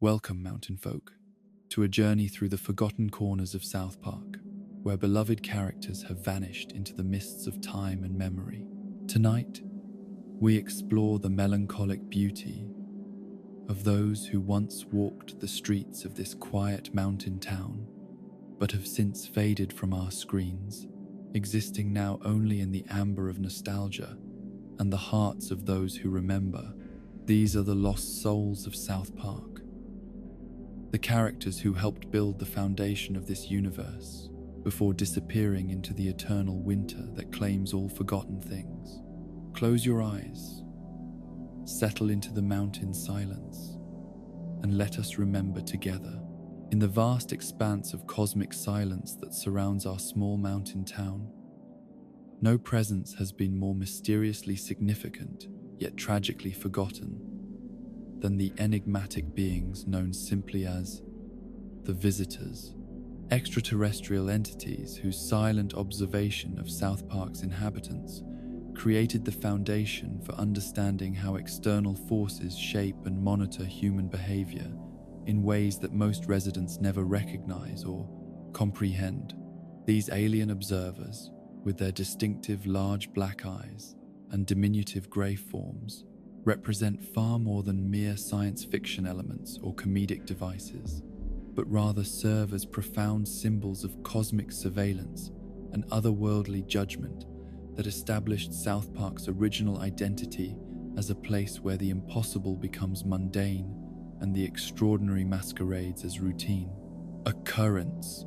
Welcome, mountain folk, to a journey through the forgotten corners of South Park, where beloved characters have vanished into the mists of time and memory. Tonight, we explore the melancholic beauty of those who once walked the streets of this quiet mountain town, but have since faded from our screens, existing now only in the amber of nostalgia and the hearts of those who remember. These are the lost souls of South Park, the characters who helped build the foundation of this universe before disappearing into the eternal winter that claims all forgotten things. Close your eyes, settle into the mountain silence, and let us remember together. In the vast expanse of cosmic silence that surrounds our small mountain town, no presence has been more mysteriously significant, yet tragically forgotten, than the enigmatic beings known simply as the Visitors, extraterrestrial entities whose silent observation of South Park's inhabitants created the foundation for understanding how external forces shape and monitor human behavior in ways that most residents never recognize or comprehend. These alien observers, with their distinctive large black eyes and diminutive grey forms, represent far more than mere science fiction elements or comedic devices, but rather serve as profound symbols of cosmic surveillance and otherworldly judgment that established South Park's original identity as a place where the impossible becomes mundane and the extraordinary masquerades as routine. Occurrence.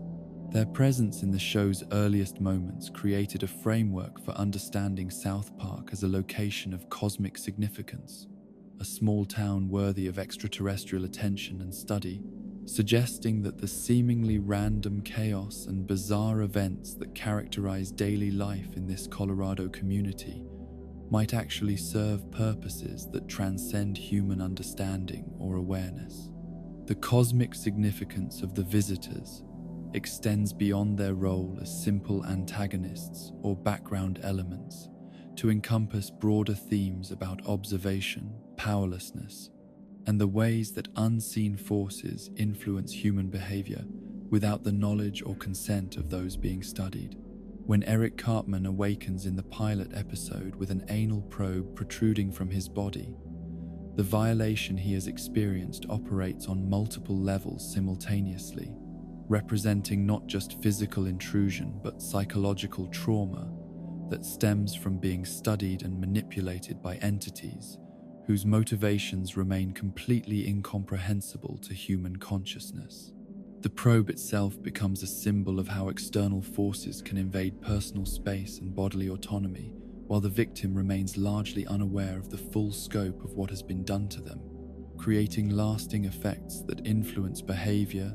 Their presence in the show's earliest moments created a framework for understanding South Park as a location of cosmic significance, a small town worthy of extraterrestrial attention and study, suggesting that the seemingly random chaos and bizarre events that characterize daily life in this Colorado community might actually serve purposes that transcend human understanding or awareness. The cosmic significance of the Visitors extends beyond their role as simple antagonists or background elements to encompass broader themes about observation, powerlessness, and the ways that unseen forces influence human behavior without the knowledge or consent of those being studied. When Eric Cartman awakens in the pilot episode with an anal probe protruding from his body, the violation he has experienced operates on multiple levels simultaneously, representing not just physical intrusion but psychological trauma that stems from being studied and manipulated by entities whose motivations remain completely incomprehensible to human consciousness. The probe itself becomes a symbol of how external forces can invade personal space and bodily autonomy, while the victim remains largely unaware of the full scope of what has been done to them, creating lasting effects that influence behavior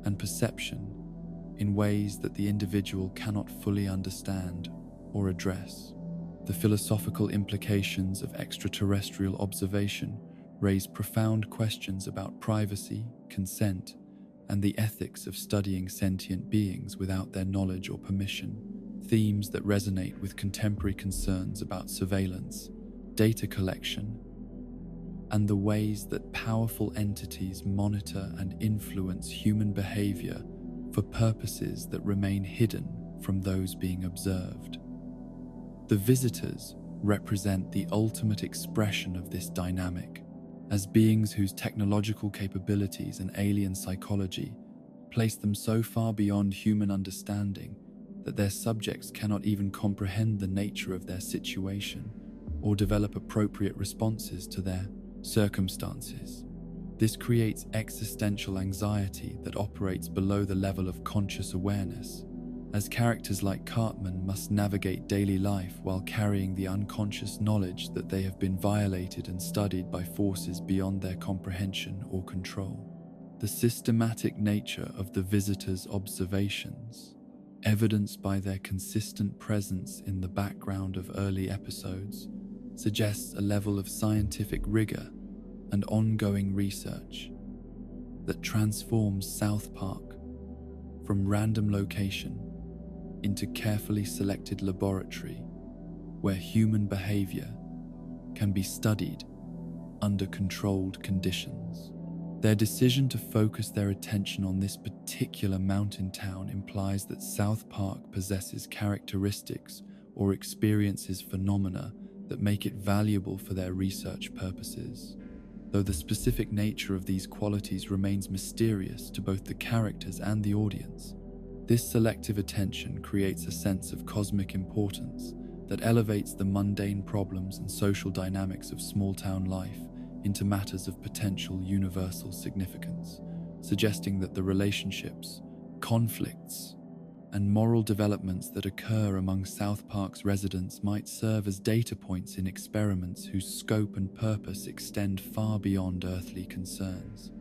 and perception in ways that the individual cannot fully understand or address. The philosophical implications of extraterrestrial observation raise profound questions about privacy, consent, and the ethics of studying sentient beings without their knowledge or permission, themes that resonate with contemporary concerns about surveillance, data collection, and the ways that powerful entities monitor and influence human behavior for purposes that remain hidden from those being observed. The Visitors represent the ultimate expression of this dynamic, as beings whose technological capabilities and alien psychology place them so far beyond human understanding that their subjects cannot even comprehend the nature of their situation or develop appropriate responses to their circumstances. This creates existential anxiety that operates below the level of conscious awareness, as characters like Cartman must navigate daily life while carrying the unconscious knowledge that they have been violated and studied by forces beyond their comprehension or control. The systematic nature of the Visitors' observations, evidenced by their consistent presence in the background of early episodes, suggests a level of scientific rigor and ongoing research that transforms South Park from random location into carefully selected laboratory where human behavior can be studied under controlled conditions. Their decision to focus their attention on this particular mountain town implies that South Park possesses characteristics or experiences phenomena that make it valuable for their research purposes, though the specific nature of these qualities remains mysterious to both the characters and the audience. This selective attention creates a sense of cosmic importance that elevates the mundane problems and social dynamics of small-town life into matters of potential universal significance, suggesting that the relationships, conflicts, and moral developments that occur among South Park's residents might serve as data points in experiments whose scope and purpose extend far beyond earthly concerns.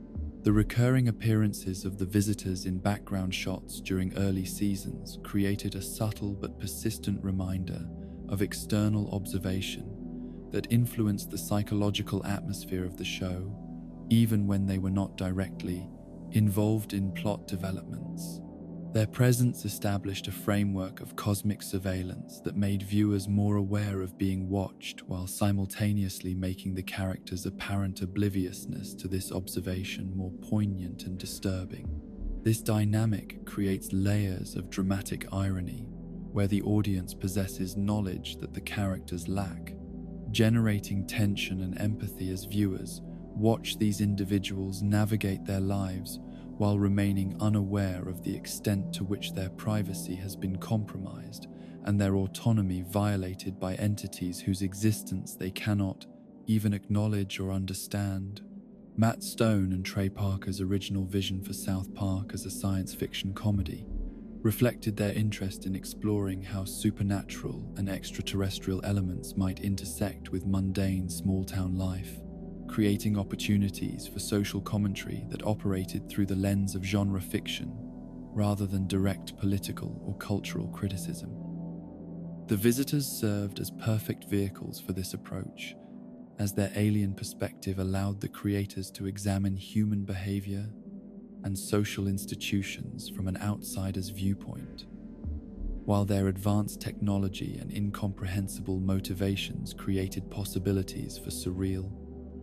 The recurring appearances of the visitors in background shots during early seasons created a subtle but persistent reminder of external observation that influenced the psychological atmosphere of the show, even when they were not directly involved in plot developments. Their presence established a framework of cosmic surveillance that made viewers more aware of being watched while simultaneously making the characters' apparent obliviousness to this observation more poignant and disturbing. This dynamic creates layers of dramatic irony, where the audience possesses knowledge that the characters lack, generating tension and empathy as viewers watch these individuals navigate their lives while remaining unaware of the extent to which their privacy has been compromised and their autonomy violated by entities whose existence they cannot even acknowledge or understand. Matt Stone and Trey Parker's original vision for South Park as a science fiction comedy reflected their interest in exploring how supernatural and extraterrestrial elements might intersect with mundane small-town life, creating opportunities for social commentary that operated through the lens of genre fiction rather than direct political or cultural criticism. The visitors served as perfect vehicles for this approach, as their alien perspective allowed the creators to examine human behavior and social institutions from an outsider's viewpoint, while their advanced technology and incomprehensible motivations created possibilities for surreal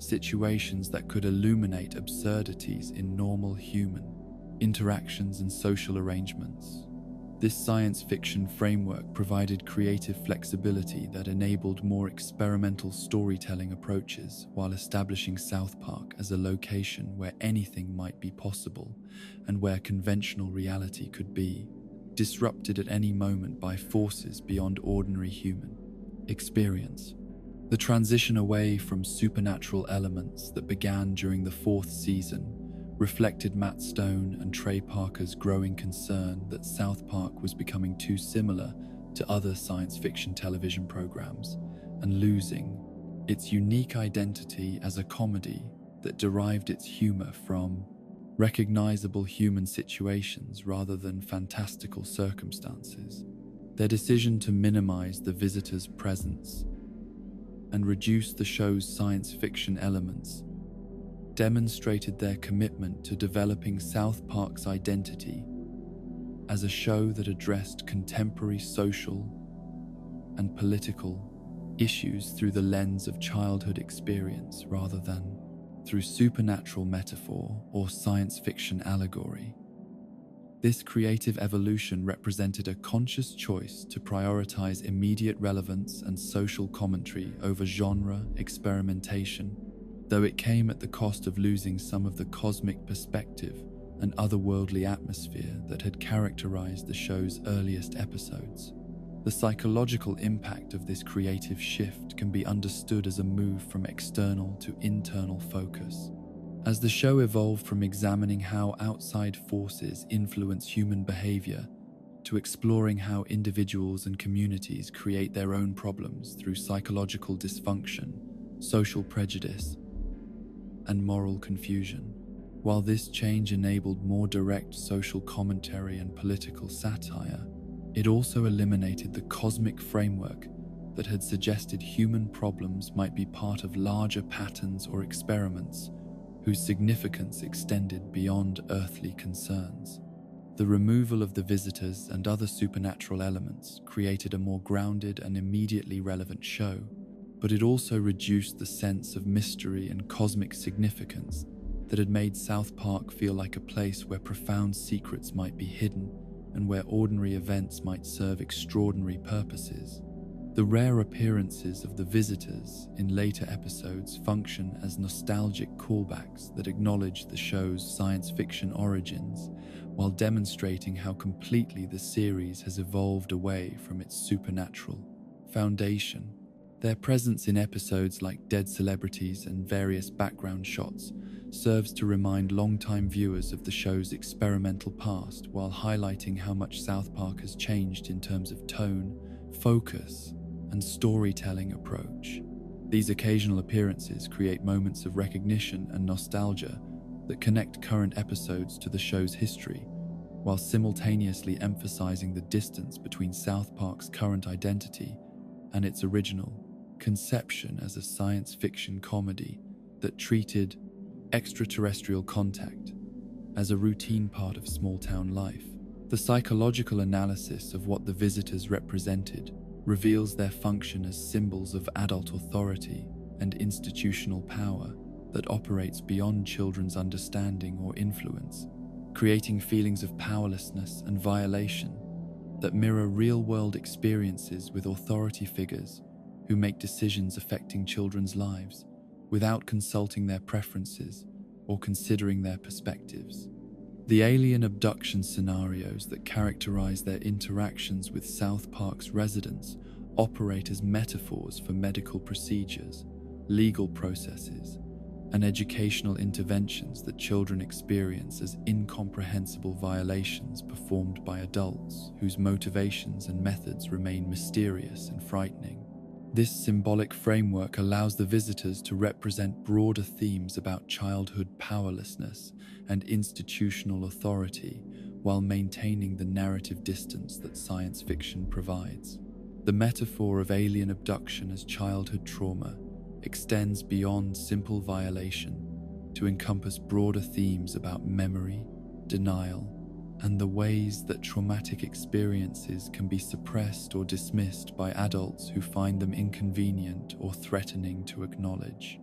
situations that could illuminate absurdities in normal human interactions and social arrangements. This science fiction framework provided creative flexibility that enabled more experimental storytelling approaches while establishing South Park as a location where anything might be possible and where conventional reality could be disrupted at any moment by forces beyond ordinary human experience. The transition away from supernatural elements that began during the 4th season reflected Matt Stone and Trey Parker's growing concern that South Park was becoming too similar to other science fiction television programs and losing its unique identity as a comedy that derived its humor from recognizable human situations rather than fantastical circumstances. Their decision to minimize the visitors' presence and reduce the show's science fiction elements demonstrated their commitment to developing South Park's identity as a show that addressed contemporary social and political issues through the lens of childhood experience rather than through supernatural metaphor or science fiction allegory. This creative evolution represented a conscious choice to prioritize immediate relevance and social commentary over genre experimentation, though it came at the cost of losing some of the cosmic perspective and otherworldly atmosphere that had characterized the show's earliest episodes. The psychological impact of this creative shift can be understood as a move from external to internal focus. As the show evolved from examining how outside forces influence human behavior to exploring how individuals and communities create their own problems through psychological dysfunction, social prejudice, and moral confusion. While this change enabled more direct social commentary and political satire, it also eliminated the cosmic framework that had suggested human problems might be part of larger patterns or experiments whose significance extended beyond earthly concerns. The removal of the visitors and other supernatural elements created a more grounded and immediately relevant show, but it also reduced the sense of mystery and cosmic significance that had made South Park feel like a place where profound secrets might be hidden and where ordinary events might serve extraordinary purposes. The rare appearances of the visitors in later episodes function as nostalgic callbacks that acknowledge the show's science fiction origins, while demonstrating how completely the series has evolved away from its supernatural foundation. Their presence in episodes like Dead Celebrities and various background shots serves to remind longtime viewers of the show's experimental past, while highlighting how much South Park has changed in terms of tone, focus, and storytelling approach. These occasional appearances create moments of recognition and nostalgia that connect current episodes to the show's history, while simultaneously emphasizing the distance between South Park's current identity and its original conception as a science fiction comedy that treated extraterrestrial contact as a routine part of small-town life. The psychological analysis of what the visitors represented reveals their function as symbols of adult authority and institutional power that operates beyond children's understanding or influence, creating feelings of powerlessness and violation that mirror real-world experiences with authority figures who make decisions affecting children's lives without consulting their preferences or considering their perspectives. The alien abduction scenarios that characterize their interactions with South Park's residents operate as metaphors for medical procedures, legal processes, and educational interventions that children experience as incomprehensible violations performed by adults whose motivations and methods remain mysterious and frightening. This symbolic framework allows the visitors to represent broader themes about childhood powerlessness and institutional authority, while maintaining the narrative distance that science fiction provides. The metaphor of alien abduction as childhood trauma extends beyond simple violation to encompass broader themes about memory, denial, and the ways that traumatic experiences can be suppressed or dismissed by adults who find them inconvenient or threatening to acknowledge.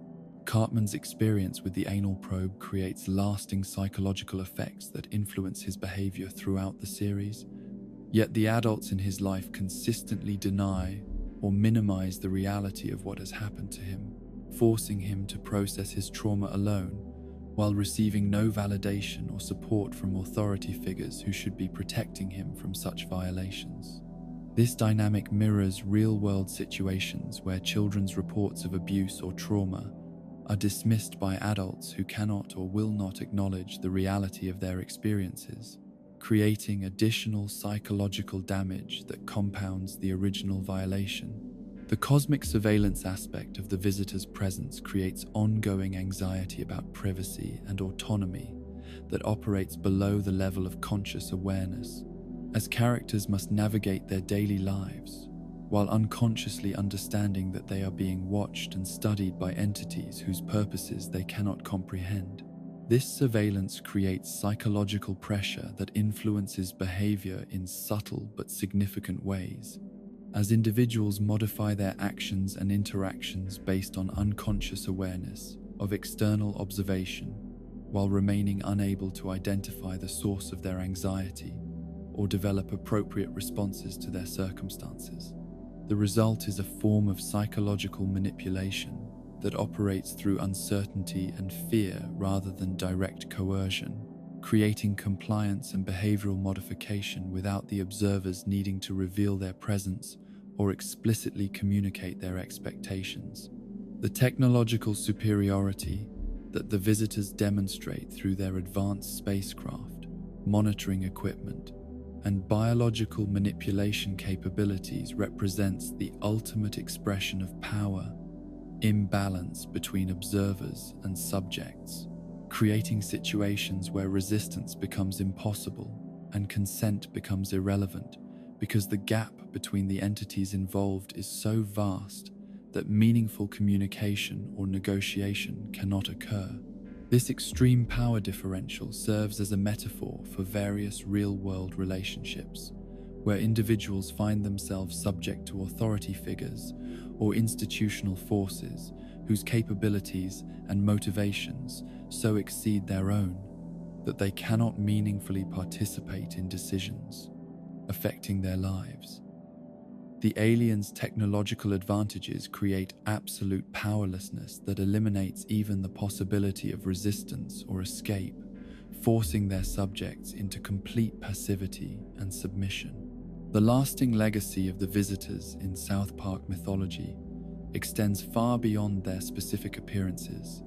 Cartman's experience with the anal probe creates lasting psychological effects that influence his behavior throughout the series, yet the adults in his life consistently deny or minimize the reality of what has happened to him, forcing him to process his trauma alone, while receiving no validation or support from authority figures who should be protecting him from such violations. This dynamic mirrors real-world situations where children's reports of abuse or trauma are dismissed by adults who cannot or will not acknowledge the reality of their experiences, creating additional psychological damage that compounds the original violation. The cosmic surveillance aspect of the visitor's presence creates ongoing anxiety about privacy and autonomy that operates below the level of conscious awareness, as characters must navigate their daily lives while unconsciously understanding that they are being watched and studied by entities whose purposes they cannot comprehend. This surveillance creates psychological pressure that influences behavior in subtle but significant ways, as individuals modify their actions and interactions based on unconscious awareness of external observation, while remaining unable to identify the source of their anxiety or develop appropriate responses to their circumstances. The result is a form of psychological manipulation that operates through uncertainty and fear rather than direct coercion, creating compliance and behavioral modification without the observers needing to reveal their presence or explicitly communicate their expectations. The technological superiority that the visitors demonstrate through their advanced spacecraft, monitoring equipment, and biological manipulation capabilities represents the ultimate expression of power imbalance between observers and subjects, creating situations where resistance becomes impossible and consent becomes irrelevant, because the gap between the entities involved is so vast that meaningful communication or negotiation cannot occur. This extreme power differential serves as a metaphor for various real-world relationships, where individuals find themselves subject to authority figures or institutional forces whose capabilities and motivations so exceed their own that they cannot meaningfully participate in decisions affecting their lives. The aliens' technological advantages create absolute powerlessness that eliminates even the possibility of resistance or escape, forcing their subjects into complete passivity and submission. The lasting legacy of the visitors in South Park mythology extends far beyond their specific appearances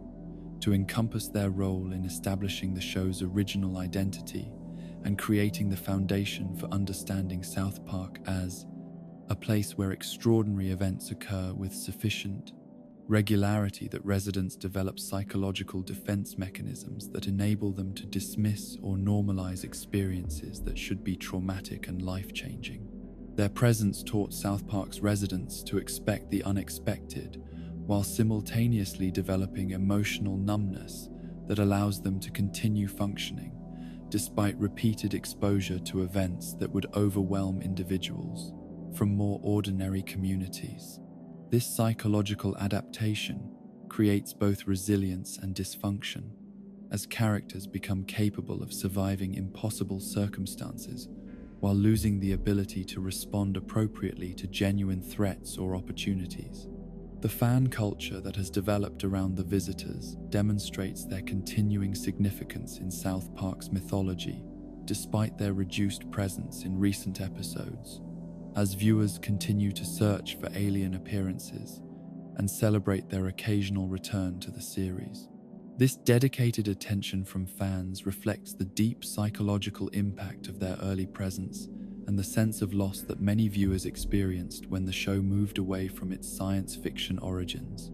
to encompass their role in establishing the show's original identity and creating the foundation for understanding South Park as a place where extraordinary events occur with sufficient regularity that residents develop psychological defense mechanisms that enable them to dismiss or normalize experiences that should be traumatic and life-changing. Their presence taught South Park's residents to expect the unexpected, while simultaneously developing emotional numbness that allows them to continue functioning, despite repeated exposure to events that would overwhelm individuals from more ordinary communities. This psychological adaptation creates both resilience and dysfunction, as characters become capable of surviving impossible circumstances while losing the ability to respond appropriately to genuine threats or opportunities. The fan culture that has developed around the visitors demonstrates their continuing significance in South Park's mythology, despite their reduced presence in recent episodes, as viewers continue to search for alien appearances and celebrate their occasional return to the series. This dedicated attention from fans reflects the deep psychological impact of their early presence and the sense of loss that many viewers experienced when the show moved away from its science fiction origins.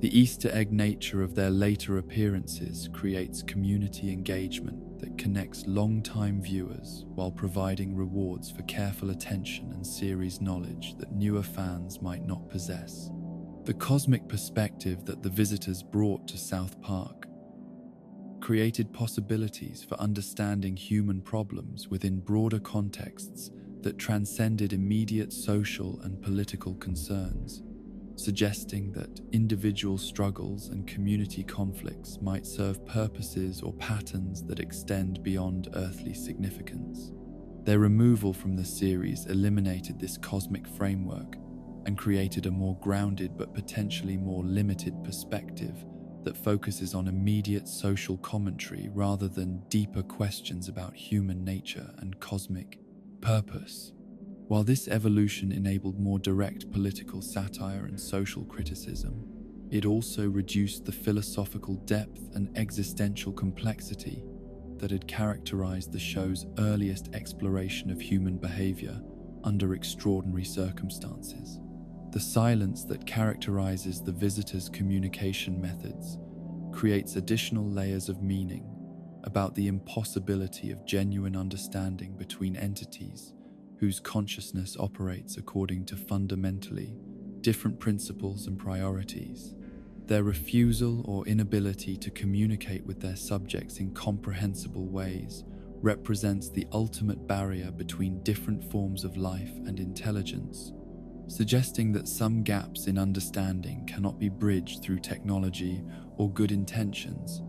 The Easter egg nature of their later appearances creates community engagement that connects long-time viewers while providing rewards for careful attention and series knowledge that newer fans might not possess. The cosmic perspective that the visitors brought to South Park created possibilities for understanding human problems within broader contexts that transcended immediate social and political concerns, suggesting that individual struggles and community conflicts might serve purposes or patterns that extend beyond earthly significance. Their removal from the series eliminated this cosmic framework and created a more grounded but potentially more limited perspective that focuses on immediate social commentary rather than deeper questions about human nature and cosmic purpose. While this evolution enabled more direct political satire and social criticism, it also reduced the philosophical depth and existential complexity that had characterized the show's earliest exploration of human behavior under extraordinary circumstances. The silence that characterizes the visitors' communication methods creates additional layers of meaning about the impossibility of genuine understanding between entities whose consciousness operates according to fundamentally different principles and priorities. Their refusal or inability to communicate with their subjects in comprehensible ways represents the ultimate barrier between different forms of life and intelligence, suggesting that some gaps in understanding cannot be bridged through technology or good intentions,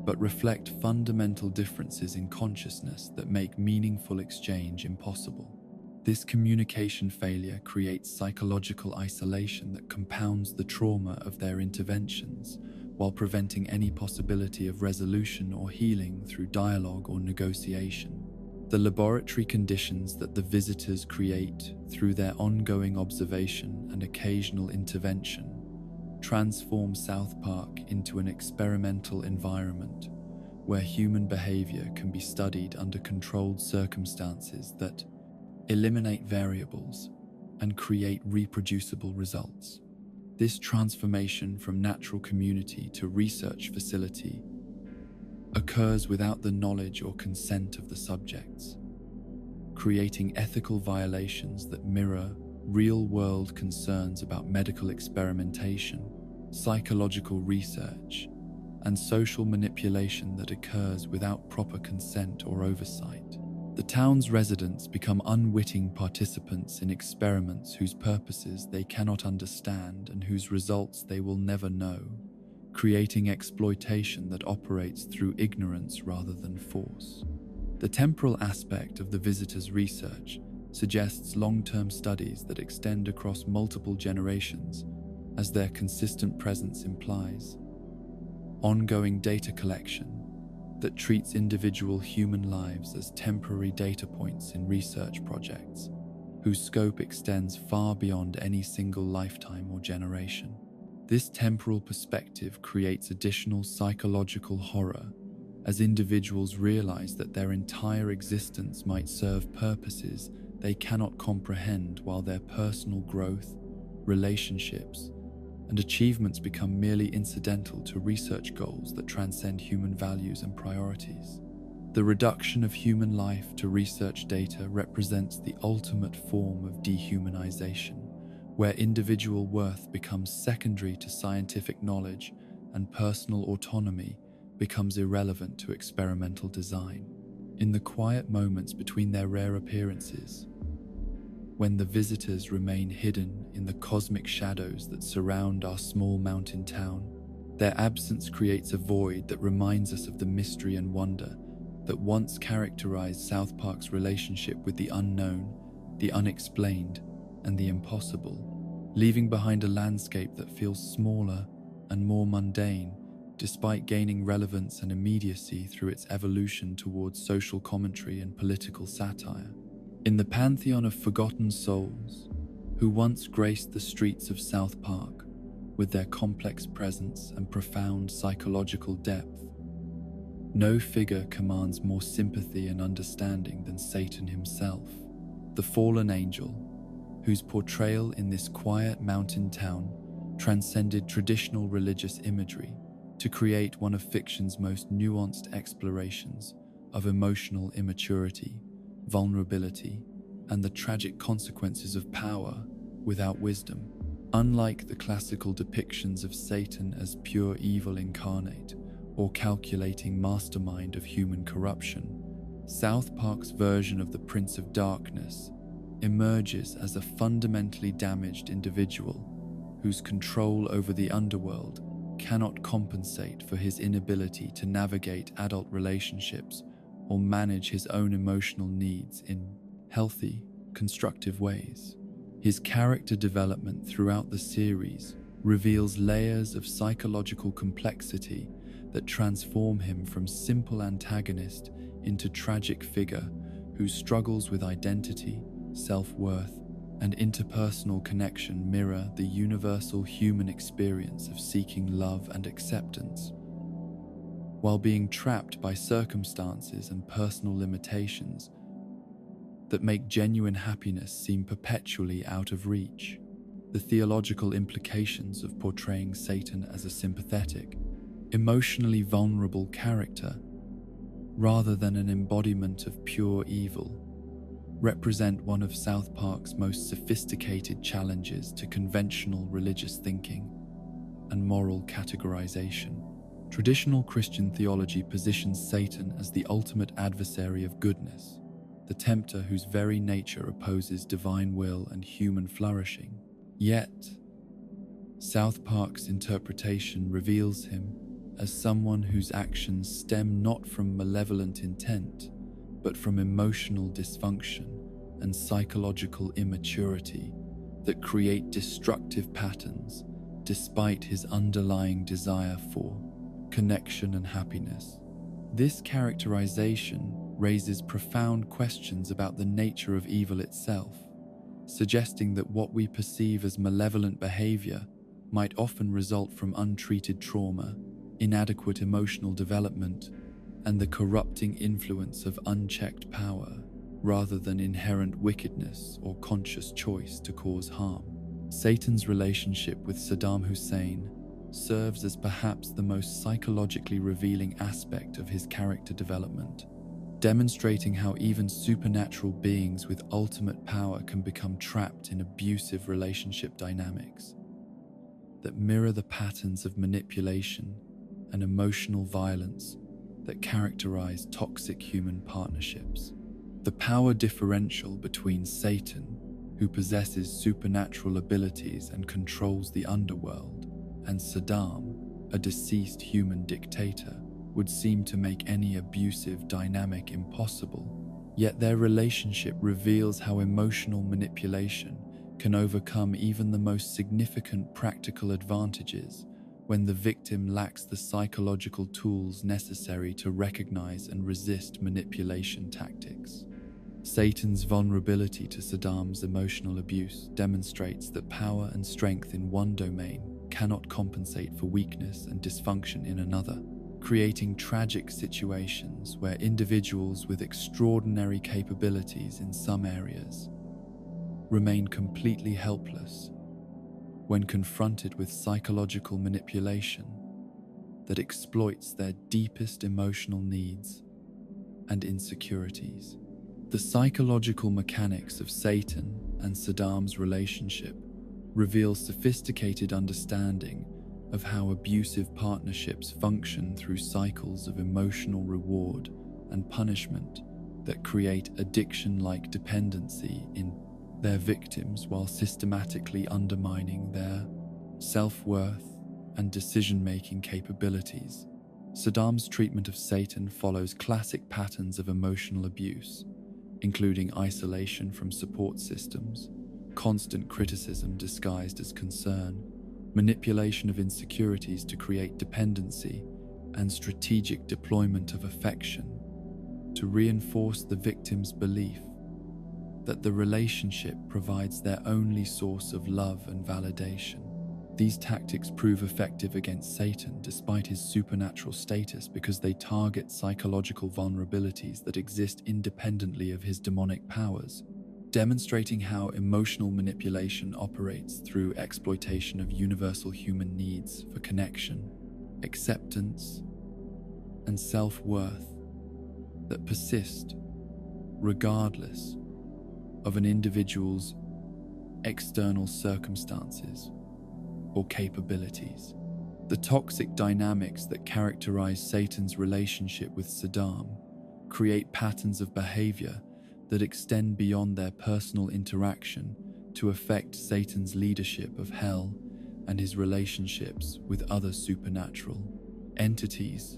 but reflect fundamental differences in consciousness that make meaningful exchange impossible. This communication failure creates psychological isolation that compounds the trauma of their interventions, while preventing any possibility of resolution or healing through dialogue or negotiation. The laboratory conditions that the visitors create through their ongoing observation and occasional intervention transform South Park into an experimental environment where human behavior can be studied under controlled circumstances that eliminate variables and create reproducible results. This transformation from natural community to research facility occurs without the knowledge or consent of the subjects, creating ethical violations that mirror real-world concerns about medical experimentation, psychological research, and social manipulation that occurs without proper consent or oversight. The town's residents become unwitting participants in experiments whose purposes they cannot understand and whose results they will never know, creating exploitation that operates through ignorance rather than force. The temporal aspect of the visitors' research suggests long-term studies that extend across multiple generations, as their consistent presence implies. Ongoing data collection that treats individual human lives as temporary data points in research projects, whose scope extends far beyond any single lifetime or generation. This temporal perspective creates additional psychological horror as individuals realize that their entire existence might serve purposes they cannot comprehend, while their personal growth, relationships, and achievements become merely incidental to research goals that transcend human values and priorities. The reduction of human life to research data represents the ultimate form of dehumanization, where individual worth becomes secondary to scientific knowledge and personal autonomy becomes irrelevant to experimental design. In the quiet moments between their rare appearances, when the visitors remain hidden in the cosmic shadows that surround our small mountain town, their absence creates a void that reminds us of the mystery and wonder that once characterized South Park's relationship with the unknown, the unexplained, and the impossible, leaving behind a landscape that feels smaller and more mundane, despite gaining relevance and immediacy through its evolution towards social commentary and political satire. In the pantheon of forgotten souls, who once graced the streets of South Park with their complex presence and profound psychological depth, no figure commands more sympathy and understanding than Satan himself, the fallen angel, whose portrayal in this quiet mountain town transcended traditional religious imagery to create one of fiction's most nuanced explorations of emotional immaturity, vulnerability, and the tragic consequences of power without wisdom. Unlike the classical depictions of Satan as pure evil incarnate or calculating mastermind of human corruption, South Park's version of the Prince of Darkness emerges as a fundamentally damaged individual whose control over the underworld cannot compensate for his inability to navigate adult relationships or manage his own emotional needs in healthy, constructive ways. His character development throughout the series reveals layers of psychological complexity that transform him from simple antagonist into tragic figure who struggles with identity, self-worth, and interpersonal connection mirror the universal human experience of seeking love and acceptance, while being trapped by circumstances and personal limitations that make genuine happiness seem perpetually out of reach. The theological implications of portraying Satan as a sympathetic, emotionally vulnerable character, rather than an embodiment of pure evil, represent one of South Park's most sophisticated challenges to conventional religious thinking and moral categorization. Traditional Christian theology positions Satan as the ultimate adversary of goodness, the tempter whose very nature opposes divine will and human flourishing. Yet, South Park's interpretation reveals him as someone whose actions stem not from malevolent intent, but from emotional dysfunction and psychological immaturity that create destructive patterns despite his underlying desire for connection and happiness. This characterization raises profound questions about the nature of evil itself, suggesting that what we perceive as malevolent behavior might often result from untreated trauma, inadequate emotional development, and the corrupting influence of unchecked power, rather than inherent wickedness or conscious choice to cause harm. Satan's relationship with Saddam Hussein serves as perhaps the most psychologically revealing aspect of his character development, demonstrating how even supernatural beings with ultimate power can become trapped in abusive relationship dynamics that mirror the patterns of manipulation and emotional violence that characterize toxic human partnerships. The power differential between Satan, who possesses supernatural abilities and controls the underworld, and Saddam, a deceased human dictator, would seem to make any abusive dynamic impossible. Yet their relationship reveals how emotional manipulation can overcome even the most significant practical advantages when the victim lacks the psychological tools necessary to recognize and resist manipulation tactics. Satan's vulnerability to Saddam's emotional abuse demonstrates that power and strength in one domain cannot compensate for weakness and dysfunction in another, creating tragic situations where individuals with extraordinary capabilities in some areas remain completely helpless when confronted with psychological manipulation that exploits their deepest emotional needs and insecurities. The psychological mechanics of Satan and Saddam's relationship reveal sophisticated understanding of how abusive partnerships function through cycles of emotional reward and punishment that create addiction-like dependency in their victims while systematically undermining their self-worth and decision-making capabilities. Saddam's treatment of Satan follows classic patterns of emotional abuse, including isolation from support systems, constant criticism disguised as concern, manipulation of insecurities to create dependency, and strategic deployment of affection to reinforce the victim's belief that the relationship provides their only source of love and validation. These tactics prove effective against Satan despite his supernatural status because they target psychological vulnerabilities that exist independently of his demonic powers, demonstrating how emotional manipulation operates through exploitation of universal human needs for connection, acceptance, and self-worth that persist regardless of an individual's external circumstances or capabilities. The toxic dynamics that characterize Satan's relationship with Saddam create patterns of behavior that extend beyond their personal interaction to affect Satan's leadership of hell and his relationships with other supernatural entities,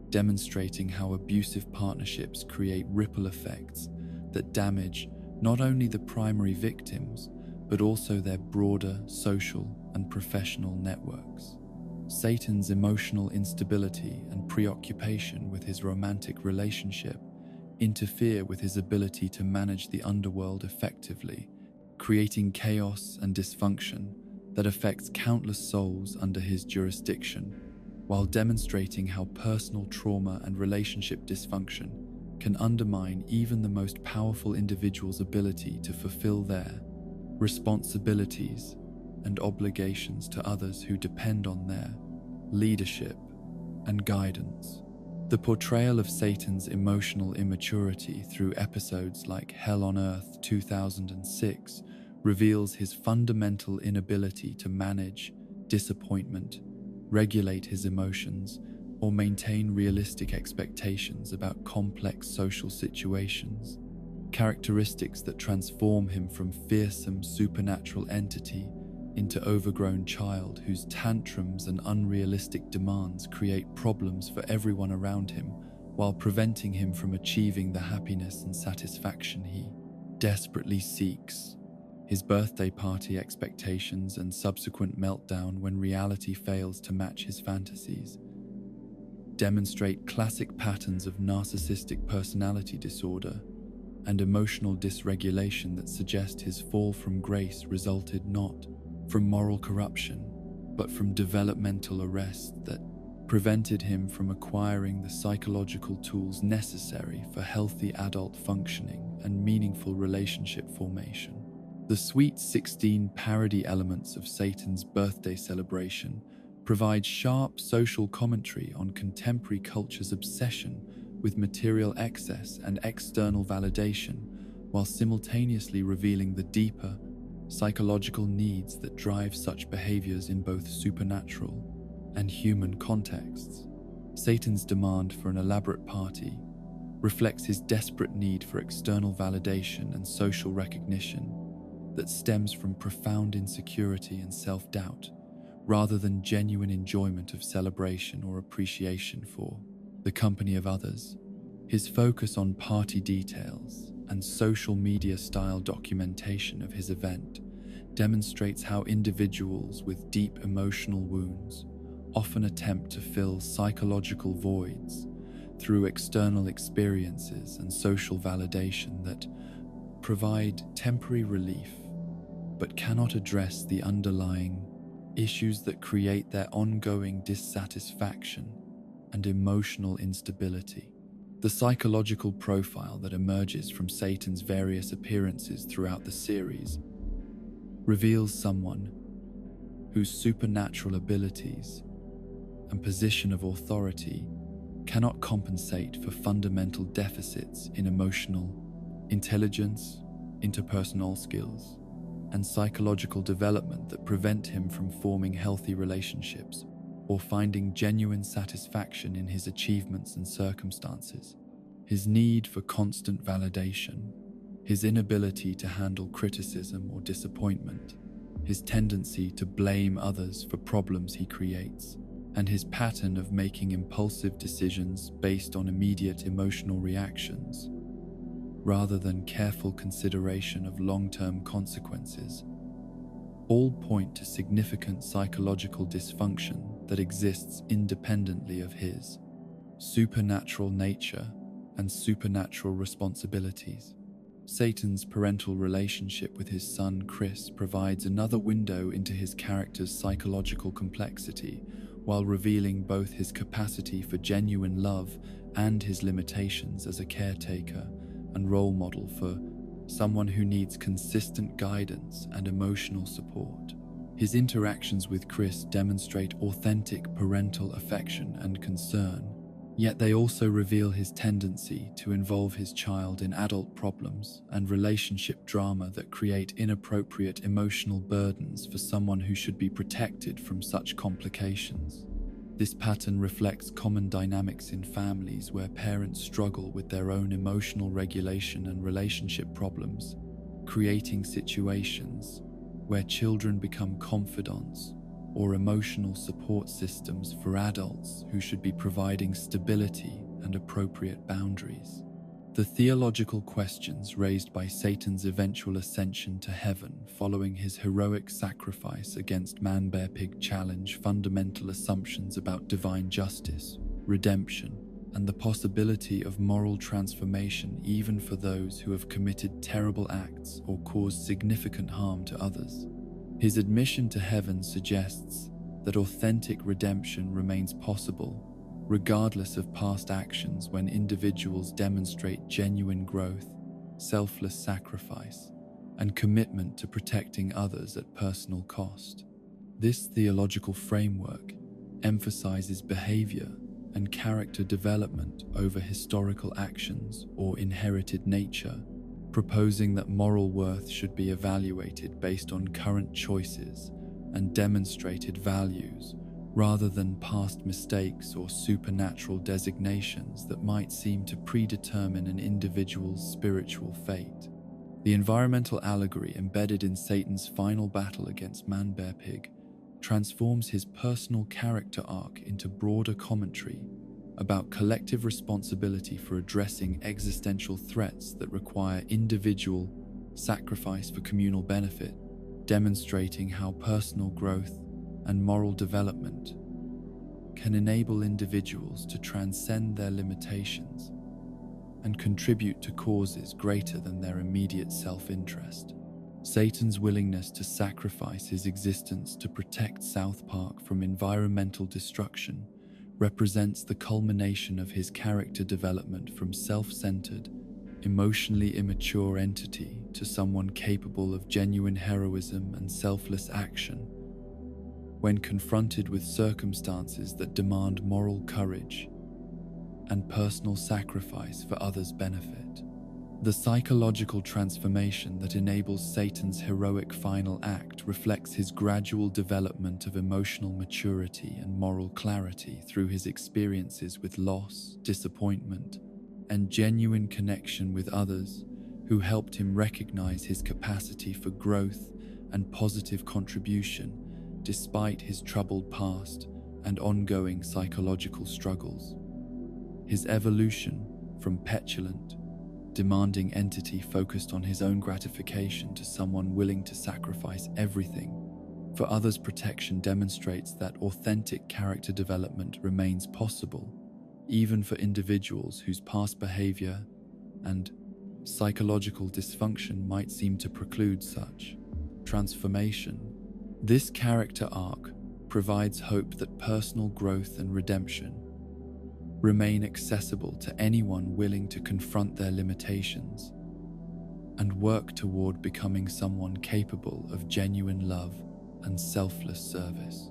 demonstrating how abusive partnerships create ripple effects that damage not only the primary victims, but also their broader social and professional networks. Satan's emotional instability and preoccupation with his romantic relationship interfere with his ability to manage the underworld effectively, creating chaos and dysfunction that affects countless souls under his jurisdiction, while demonstrating how personal trauma and relationship dysfunction can undermine even the most powerful individual's ability to fulfill their responsibilities and obligations to others who depend on their leadership and guidance. The portrayal of Satan's emotional immaturity through episodes like Hell on Earth 2006 reveals his fundamental inability to manage disappointment, regulate his emotions, or maintain realistic expectations about complex social situations, characteristics that transform him from fearsome supernatural entity into overgrown child whose tantrums and unrealistic demands create problems for everyone around him while preventing him from achieving the happiness and satisfaction he desperately seeks. His birthday party expectations and subsequent meltdown when reality fails to match his fantasies demonstrate classic patterns of narcissistic personality disorder and emotional dysregulation that suggest his fall from grace resulted not from moral corruption, but from developmental arrest that prevented him from acquiring the psychological tools necessary for healthy adult functioning and meaningful relationship formation. The Sweet 16 parody elements of Satan's birthday celebration provide sharp social commentary on contemporary culture's obsession with material excess and external validation, while simultaneously revealing the deeper psychological needs that drive such behaviors in both supernatural and human contexts. Satan's demand for an elaborate party, reflects his desperate need for external validation and social recognition that stems from profound insecurity and self-doubt, rather than genuine enjoyment of celebration or appreciation for the company of others. His focus on party details and social media-style documentation of his event demonstrates how individuals with deep emotional wounds often attempt to fill psychological voids through external experiences and social validation that provide temporary relief but cannot address the underlying issues that create their ongoing dissatisfaction and emotional instability. The psychological profile that emerges from Satan's various appearances throughout the series reveals someone whose supernatural abilities and position of authority cannot compensate for fundamental deficits in emotional intelligence, interpersonal skills, and psychological development that prevent him from forming healthy relationships or finding genuine satisfaction in his achievements and circumstances. His need for constant validation, his inability to handle criticism or disappointment, his tendency to blame others for problems he creates, and his pattern of making impulsive decisions based on immediate emotional reactions, rather than careful consideration of long-term consequences, all point to significant psychological dysfunction that exists independently of his supernatural nature and supernatural responsibilities. Satan's parental relationship with his son Chris provides another window into his character's psychological complexity, while revealing both his capacity for genuine love and his limitations as a caretaker and role model for someone who needs consistent guidance and emotional support. His interactions with Chris demonstrate authentic parental affection and concern, yet they also reveal his tendency to involve his child in adult problems and relationship drama that create inappropriate emotional burdens for someone who should be protected from such complications. This pattern reflects common dynamics in families where parents struggle with their own emotional regulation and relationship problems, creating situations where children become confidants or emotional support systems for adults who should be providing stability and appropriate boundaries. The theological questions raised by Satan's eventual ascension to heaven following his heroic sacrifice against Man-Bear-Pig challenge fundamental assumptions about divine justice, redemption, and the possibility of moral transformation even for those who have committed terrible acts or caused significant harm to others. His admission to heaven suggests that authentic redemption remains possible regardless of past actions when individuals demonstrate genuine growth, selfless sacrifice, and commitment to protecting others at personal cost. This theological framework emphasizes behavior and character development over historical actions or inherited nature, proposing that moral worth should be evaluated based on current choices and demonstrated values, rather than past mistakes or supernatural designations that might seem to predetermine an individual's spiritual fate. The environmental allegory embedded in Satan's final battle against Man-Bear-Pig transforms his personal character arc into broader commentary about collective responsibility for addressing existential threats that require individual sacrifice for communal benefit, demonstrating how personal growth and moral development can enable individuals to transcend their limitations and contribute to causes greater than their immediate self-interest. Satan's willingness to sacrifice his existence to protect South Park from environmental destruction represents the culmination of his character development from self-centered, emotionally immature entity to someone capable of genuine heroism and selfless action when confronted with circumstances that demand moral courage and personal sacrifice for others' benefit. The psychological transformation that enables Satan's heroic final act reflects his gradual development of emotional maturity and moral clarity through his experiences with loss, disappointment, and genuine connection with others, who helped him recognize his capacity for growth and positive contribution despite his troubled past and ongoing psychological struggles. His evolution from petulant, demanding entity focused on his own gratification to someone willing to sacrifice everything for others' protection demonstrates that authentic character development remains possible, even for individuals whose past behavior and psychological dysfunction might seem to preclude such transformation. This character arc provides hope that personal growth and redemption remain accessible to anyone willing to confront their limitations and work toward becoming someone capable of genuine love and selfless service.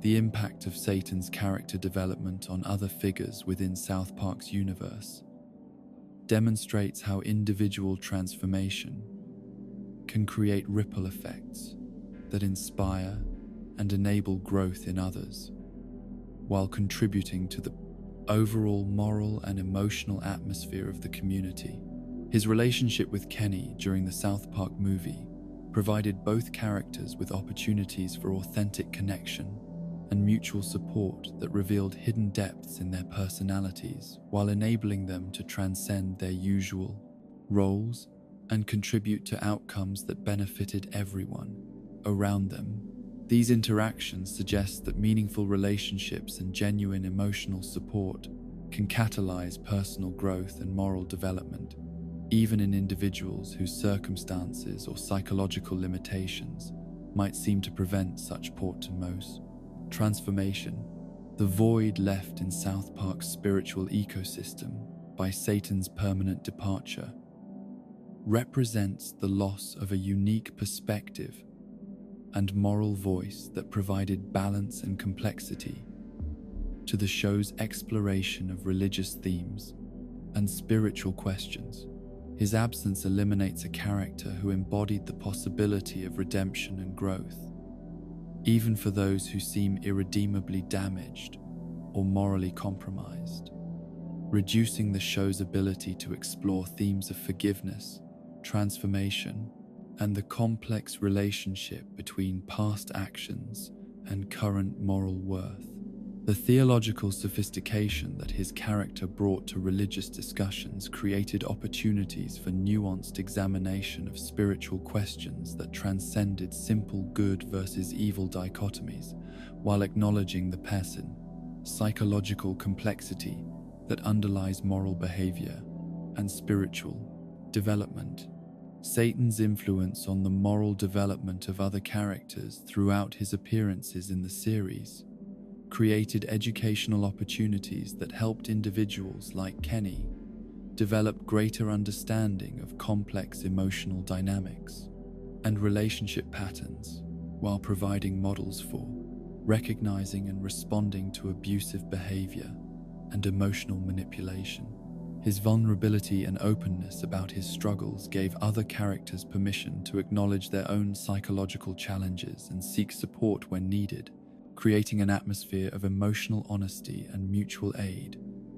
The impact of Satan's character development on other figures within South Park's universe demonstrates how individual transformation can create ripple effects that inspire and enable growth in others, while contributing to the overall moral and emotional atmosphere of the community. His relationship with Kenny during the South Park movie provided both characters with opportunities for authentic connection and mutual support that revealed hidden depths in their personalities while enabling them to transcend their usual roles and contribute to outcomes that benefited everyone around them. These interactions suggest that meaningful relationships and genuine emotional support can catalyze personal growth and moral development, even in individuals whose circumstances or psychological limitations might seem to prevent such transformation. The void left in South Park's spiritual ecosystem by Satan's permanent departure represents the loss of a unique perspective and moral voice that provided balance and complexity to the show's exploration of religious themes and spiritual questions. His absence eliminates a character who embodied the possibility of redemption and growth, even for those who seem irredeemably damaged or morally compromised, reducing the show's ability to explore themes of forgiveness, transformation, and the complex relationship between past actions and current moral worth. The theological sophistication that his character brought to religious discussions created opportunities for nuanced examination of spiritual questions that transcended simple good versus evil dichotomies, while acknowledging the person, psychological complexity that underlies moral behavior and spiritual development. Satan's influence on the moral development of other characters throughout his appearances in the series created educational opportunities that helped individuals like Kenny develop greater understanding of complex emotional dynamics and relationship patterns, while providing models for recognizing and responding to abusive behavior and emotional manipulation. His vulnerability and openness about his struggles gave other characters permission to acknowledge their own psychological challenges and seek support when needed, creating an atmosphere of emotional honesty and mutual aid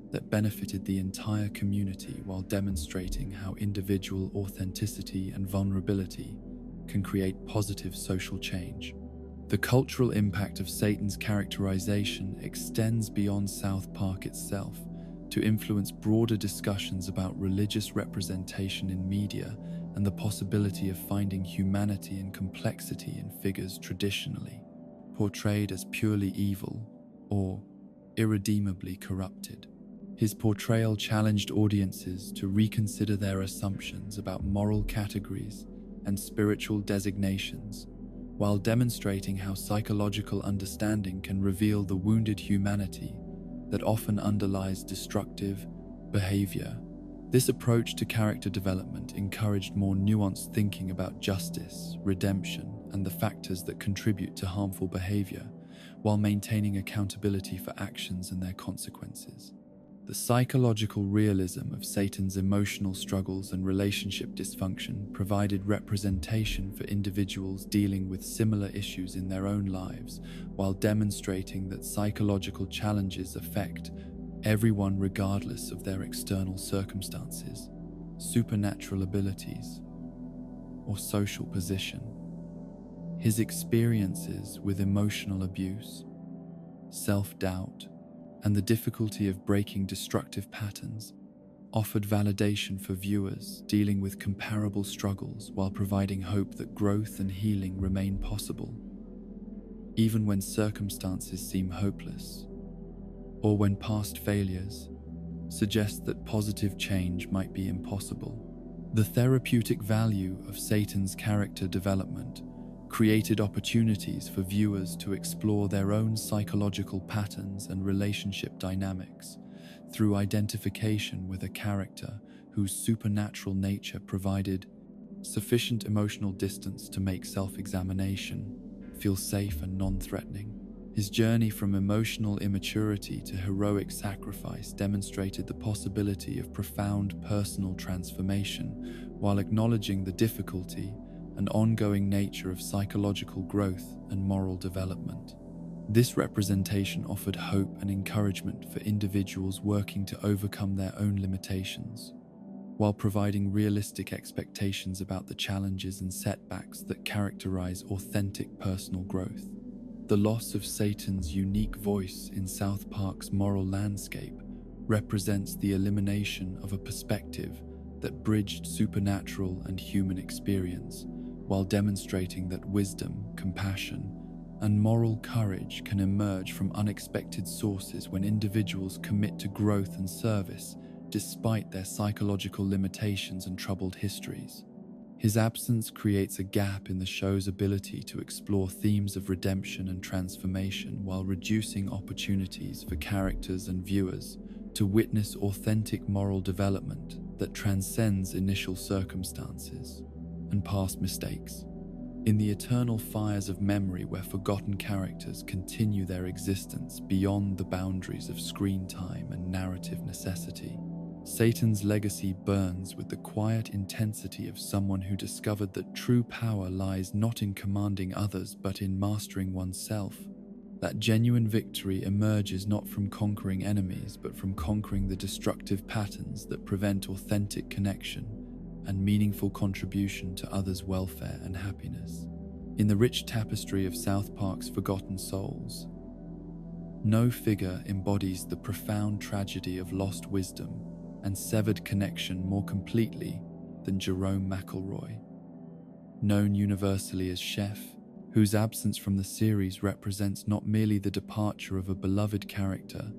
that benefited the entire community while demonstrating how individual authenticity and vulnerability can create positive social change. The cultural impact of Satan's characterization extends beyond South Park itself to influence broader discussions about religious representation in media and the possibility of finding humanity and complexity in figures traditionally portrayed as purely evil or irredeemably corrupted. His portrayal challenged audiences to reconsider their assumptions about moral categories and spiritual designations, while demonstrating how psychological understanding can reveal the wounded humanity that often underlies destructive behavior. This approach to character development encouraged more nuanced thinking about justice, redemption, and the factors that contribute to harmful behavior, while maintaining accountability for actions and their consequences. The psychological realism of Satan's emotional struggles and relationship dysfunction provided representation for individuals dealing with similar issues in their own lives, while demonstrating that psychological challenges affect everyone regardless of their external circumstances, supernatural abilities, or social position. His experiences with emotional abuse, self-doubt, and the difficulty of breaking destructive patterns offered validation for viewers dealing with comparable struggles while providing hope that growth and healing remain possible, even when circumstances seem hopeless, or when past failures suggest that positive change might be impossible. The therapeutic value of Satan's character development created opportunities for viewers to explore their own psychological patterns and relationship dynamics through identification with a character whose supernatural nature provided sufficient emotional distance to make self-examination feel safe and non-threatening. His journey from emotional immaturity to heroic sacrifice demonstrated the possibility of profound personal transformation while acknowledging the difficulty and ongoing nature of psychological growth and moral development. This representation offered hope and encouragement for individuals working to overcome their own limitations, while providing realistic expectations about the challenges and setbacks that characterize authentic personal growth. The loss of Satan's unique voice in South Park's moral landscape represents the elimination of a perspective that bridged supernatural and human experience, while demonstrating that wisdom, compassion, and moral courage can emerge from unexpected sources when individuals commit to growth and service despite their psychological limitations and troubled histories. His absence creates a gap in the show's ability to explore themes of redemption and transformation while reducing opportunities for characters and viewers to witness authentic moral development that transcends initial circumstances and past mistakes. In the eternal fires of memory where forgotten characters continue their existence beyond the boundaries of screen time and narrative necessity, Satan's legacy burns with the quiet intensity of someone who discovered that true power lies not in commanding others but in mastering oneself. That genuine victory emerges not from conquering enemies but from conquering the destructive patterns that prevent authentic connection and meaningful contribution to others' welfare and happiness. In the rich tapestry of South Park's forgotten souls, no figure embodies the profound tragedy of lost wisdom and severed connection more completely than Jerome McElroy. Known universally as Chef, whose absence from the series represents not merely the departure of a beloved character,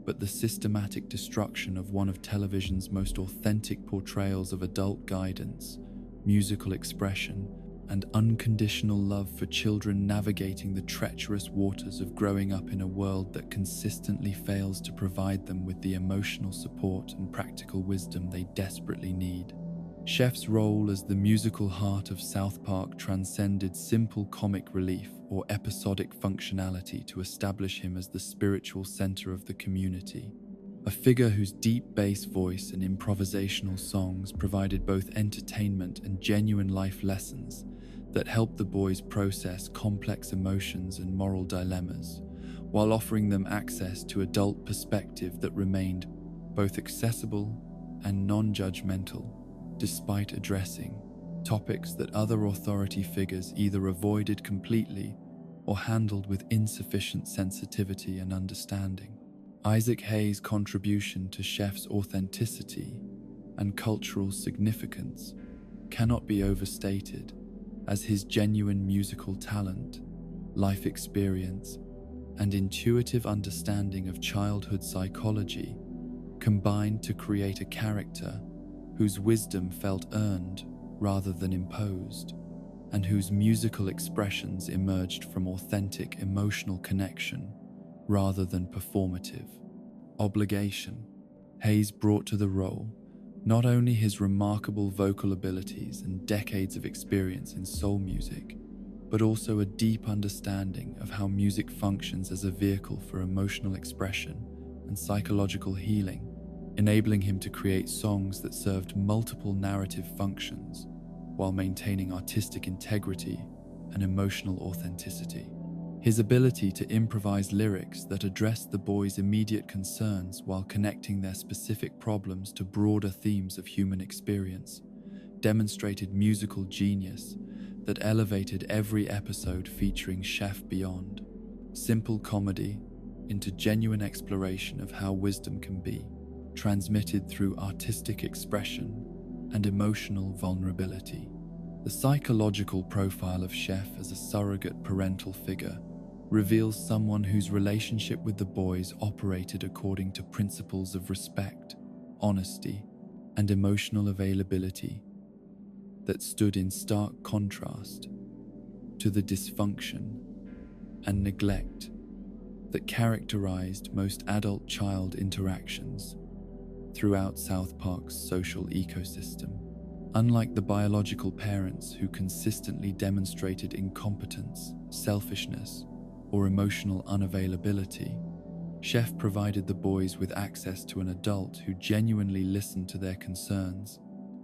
but the systematic destruction of one of television's most authentic portrayals of adult guidance, musical expression, and unconditional love for children navigating the treacherous waters of growing up in a world that consistently fails to provide them with the emotional support and practical wisdom they desperately need. Chef's role as the musical heart of South Park transcended simple comic relief or episodic functionality to establish him as the spiritual center of the community, a figure whose deep bass voice and improvisational songs provided both entertainment and genuine life lessons that helped the boys process complex emotions and moral dilemmas, while offering them access to adult perspective that remained both accessible and non-judgmental, despite addressing topics that other authority figures either avoided completely or handled with insufficient sensitivity and understanding. Isaac Hayes' contribution to Chef's authenticity and cultural significance cannot be overstated, as his genuine musical talent, life experience, and intuitive understanding of childhood psychology combined to create a character whose wisdom felt earned rather than imposed, and whose musical expressions emerged from authentic emotional connection rather than performative obligation. Hayes brought to the role not only his remarkable vocal abilities and decades of experience in soul music, but also a deep understanding of how music functions as a vehicle for emotional expression and psychological healing, enabling him to create songs that served multiple narrative functions while maintaining artistic integrity and emotional authenticity. His ability to improvise lyrics that addressed the boys' immediate concerns while connecting their specific problems to broader themes of human experience demonstrated musical genius that elevated every episode, featuring Chef beyond simple comedy into genuine exploration of how wisdom can be transmitted through artistic expression and emotional vulnerability. The psychological profile of Chef as a surrogate parental figure reveals someone whose relationship with the boys operated according to principles of respect, honesty, and emotional availability that stood in stark contrast to the dysfunction and neglect that characterized most adult-child interactions throughout South Park's social ecosystem. Unlike the biological parents who consistently demonstrated incompetence, selfishness, or emotional unavailability, Chef provided the boys with access to an adult who genuinely listened to their concerns,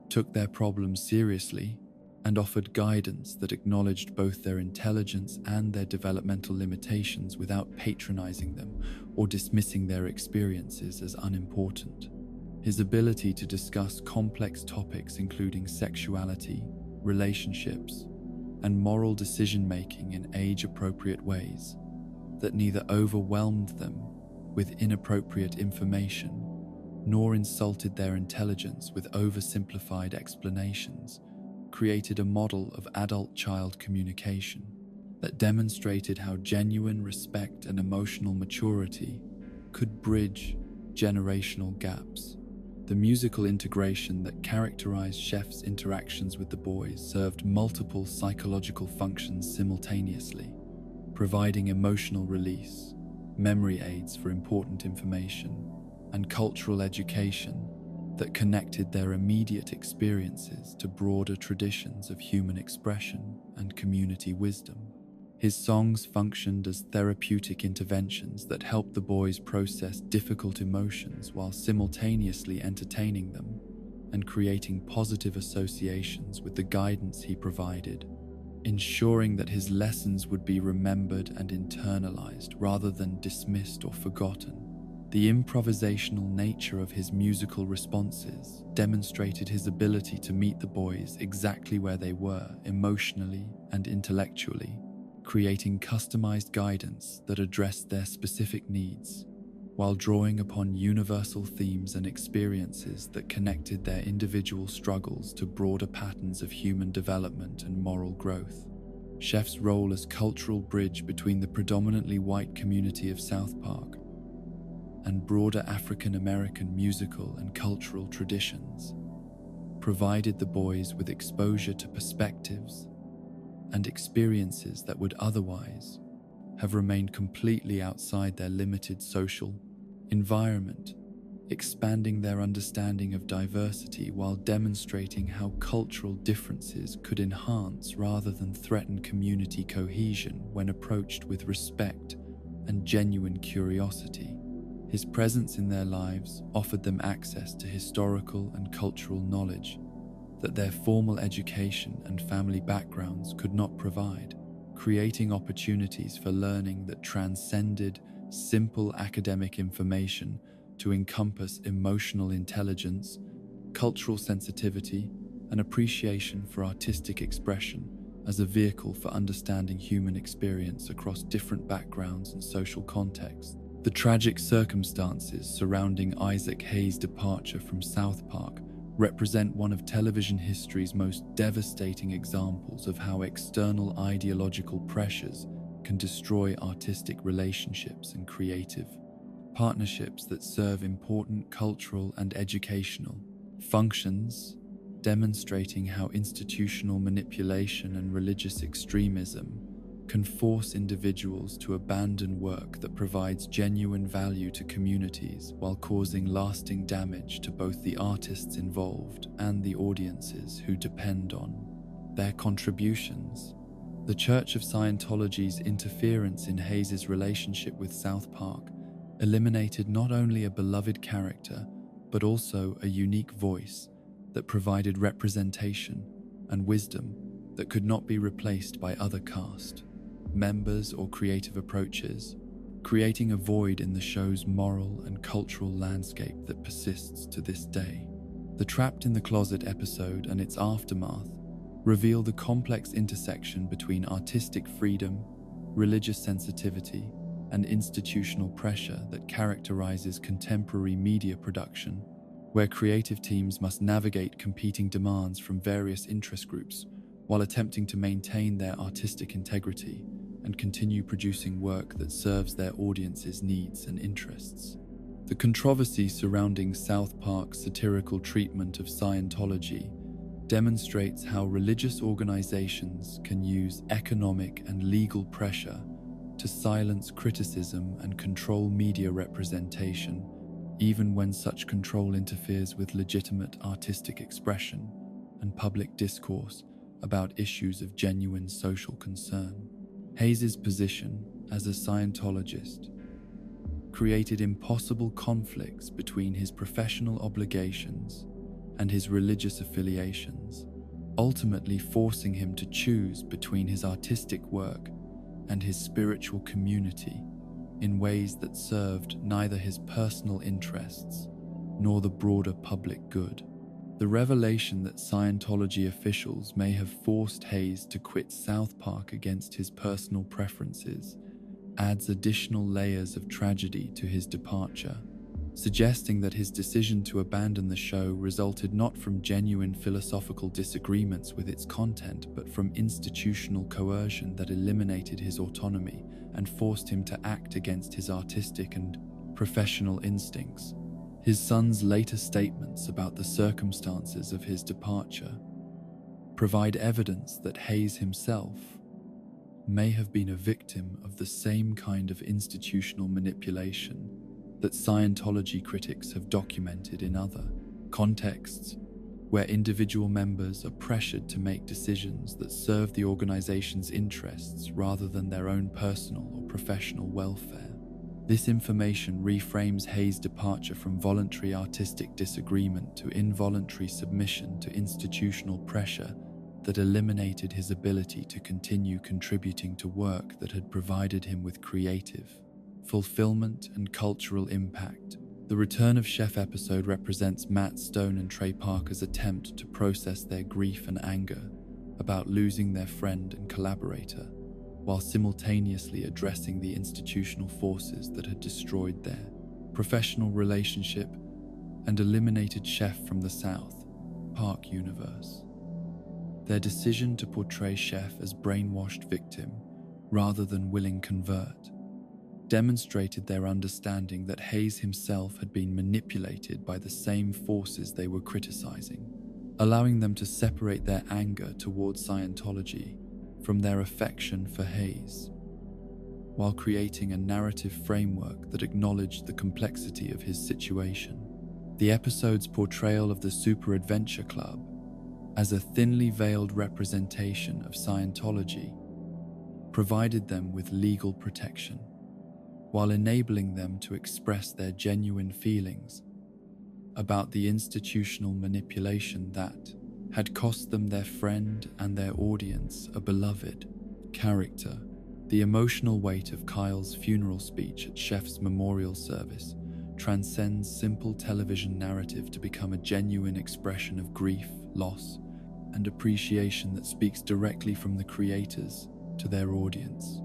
took their problems seriously, and offered guidance that acknowledged both their intelligence and their developmental limitations without patronizing them or dismissing their experiences as unimportant. His ability to discuss complex topics including sexuality, relationships, and moral decision-making in age-appropriate ways that neither overwhelmed them with inappropriate information nor insulted their intelligence with oversimplified explanations, created a model of adult-child communication that demonstrated how genuine respect and emotional maturity could bridge generational gaps. The musical integration that characterized Chef's interactions with the boys served multiple psychological functions simultaneously, providing emotional release, memory aids for important information, and cultural education that connected their immediate experiences to broader traditions of human expression and community wisdom. His songs functioned as therapeutic interventions that helped the boys process difficult emotions while simultaneously entertaining them and creating positive associations with the guidance he provided, ensuring that his lessons would be remembered and internalized rather than dismissed or forgotten. The improvisational nature of his musical responses demonstrated his ability to meet the boys exactly where they were emotionally and intellectually, creating customized guidance that addressed their specific needs, while drawing upon universal themes and experiences that connected their individual struggles to broader patterns of human development and moral growth. Chef's role as cultural bridge between the predominantly white community of South Park and broader African American musical and cultural traditions provided the boys with exposure to perspectives and experiences that would otherwise have remained completely outside their limited social environment, expanding their understanding of diversity while demonstrating how cultural differences could enhance rather than threaten community cohesion when approached with respect and genuine curiosity. His presence in their lives offered them access to historical and cultural knowledge that their formal education and family backgrounds could not provide, creating opportunities for learning that transcended simple academic information to encompass emotional intelligence, cultural sensitivity, and appreciation for artistic expression as a vehicle for understanding human experience across different backgrounds and social contexts. The tragic circumstances surrounding Isaac Hayes' departure from South Park represent one of television history's most devastating examples of how external ideological pressures can destroy artistic relationships and creative partnerships that serve important cultural and educational functions, demonstrating how institutional manipulation and religious extremism can force individuals to abandon work that provides genuine value to communities while causing lasting damage to both the artists involved and the audiences who depend on their contributions. The Church of Scientology's interference in Hayes' relationship with South Park eliminated not only a beloved character, but also a unique voice that provided representation and wisdom that could not be replaced by other cast members, or creative approaches, creating a void in the show's moral and cultural landscape that persists to this day. The Trapped in the Closet episode and its aftermath reveal the complex intersection between artistic freedom, religious sensitivity, and institutional pressure that characterizes contemporary media production, where creative teams must navigate competing demands from various interest groups while attempting to maintain their artistic integrity and continue producing work that serves their audience's needs and interests. The controversy surrounding South Park's satirical treatment of Scientology demonstrates how religious organizations can use economic and legal pressure to silence criticism and control media representation, even when such control interferes with legitimate artistic expression and public discourse about issues of genuine social concern. Hayes' position as a Scientologist created impossible conflicts between his professional obligations and his religious affiliations, ultimately forcing him to choose between his artistic work and his spiritual community in ways that served neither his personal interests nor the broader public good. The revelation that Scientology officials may have forced Hayes to quit South Park against his personal preferences adds additional layers of tragedy to his departure, suggesting that his decision to abandon the show resulted not from genuine philosophical disagreements with its content, but from institutional coercion that eliminated his autonomy and forced him to act against his artistic and professional instincts. His son's later statements about the circumstances of his departure provide evidence that Hayes himself may have been a victim of the same kind of institutional manipulation that Scientology critics have documented in other contexts, where individual members are pressured to make decisions that serve the organization's interests rather than their own personal or professional welfare. This information reframes Hayes' departure from voluntary artistic disagreement to involuntary submission to institutional pressure that eliminated his ability to continue contributing to work that had provided him with creative fulfillment and cultural impact. The Return of Chef episode represents Matt Stone and Trey Parker's attempt to process their grief and anger about losing their friend and collaborator, while simultaneously addressing the institutional forces that had destroyed their professional relationship and eliminated Chef from the South Park universe. Their decision to portray Chef as brainwashed victim rather than willing convert demonstrated their understanding that Hayes himself had been manipulated by the same forces they were criticizing, allowing them to separate their anger towards Scientology from their affection for Hayes, while creating a narrative framework that acknowledged the complexity of his situation. The episode's portrayal of the Super Adventure Club as a thinly veiled representation of Scientology provided them with legal protection, while enabling them to express their genuine feelings about the institutional manipulation that had cost them their friend and their audience a beloved character. The emotional weight of Kyle's funeral speech at Chef's memorial service transcends simple television narrative to become a genuine expression of grief, loss, and appreciation that speaks directly from the creators to their audience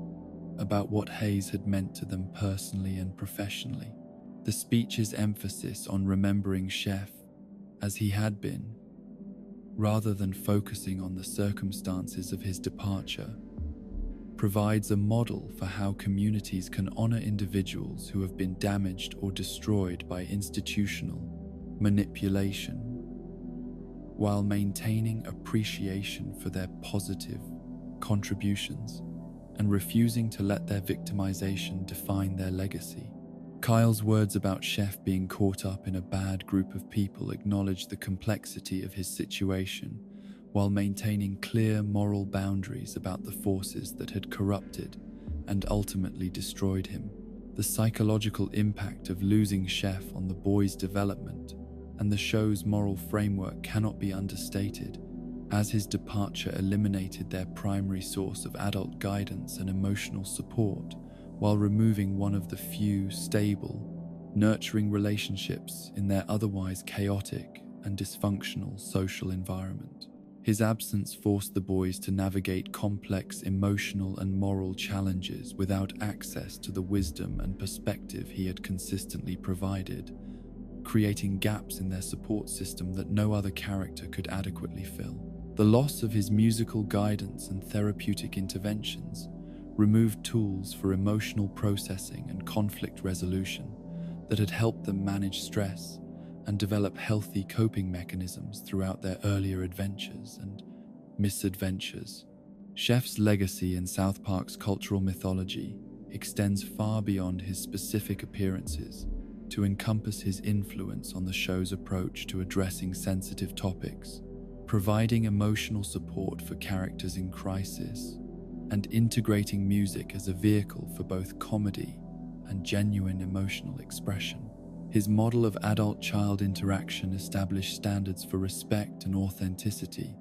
about what Hayes had meant to them personally and professionally. The speech's emphasis on remembering Chef as he had been, rather than focusing on the circumstances of his departure, provides a model for how communities can honor individuals who have been damaged or destroyed by institutional manipulation, while maintaining appreciation for their positive contributions and refusing to let their victimization define their legacy. Kyle's words about Chef being caught up in a bad group of people acknowledge the complexity of his situation, while maintaining clear moral boundaries about the forces that had corrupted and ultimately destroyed him. The psychological impact of losing Chef on the boy's development and the show's moral framework cannot be understated, as his departure eliminated their primary source of adult guidance and emotional support, while removing one of the few stable, nurturing relationships in their otherwise chaotic and dysfunctional social environment. His absence forced the boys to navigate complex emotional and moral challenges without access to the wisdom and perspective he had consistently provided, creating gaps in their support system that no other character could adequately fill. The loss of his musical guidance and therapeutic interventions removed tools for emotional processing and conflict resolution that had helped them manage stress and develop healthy coping mechanisms throughout their earlier adventures and misadventures. Chef's legacy in South Park's cultural mythology extends far beyond his specific appearances to encompass his influence on the show's approach to addressing sensitive topics, providing emotional support for characters in crisis, and integrating music as a vehicle for both comedy and genuine emotional expression. His model of adult-child interaction established standards for respect and authenticity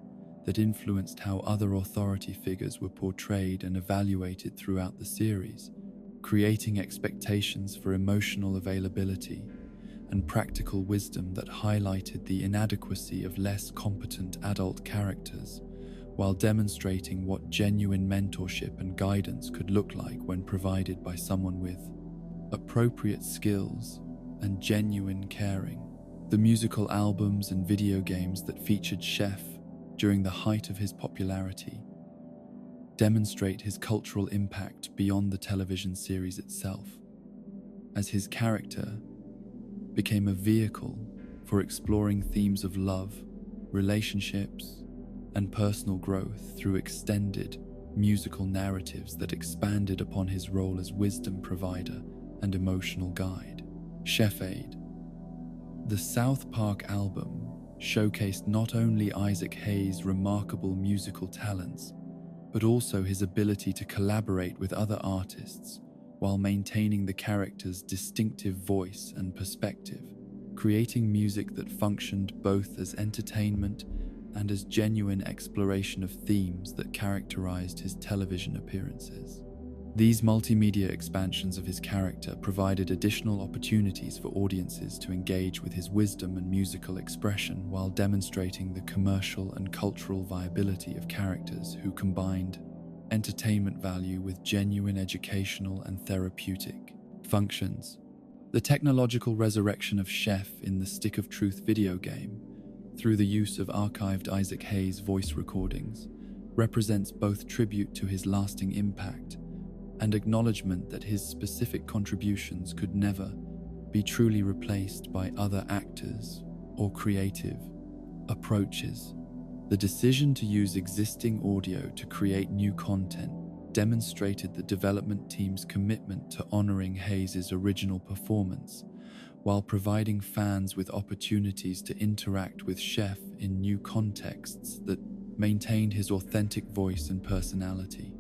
that influenced how other authority figures were portrayed and evaluated throughout the series, creating expectations for emotional availability and practical wisdom that highlighted the inadequacy of less competent adult characters, while demonstrating what genuine mentorship and guidance could look like when provided by someone with appropriate skills and genuine caring. The musical albums and video games that featured Chef during the height of his popularity demonstrate his cultural impact beyond the television series itself, as his character became a vehicle for exploring themes of love, relationships, and personal growth through extended musical narratives that expanded upon his role as wisdom provider and emotional guide. Chef Aid. The South Park album showcased not only Isaac Hayes' remarkable musical talents, but also his ability to collaborate with other artists while maintaining the character's distinctive voice and perspective, creating music that functioned both as entertainment and as genuine exploration of themes that characterized his television appearances. These multimedia expansions of his character provided additional opportunities for audiences to engage with his wisdom and musical expression while demonstrating the commercial and cultural viability of characters who combined entertainment value with genuine educational and therapeutic functions. The technological resurrection of Chef in the Stick of Truth video game, through the use of archived Isaac Hayes voice recordings, represents both tribute to his lasting impact and acknowledgement that his specific contributions could never be truly replaced by other actors or creative approaches. The decision to use existing audio to create new content demonstrated the development team's commitment to honoring Hayes' original performance, while providing fans with opportunities to interact with Chef in new contexts that maintained his authentic voice and personality.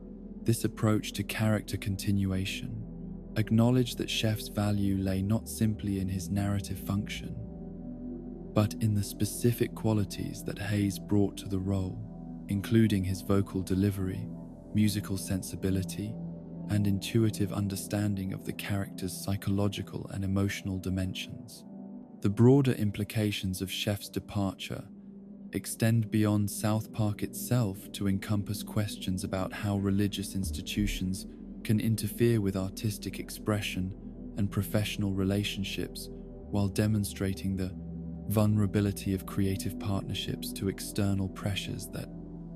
This approach to character continuation acknowledged that Chef's value lay not simply in his narrative function, but in the specific qualities that Hayes brought to the role, including his vocal delivery, musical sensibility, and intuitive understanding of the character's psychological and emotional dimensions. The broader implications of Chef's departure extend beyond South Park itself to encompass questions about how religious institutions can interfere with artistic expression and professional relationships, while demonstrating the vulnerability of creative partnerships to external pressures that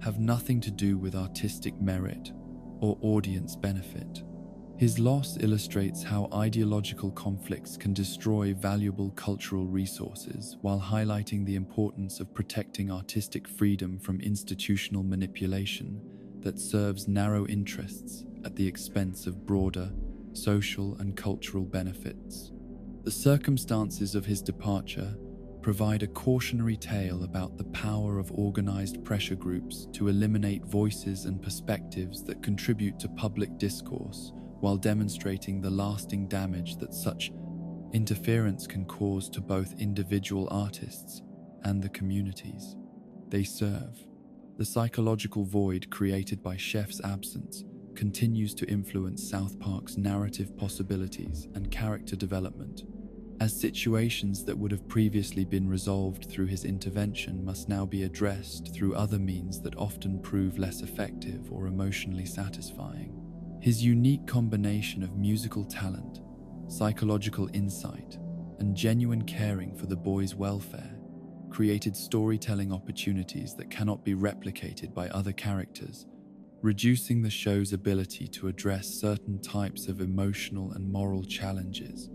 have nothing to do with artistic merit or audience benefit. His loss illustrates how ideological conflicts can destroy valuable cultural resources, while highlighting the importance of protecting artistic freedom from institutional manipulation that serves narrow interests at the expense of broader social and cultural benefits. The circumstances of his departure provide a cautionary tale about the power of organized pressure groups to eliminate voices and perspectives that contribute to public discourse, while demonstrating the lasting damage that such interference can cause to both individual artists and the communities they serve. The psychological void created by Chef's absence continues to influence South Park's narrative possibilities and character development, as situations that would have previously been resolved through his intervention must now be addressed through other means that often prove less effective or emotionally satisfying. His unique combination of musical talent, psychological insight, and genuine caring for the boys' welfare created storytelling opportunities that cannot be replicated by other characters, reducing the show's ability to address certain types of emotional and moral challenges,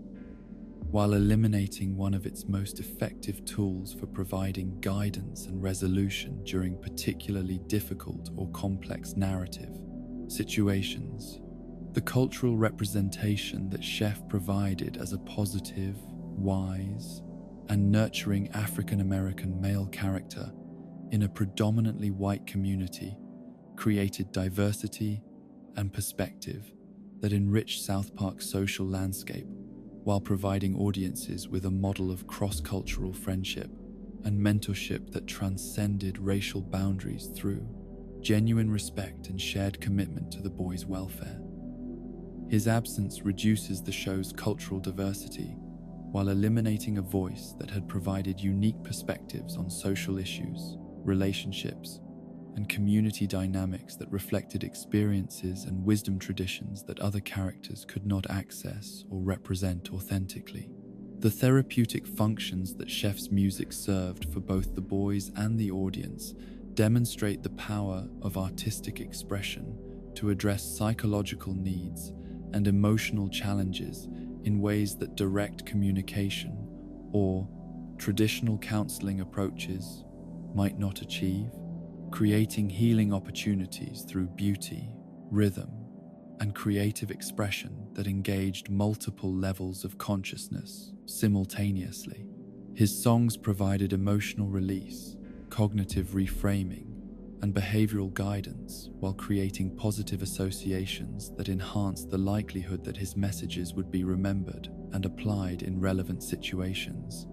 while eliminating one of its most effective tools for providing guidance and resolution during particularly difficult or complex narrative situations. The cultural representation that Chef provided as a positive, wise, and nurturing African-American male character in a predominantly white community created diversity and perspective that enriched South Park's social landscape while providing audiences with a model of cross-cultural friendship and mentorship that transcended racial boundaries through genuine respect and shared commitment to the boys' welfare. His absence reduces the show's cultural diversity while eliminating a voice that had provided unique perspectives on social issues, relationships, and community dynamics that reflected experiences and wisdom traditions that other characters could not access or represent authentically. The therapeutic functions that Chef's music served for both the boys and the audience demonstrate the power of artistic expression to address psychological needs and emotional challenges in ways that direct communication or traditional counseling approaches might not achieve, creating healing opportunities through beauty, rhythm, and creative expression that engaged multiple levels of consciousness simultaneously. His songs provided emotional release, cognitive reframing, and behavioral guidance while creating positive associations that enhanced the likelihood that his messages would be remembered and applied in relevant situations,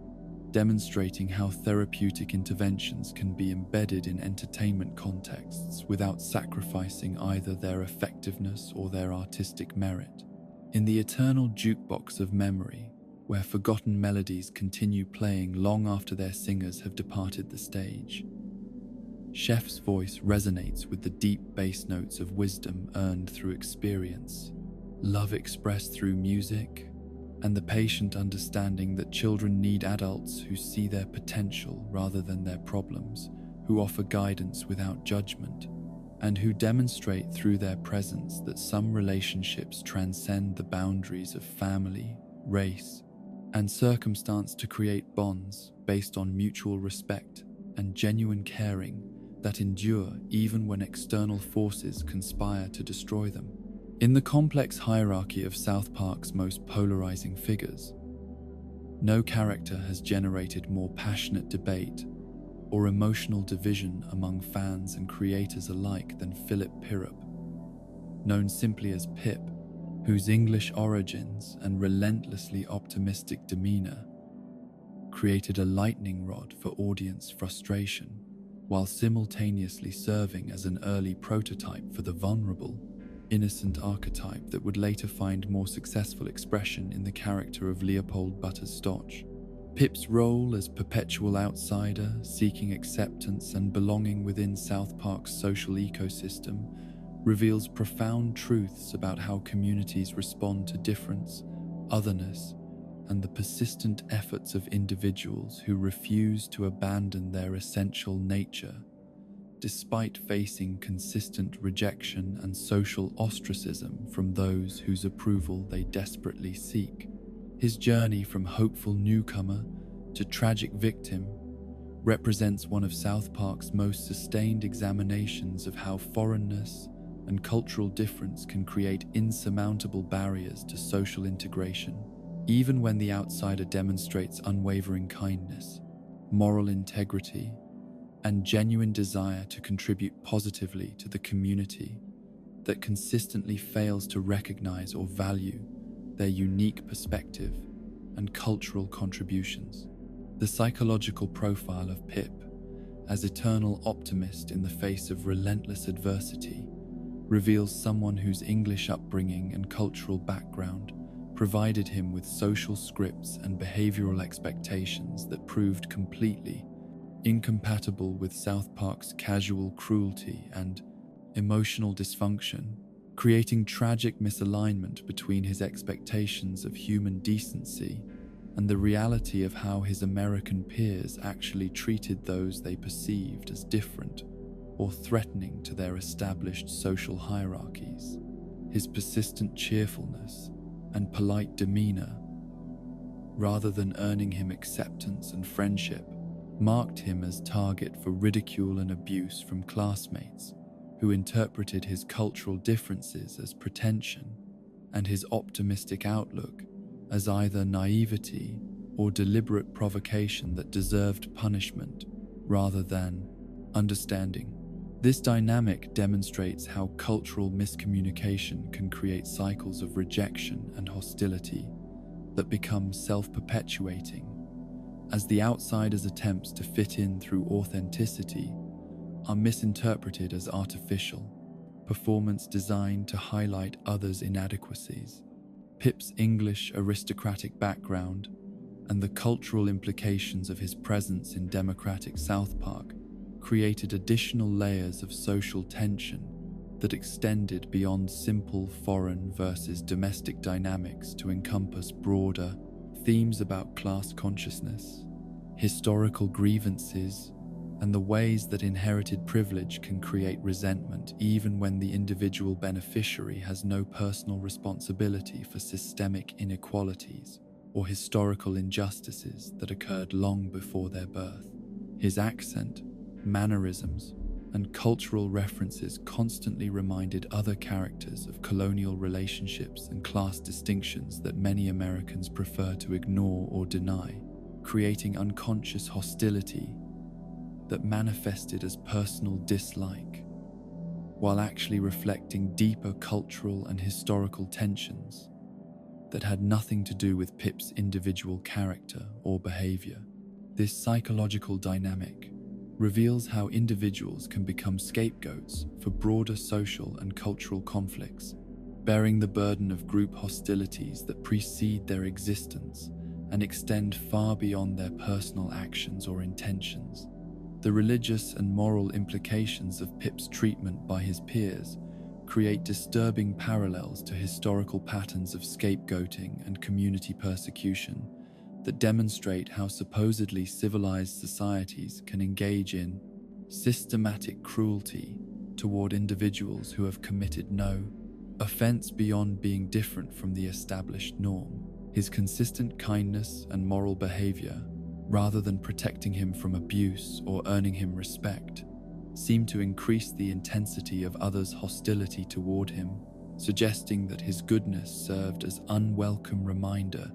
demonstrating how therapeutic interventions can be embedded in entertainment contexts without sacrificing either their effectiveness or their artistic merit. In the eternal jukebox of memory, where forgotten melodies continue playing long after their singers have departed the stage, Chef's voice resonates with the deep bass notes of wisdom earned through experience, love expressed through music, and the patient understanding that children need adults who see their potential rather than their problems, who offer guidance without judgment, and who demonstrate through their presence that some relationships transcend the boundaries of family, race, and circumstance to create bonds based on mutual respect and genuine caring that endure even when external forces conspire to destroy them. In the complex hierarchy of South Park's most polarizing figures, no character has generated more passionate debate or emotional division among fans and creators alike than Philip Pirrup, known simply as Pip, whose English origins and relentlessly optimistic demeanor created a lightning rod for audience frustration, while simultaneously serving as an early prototype for the vulnerable, innocent archetype that would later find more successful expression in the character of Leopold Butters Stotch. Pip's role as perpetual outsider, seeking acceptance and belonging within South Park's social ecosystem, reveals profound truths about how communities respond to difference, otherness, and the persistent efforts of individuals who refuse to abandon their essential nature, despite facing consistent rejection and social ostracism from those whose approval they desperately seek. His journey from hopeful newcomer to tragic victim represents one of South Park's most sustained examinations of how foreignness and cultural difference can create insurmountable barriers to social integration. Even when the outsider demonstrates unwavering kindness, moral integrity, and genuine desire to contribute positively to the community that consistently fails to recognize or value their unique perspective and cultural contributions. The psychological profile of Pip, as eternal optimist in the face of relentless adversity, reveals someone whose English upbringing and cultural background provided him with social scripts and behavioral expectations that proved completely incompatible with South Park's casual cruelty and emotional dysfunction, creating tragic misalignment between his expectations of human decency and the reality of how his American peers actually treated those they perceived as different or threatening to their established social hierarchies. His persistent cheerfulness and polite demeanor, rather than earning him acceptance and friendship, marked him as target for ridicule and abuse from classmates who interpreted his cultural differences as pretension and his optimistic outlook as either naivety or deliberate provocation that deserved punishment rather than understanding. This dynamic demonstrates how cultural miscommunication can create cycles of rejection and hostility that become self-perpetuating, as the outsider's attempts to fit in through authenticity are misinterpreted as artificial performance designed to highlight others' inadequacies. Pip's English aristocratic background and the cultural implications of his presence in democratic South Park created additional layers of social tension that extended beyond simple foreign versus domestic dynamics to encompass broader themes about class consciousness, historical grievances, and the ways that inherited privilege can create resentment even when the individual beneficiary has no personal responsibility for systemic inequalities or historical injustices that occurred long before their birth. His accent, mannerisms, and cultural references constantly reminded other characters of colonial relationships and class distinctions that many Americans prefer to ignore or deny, creating unconscious hostility that manifested as personal dislike, while actually reflecting deeper cultural and historical tensions that had nothing to do with Pip's individual character or behavior. This psychological dynamic reveals how individuals can become scapegoats for broader social and cultural conflicts, bearing the burden of group hostilities that precede their existence and extend far beyond their personal actions or intentions. The religious and moral implications of Pip's treatment by his peers create disturbing parallels to historical patterns of scapegoating and community persecution that demonstrate how supposedly civilized societies can engage in systematic cruelty toward individuals who have committed no offense beyond being different from the established norm. His consistent kindness and moral behavior, rather than protecting him from abuse or earning him respect, seem to increase the intensity of others' hostility toward him, suggesting that his goodness served as unwelcome reminder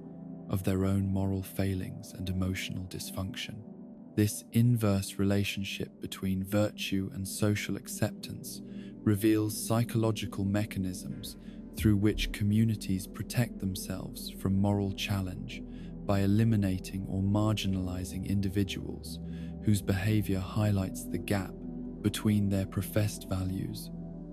of their own moral failings and emotional dysfunction. This inverse relationship between virtue and social acceptance reveals psychological mechanisms through which communities protect themselves from moral challenge by eliminating or marginalizing individuals whose behavior highlights the gap between their professed values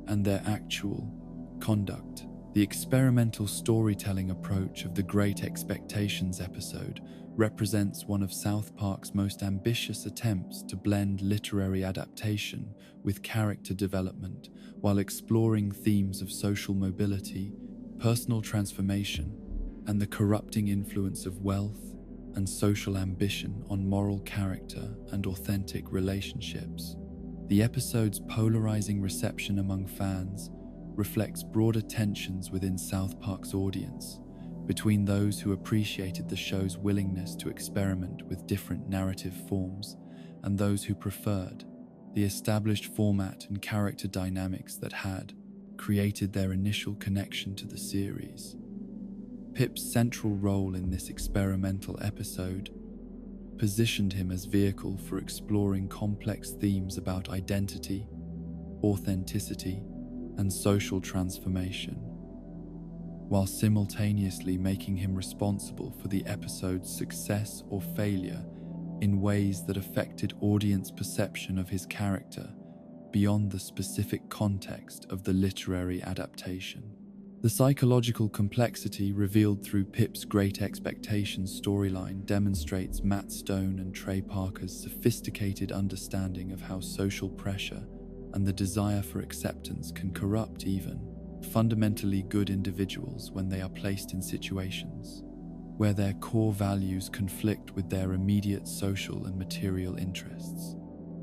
and their actual conduct. The experimental storytelling approach of the Great Expectations episode represents one of South Park's most ambitious attempts to blend literary adaptation with character development while exploring themes of social mobility, personal transformation, and the corrupting influence of wealth and social ambition on moral character and authentic relationships. The episode's polarizing reception among fans reflects broader tensions within South Park's audience, between those who appreciated the show's willingness to experiment with different narrative forms and those who preferred the established format and character dynamics that had created their initial connection to the series. Pip's central role in this experimental episode positioned him as vehicle for exploring complex themes about identity, authenticity, and social transformation, while simultaneously making him responsible for the episode's success or failure in ways that affected audience perception of his character beyond the specific context of the literary adaptation. The psychological complexity revealed through Pip's Great Expectations storyline demonstrates Matt Stone and Trey Parker's sophisticated understanding of how social pressure and the desire for acceptance can corrupt even fundamentally good individuals when they are placed in situations where their core values conflict with their immediate social and material interests.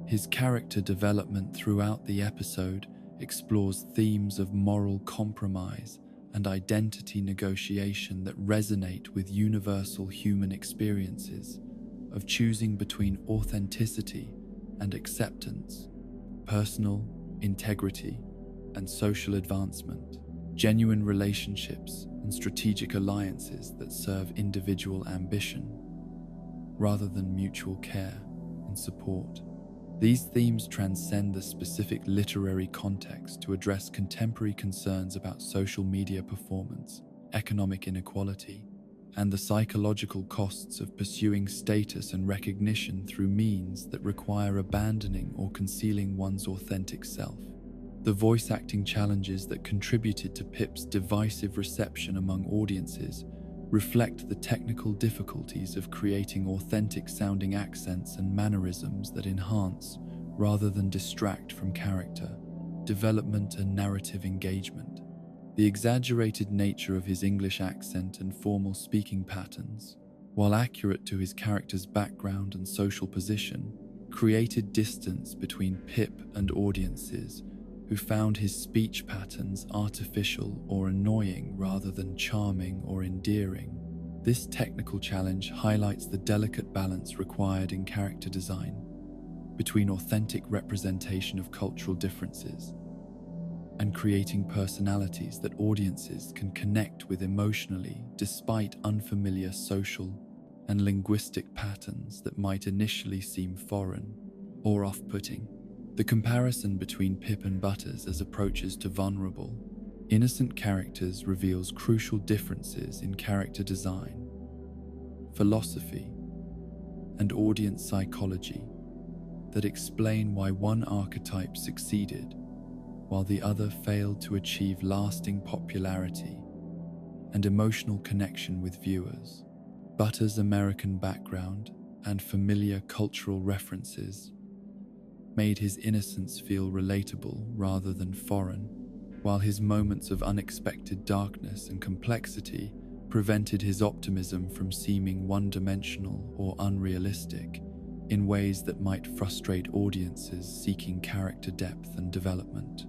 His character development throughout the episode explores themes of moral compromise and identity negotiation that resonate with universal human experiences of choosing between authenticity and acceptance, personal integrity and social advancement, genuine relationships and strategic alliances that serve individual ambition rather than mutual care and support. These themes transcend the specific literary context to address contemporary concerns about social media performance, economic inequality, and the psychological costs of pursuing status and recognition through means that require abandoning or concealing one's authentic self. The voice acting challenges that contributed to Pip's divisive reception among audiences reflect the technical difficulties of creating authentic-sounding accents and mannerisms that enhance, rather than distract from character, development and narrative engagement. The exaggerated nature of his English accent and formal speaking patterns, while accurate to his character's background and social position, created distance between Pip and audiences who found his speech patterns artificial or annoying rather than charming or endearing. This technical challenge highlights the delicate balance required in character design between authentic representation of cultural differences and creating personalities that audiences can connect with emotionally despite unfamiliar social and linguistic patterns that might initially seem foreign or off-putting. The comparison between Pip and Butters as approaches to vulnerable, innocent characters reveals crucial differences in character design, philosophy, and audience psychology that explain why one archetype succeeded while the other failed to achieve lasting popularity and emotional connection with viewers. Butters' American background and familiar cultural references made his innocence feel relatable rather than foreign, while his moments of unexpected darkness and complexity prevented his optimism from seeming one-dimensional or unrealistic in ways that might frustrate audiences seeking character depth and development.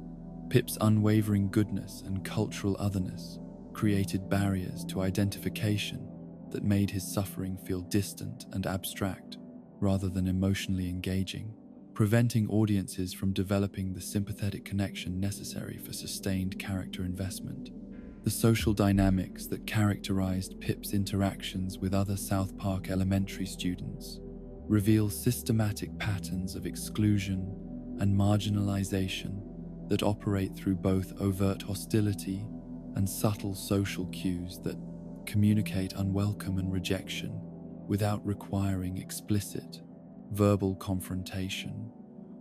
Pip's unwavering goodness and cultural otherness created barriers to identification that made his suffering feel distant and abstract rather than emotionally engaging, preventing audiences from developing the sympathetic connection necessary for sustained character investment. The social dynamics that characterized Pip's interactions with other South Park Elementary students reveal systematic patterns of exclusion and marginalization that operate through both overt hostility and subtle social cues that communicate unwelcome and rejection without requiring explicit verbal confrontation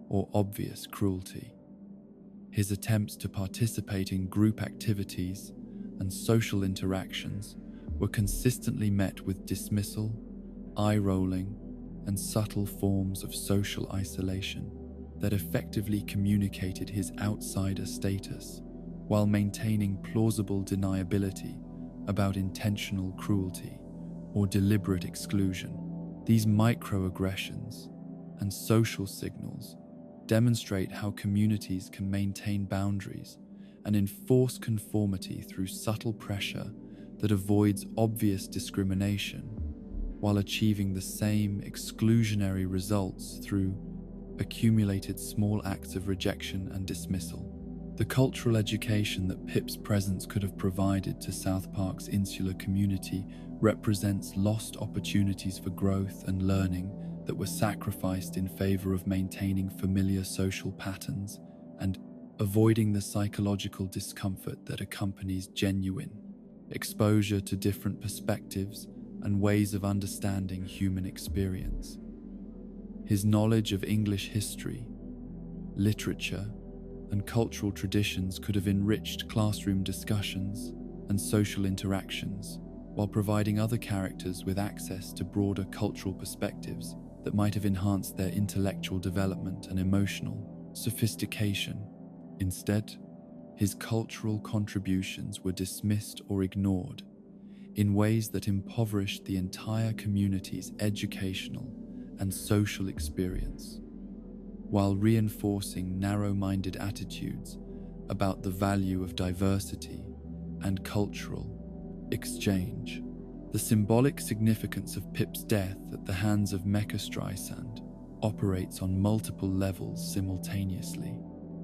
or obvious cruelty. His attempts to participate in group activities and social interactions were consistently met with dismissal, eye-rolling, and subtle forms of social isolation that effectively communicated his outsider status while maintaining plausible deniability about intentional cruelty or deliberate exclusion. These microaggressions and social signals demonstrate how communities can maintain boundaries and enforce conformity through subtle pressure that avoids obvious discrimination, while achieving the same exclusionary results through accumulated small acts of rejection and dismissal. The cultural education that Pip's presence could have provided to South Park's insular community represents lost opportunities for growth and learning that were sacrificed in favor of maintaining familiar social patterns and avoiding the psychological discomfort that accompanies genuine exposure to different perspectives and ways of understanding human experience. His knowledge of English history, literature, and cultural traditions could have enriched classroom discussions and social interactions, while providing other characters with access to broader cultural perspectives that might have enhanced their intellectual development and emotional sophistication. Instead, his cultural contributions were dismissed or ignored in ways that impoverished the entire community's educational and social experience, while reinforcing narrow-minded attitudes about the value of diversity and cultural exchange. The symbolic significance of Pip's death at the hands of Mecha Streisand operates on multiple levels simultaneously,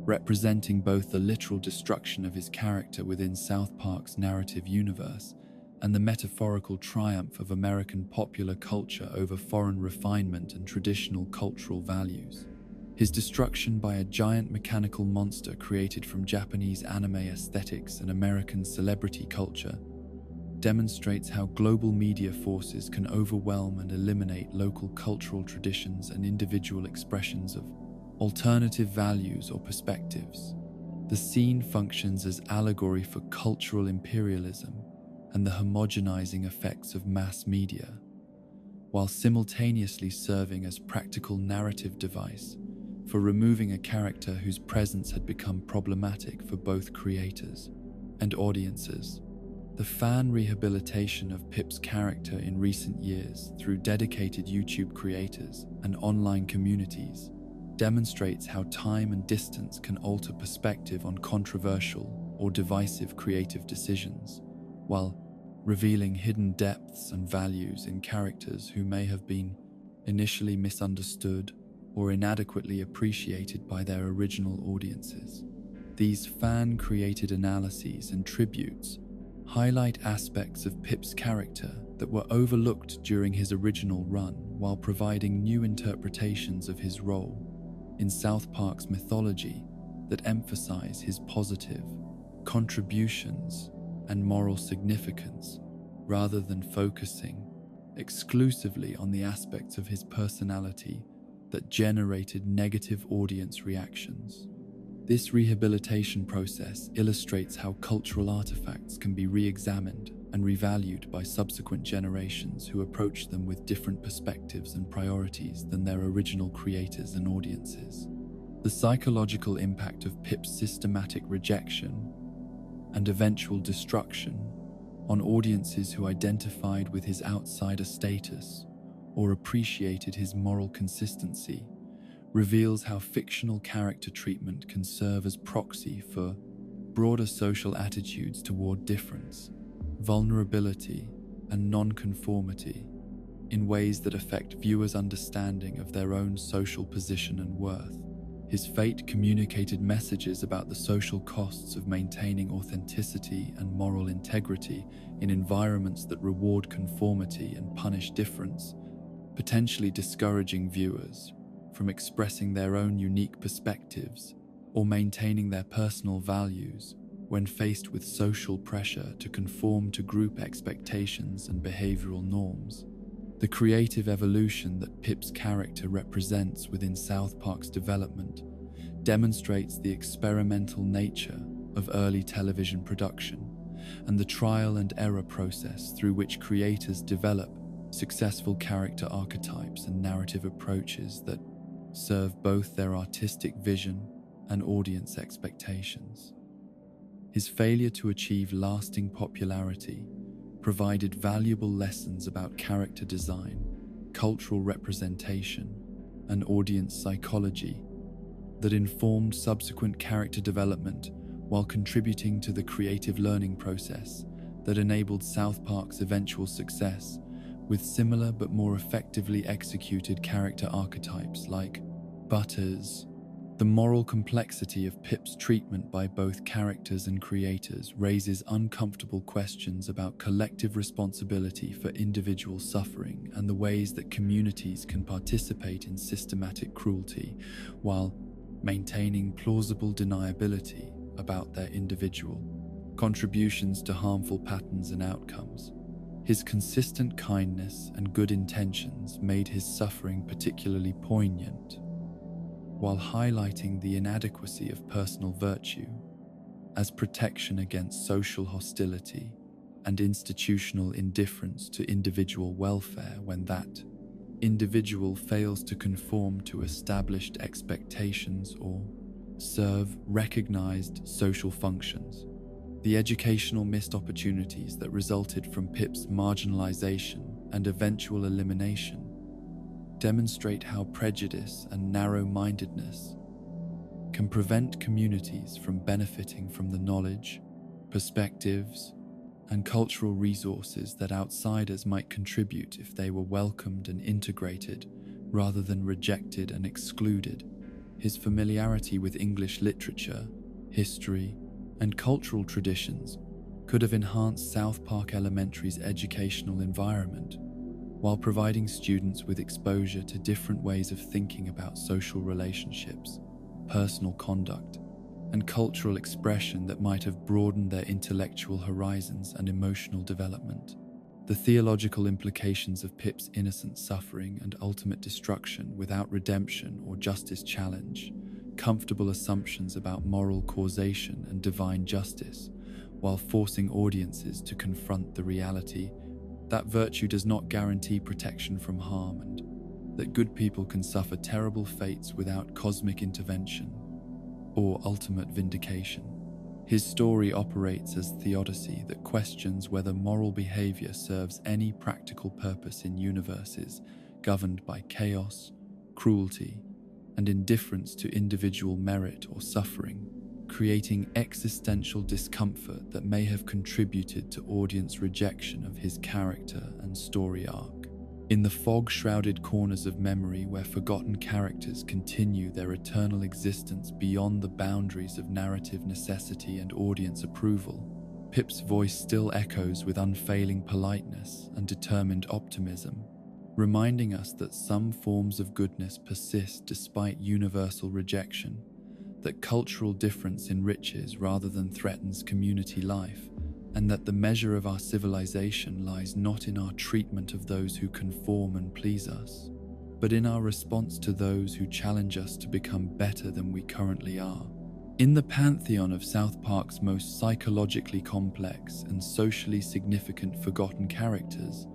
representing both the literal destruction of his character within South Park's narrative universe and the metaphorical triumph of American popular culture over foreign refinement and traditional cultural values. His destruction by a giant mechanical monster created from Japanese anime aesthetics and American celebrity culture demonstrates how global media forces can overwhelm and eliminate local cultural traditions and individual expressions of alternative values or perspectives. The scene functions as allegory for cultural imperialism and the homogenizing effects of mass media, while simultaneously serving as practical narrative device for removing a character whose presence had become problematic for both creators and audiences. The fan rehabilitation of Pip's character in recent years through dedicated YouTube creators and online communities demonstrates how time and distance can alter perspective on controversial or divisive creative decisions, while revealing hidden depths and values in characters who may have been initially misunderstood or inadequately appreciated by their original audiences. These fan-created analyses and tributes highlight aspects of Pip's character that were overlooked during his original run, while providing new interpretations of his role in South Park's mythology that emphasize his positive contributions and moral significance, rather than focusing exclusively on the aspects of his personality that generated negative audience reactions. This rehabilitation process illustrates how cultural artifacts can be re-examined and revalued by subsequent generations who approach them with different perspectives and priorities than their original creators and audiences. The psychological impact of Pip's systematic rejection and eventual destruction on audiences who identified with his outsider status or appreciated his moral consistency reveals how fictional character treatment can serve as proxy for broader social attitudes toward difference, vulnerability, and nonconformity in ways that affect viewers' understanding of their own social position and worth. His fate communicated messages about the social costs of maintaining authenticity and moral integrity in environments that reward conformity and punish difference, potentially discouraging viewers from expressing their own unique perspectives or maintaining their personal values when faced with social pressure to conform to group expectations and behavioral norms. The creative evolution that Pip's character represents within South Park's development demonstrates the experimental nature of early television production and the trial and error process through which creators develop successful character archetypes and narrative approaches that serve both their artistic vision and audience expectations. His failure to achieve lasting popularity provided valuable lessons about character design, cultural representation, and audience psychology that informed subsequent character development while contributing to the creative learning process that enabled South Park's eventual success with similar but more effectively executed character archetypes like Butters. The moral complexity of Pip's treatment by both characters and creators raises uncomfortable questions about collective responsibility for individual suffering and the ways that communities can participate in systematic cruelty while maintaining plausible deniability about their individual contributions to harmful patterns and outcomes. His consistent kindness and good intentions made his suffering particularly poignant, while highlighting the inadequacy of personal virtue as protection against social hostility and institutional indifference to individual welfare when that individual fails to conform to established expectations or serve recognized social functions. The educational missed opportunities that resulted from Pip's marginalization and eventual elimination demonstrate how prejudice and narrow-mindedness can prevent communities from benefiting from the knowledge, perspectives, and cultural resources that outsiders might contribute if they were welcomed and integrated rather than rejected and excluded. His familiarity with English literature, history, and cultural traditions could have enhanced South Park Elementary's educational environment, while providing students with exposure to different ways of thinking about social relationships, personal conduct, and cultural expression that might have broadened their intellectual horizons and emotional development. The theological implications of Pip's innocent suffering and ultimate destruction without redemption or justice challenge comfortable assumptions about moral causation and divine justice, while forcing audiences to confront the reality that virtue does not guarantee protection from harm and that good people can suffer terrible fates without cosmic intervention or ultimate vindication. His story operates as theodicy that questions whether moral behavior serves any practical purpose in universes governed by chaos, cruelty, and indifference to individual merit or suffering, creating existential discomfort that may have contributed to audience rejection of his character and story arc. In the fog-shrouded corners of memory where forgotten characters continue their eternal existence beyond the boundaries of narrative necessity and audience approval, Pip's voice still echoes with unfailing politeness and determined optimism, reminding us that some forms of goodness persist despite universal rejection, that cultural difference enriches rather than threatens community life, and that the measure of our civilization lies not in our treatment of those who conform and please us, but in our response to those who challenge us to become better than we currently are. In the pantheon of South Park's most psychologically complex and socially significant forgotten characters,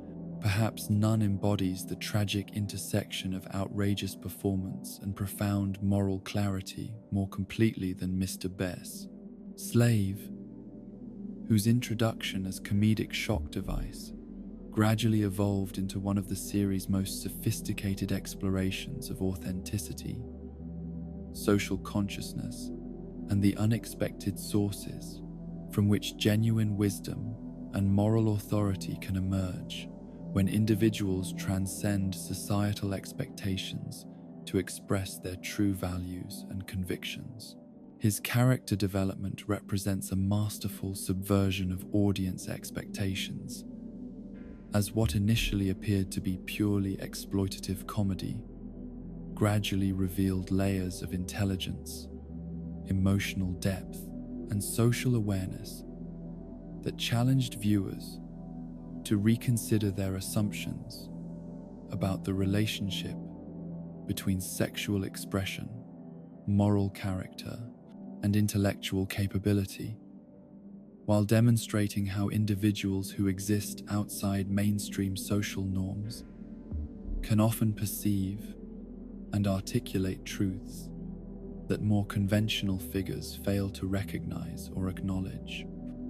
perhaps none embodies the tragic intersection of outrageous performance and profound moral clarity more completely than Mr. Bess. Slave, whose introduction as comedic shock device gradually evolved into one of the series' most sophisticated explorations of authenticity, social consciousness, and the unexpected sources from which genuine wisdom and moral authority can emerge when individuals transcend societal expectations to express their true values and convictions. His character development represents a masterful subversion of audience expectations, as what initially appeared to be purely exploitative comedy gradually revealed layers of intelligence, emotional depth, and social awareness that challenged viewers to reconsider their assumptions about the relationship between sexual expression, moral character, and intellectual capability, while demonstrating how individuals who exist outside mainstream social norms can often perceive and articulate truths that more conventional figures fail to recognize or acknowledge.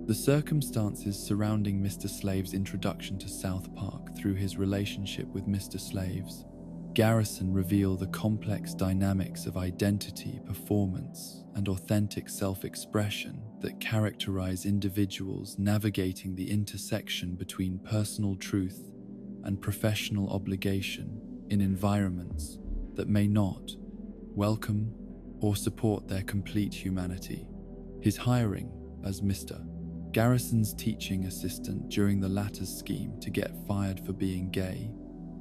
The circumstances surrounding Mr. Slave's introduction to South Park through his relationship with Mr. Slave's Garrison reveal the complex dynamics of identity, performance, and authentic self-expression that characterize individuals navigating the intersection between personal truth and professional obligation in environments that may not welcome or support their complete humanity. His hiring as Mr. Garrison's teaching assistant during the latter's scheme to get fired for being gay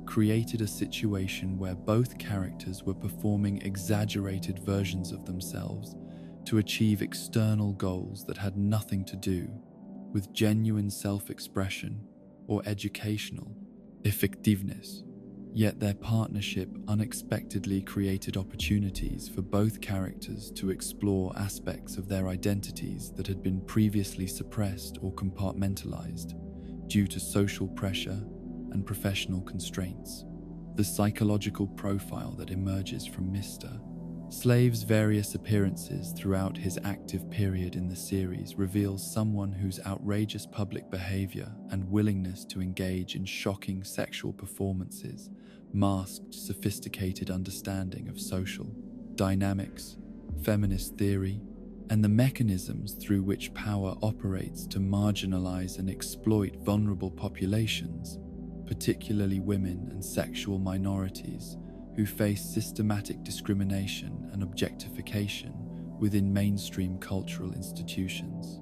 created a situation where both characters were performing exaggerated versions of themselves to achieve external goals that had nothing to do with genuine self-expression or educational effectiveness. Yet their partnership unexpectedly created opportunities for both characters to explore aspects of their identities that had been previously suppressed or compartmentalized due to social pressure and professional constraints. The psychological profile that emerges from Mr. Slave's various appearances throughout his active period in the series reveals someone whose outrageous public behavior and willingness to engage in shocking sexual performances masked sophisticated understanding of social dynamics, feminist theory, and the mechanisms through which power operates to marginalize and exploit vulnerable populations, particularly women and sexual minorities, who face systematic discrimination and objectification within mainstream cultural institutions.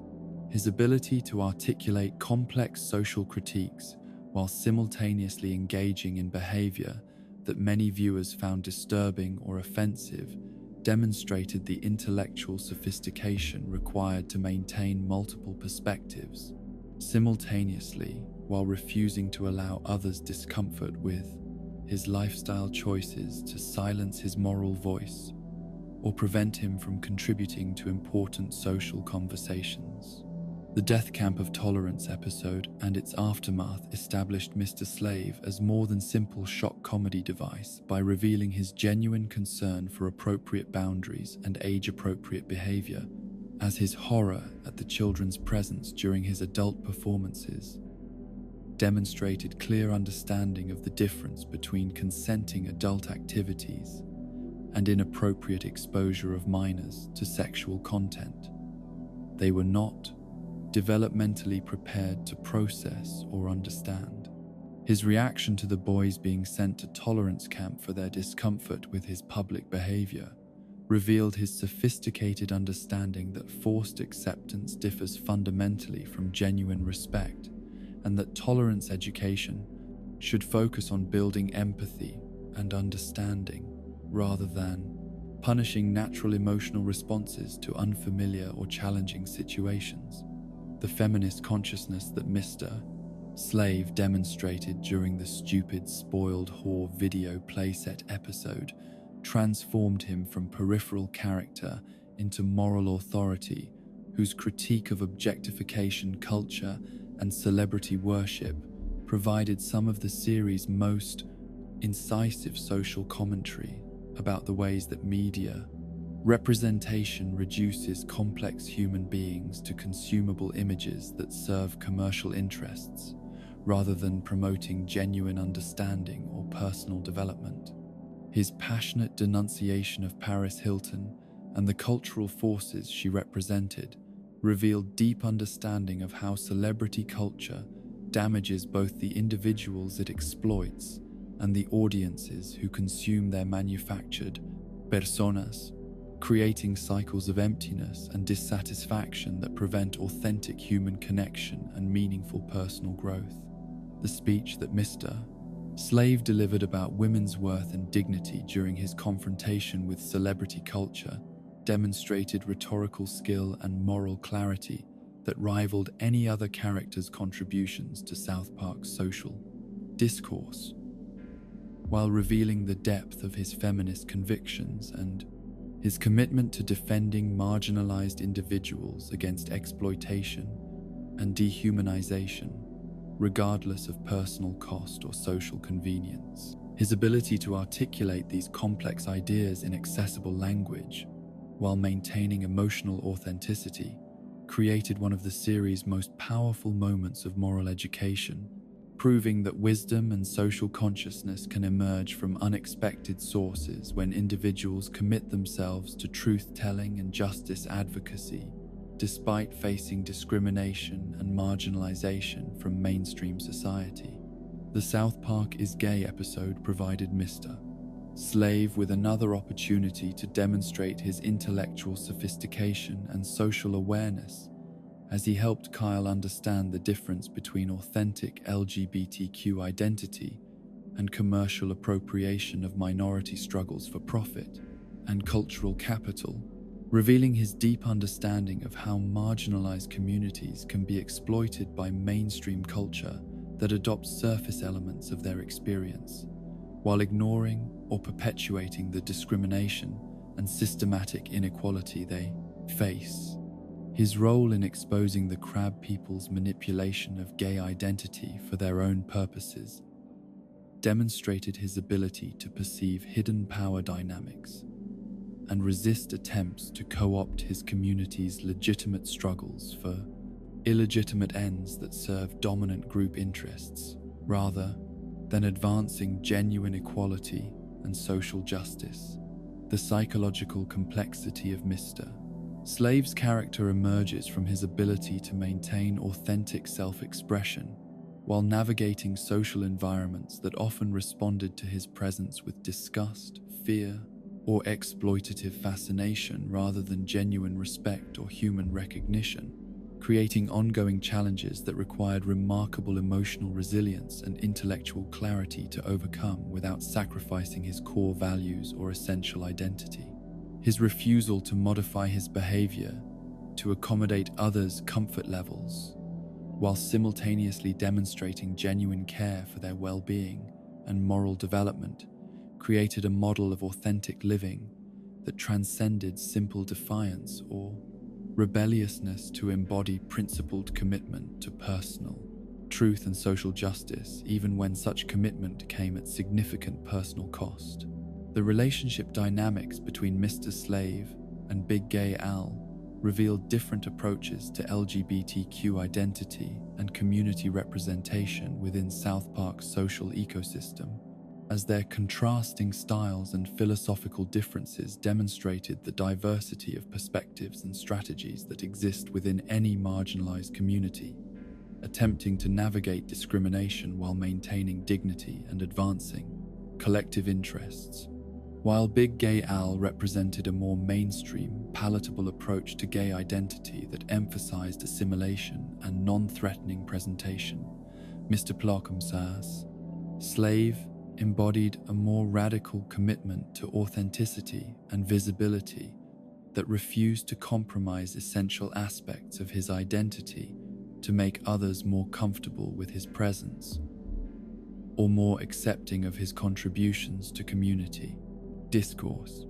His ability to articulate complex social critiques while simultaneously engaging in behavior that many viewers found disturbing or offensive demonstrated the intellectual sophistication required to maintain multiple perspectives simultaneously while refusing to allow others discomfort with his lifestyle choices to silence his moral voice or prevent him from contributing to important social conversations. The Death Camp of Tolerance episode and its aftermath established Mr. Slave as more than simple shock comedy device by revealing his genuine concern for appropriate boundaries and age-appropriate behavior, as his horror at the children's presence during his adult performances demonstrated clear understanding of the difference between consenting adult activities and inappropriate exposure of minors to sexual content. They were not developmentally prepared to process or understand. His reaction to the boys being sent to tolerance camp for their discomfort with his public behavior revealed his sophisticated understanding that forced acceptance differs fundamentally from genuine respect, and that tolerance education should focus on building empathy and understanding rather than punishing natural emotional responses to unfamiliar or challenging situations. The feminist consciousness that Mr. Slave demonstrated during the stupid spoiled whore video playset episode transformed him from peripheral character into moral authority whose critique of objectification culture and celebrity worship provided some of the series' most incisive social commentary about the ways that media representation reduces complex human beings to consumable images that serve commercial interests, rather than promoting genuine understanding or personal development. His passionate denunciation of Paris Hilton and the cultural forces she represented revealed deep understanding of how celebrity culture damages both the individuals it exploits and the audiences who consume their manufactured personas, creating cycles of emptiness and dissatisfaction that prevent authentic human connection and meaningful personal growth. The speech that Mr. Slave delivered about women's worth and dignity during his confrontation with celebrity culture demonstrated rhetorical skill and moral clarity that rivaled any other character's contributions to South Park's social discourse, while revealing the depth of his feminist convictions and his commitment to defending marginalized individuals against exploitation and dehumanization, regardless of personal cost or social convenience. His ability to articulate these complex ideas in accessible language while maintaining emotional authenticity created one of the series' most powerful moments of moral education, proving that wisdom and social consciousness can emerge from unexpected sources when individuals commit themselves to truth-telling and justice advocacy, despite facing discrimination and marginalization from mainstream society. The South Park is Gay episode provided Mr. Slave with another opportunity to demonstrate his intellectual sophistication and social awareness as he helped Kyle understand the difference between authentic LGBTQ identity and commercial appropriation of minority struggles for profit and cultural capital, revealing his deep understanding of how marginalized communities can be exploited by mainstream culture that adopt surface elements of their experience, while ignoring or perpetuating the discrimination and systematic inequality they face. His role in exposing the Crab people's manipulation of gay identity for their own purposes demonstrated his ability to perceive hidden power dynamics and resist attempts to co-opt his community's legitimate struggles for illegitimate ends that serve dominant group interests, rather than advancing genuine equality and social justice. The psychological complexity of Mr. Slave's character emerges from his ability to maintain authentic self-expression while navigating social environments that often responded to his presence with disgust, fear, or exploitative fascination rather than genuine respect or human recognition, creating ongoing challenges that required remarkable emotional resilience and intellectual clarity to overcome without sacrificing his core values or essential identity. His refusal to modify his behavior to accommodate others' comfort levels, while simultaneously demonstrating genuine care for their well-being and moral development, created a model of authentic living that transcended simple defiance or rebelliousness to embody principled commitment to personal truth and social justice, even when such commitment came at significant personal cost. The relationship dynamics between Mr. Slave and Big Gay Al revealed different approaches to LGBTQ identity and community representation within South Park's social ecosystem, as their contrasting styles and philosophical differences demonstrated the diversity of perspectives and strategies that exist within any marginalized community, attempting to navigate discrimination while maintaining dignity and advancing collective interests. While Big Gay Al represented a more mainstream, palatable approach to gay identity that emphasized assimilation and non-threatening presentation, Mr. Plocumsa's Slave embodied a more radical commitment to authenticity and visibility that refused to compromise essential aspects of his identity to make others more comfortable with his presence or more accepting of his contributions to community discourse.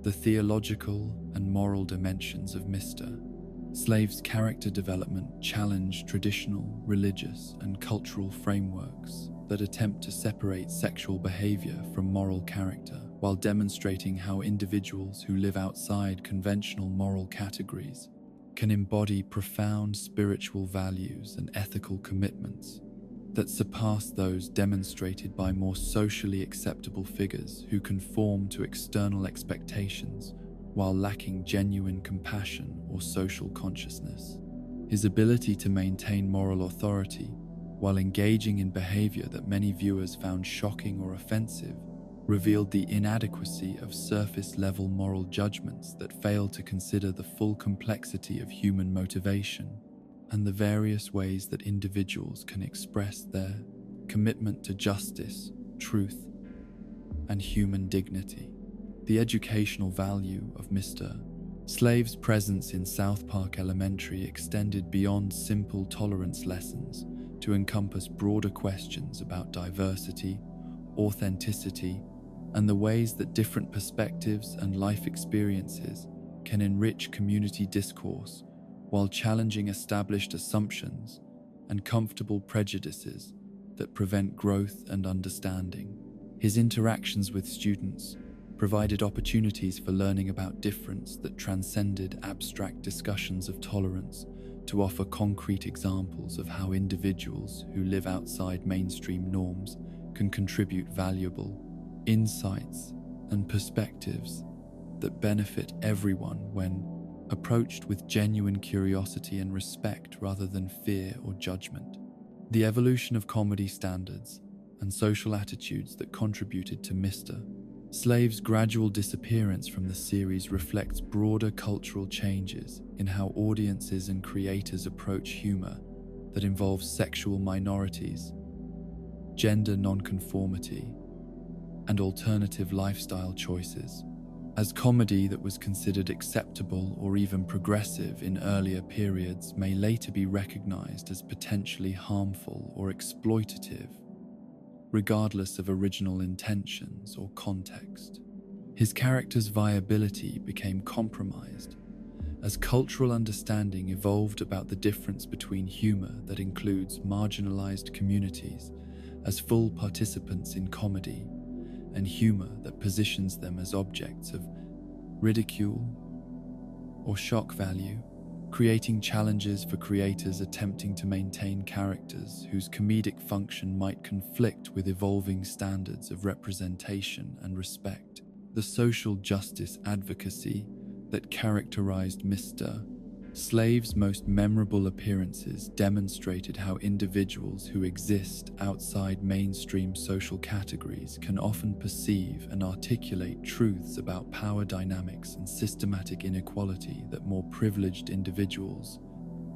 The theological and moral dimensions of Mr. Slave's character development challenge traditional, religious, and cultural frameworks that attempt to separate sexual behavior from moral character, while demonstrating how individuals who live outside conventional moral categories can embody profound spiritual values and ethical commitments that surpass those demonstrated by more socially acceptable figures who conform to external expectations while lacking genuine compassion or social consciousness. His ability to maintain moral authority while engaging in behavior that many viewers found shocking or offensive revealed the inadequacy of surface-level moral judgments that fail to consider the full complexity of human motivation and the various ways that individuals can express their commitment to justice, truth, and human dignity. The educational value of Mr. Slave's presence in South Park Elementary extended beyond simple tolerance lessons to encompass broader questions about diversity, authenticity, and the ways that different perspectives and life experiences can enrich community discourse while challenging established assumptions and comfortable prejudices that prevent growth and understanding. His interactions with students provided opportunities for learning about difference that transcended abstract discussions of tolerance to offer concrete examples of how individuals who live outside mainstream norms can contribute valuable insights and perspectives that benefit everyone when approached with genuine curiosity and respect rather than fear or judgment. The evolution of comedy standards and social attitudes that contributed to Mr. Slave's gradual disappearance from the series reflects broader cultural changes in how audiences and creators approach humor that involves sexual minorities, gender nonconformity, and alternative lifestyle choices. as comedy that was considered acceptable or even progressive in earlier periods may later be recognized as potentially harmful or exploitative, regardless of original intentions or context. His character's viability became compromised as cultural understanding evolved about the difference between humor that includes marginalized communities as full participants in comedy and humor that positions them as objects of ridicule or shock value, creating challenges for creators attempting to maintain characters whose comedic function might conflict with evolving standards of representation and respect. The social justice advocacy that characterized Mr. Slave's most memorable appearances demonstrated how individuals who exist outside mainstream social categories can often perceive and articulate truths about power dynamics and systematic inequality that more privileged individuals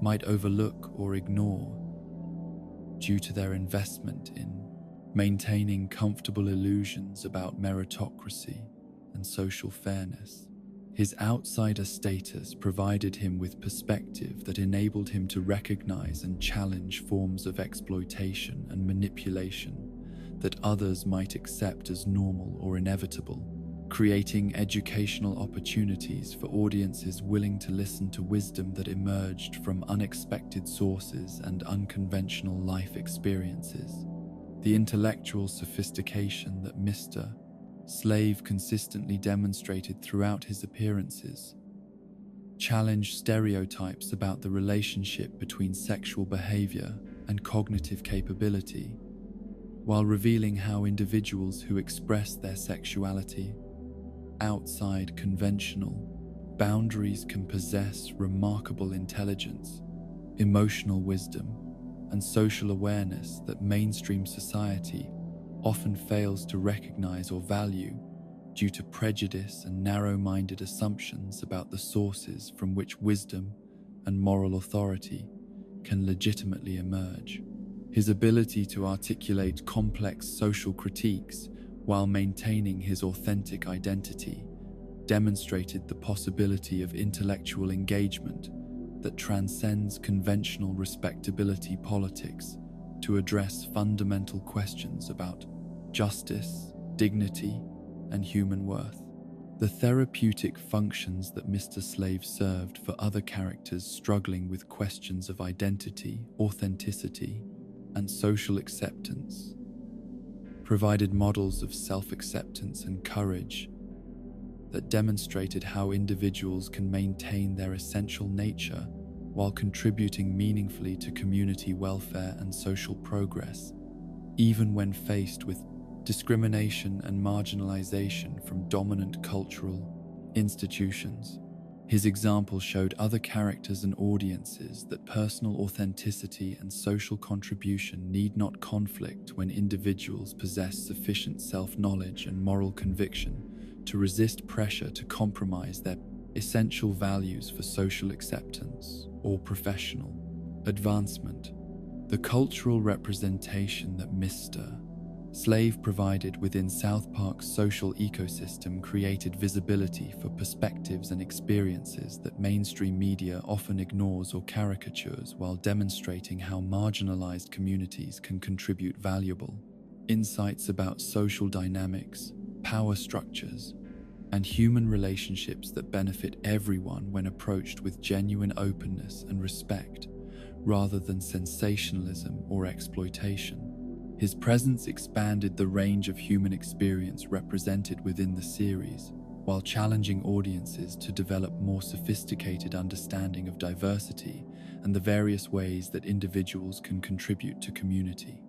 might overlook or ignore due to their investment in maintaining comfortable illusions about meritocracy and social fairness. His outsider status provided him with perspective that enabled him to recognize and challenge forms of exploitation and manipulation that others might accept as normal or inevitable, creating educational opportunities for audiences willing to listen to wisdom that emerged from unexpected sources and unconventional life experiences. The intellectual sophistication that Mr. Slave consistently demonstrated throughout his appearances challenged stereotypes about the relationship between sexual behavior and cognitive capability, while revealing how individuals who express their sexuality outside conventional boundaries can possess remarkable intelligence, emotional wisdom, and social awareness that mainstream society often fails to recognize or value due to prejudice and narrow-minded assumptions about the sources from which wisdom and moral authority can legitimately emerge. His ability to articulate complex social critiques while maintaining his authentic identity demonstrated the possibility of intellectual engagement that transcends conventional respectability politics to address fundamental questions about justice, dignity, and human worth. The therapeutic functions that Mr. Slave served for other characters struggling with questions of identity, authenticity, and social acceptance provided models of self-acceptance and courage that demonstrated how individuals can maintain their essential nature while contributing meaningfully to community welfare and social progress, even when faced with discrimination and marginalization from dominant cultural institutions. His example showed other characters and audiences that personal authenticity and social contribution need not conflict when individuals possess sufficient self-knowledge and moral conviction to resist pressure to compromise their essential values for social acceptance or professional advancement. The cultural representation that Mr. Slave provided within South Park's social ecosystem created visibility for perspectives and experiences that mainstream media often ignores or caricatures, while demonstrating how marginalized communities can contribute valuable insights about social dynamics, power structures, and human relationships that benefit everyone when approached with genuine openness and respect, rather than sensationalism or exploitation. His presence expanded the range of human experience represented within the series, while challenging audiences to develop more sophisticated understanding of diversity and the various ways that individuals can contribute to community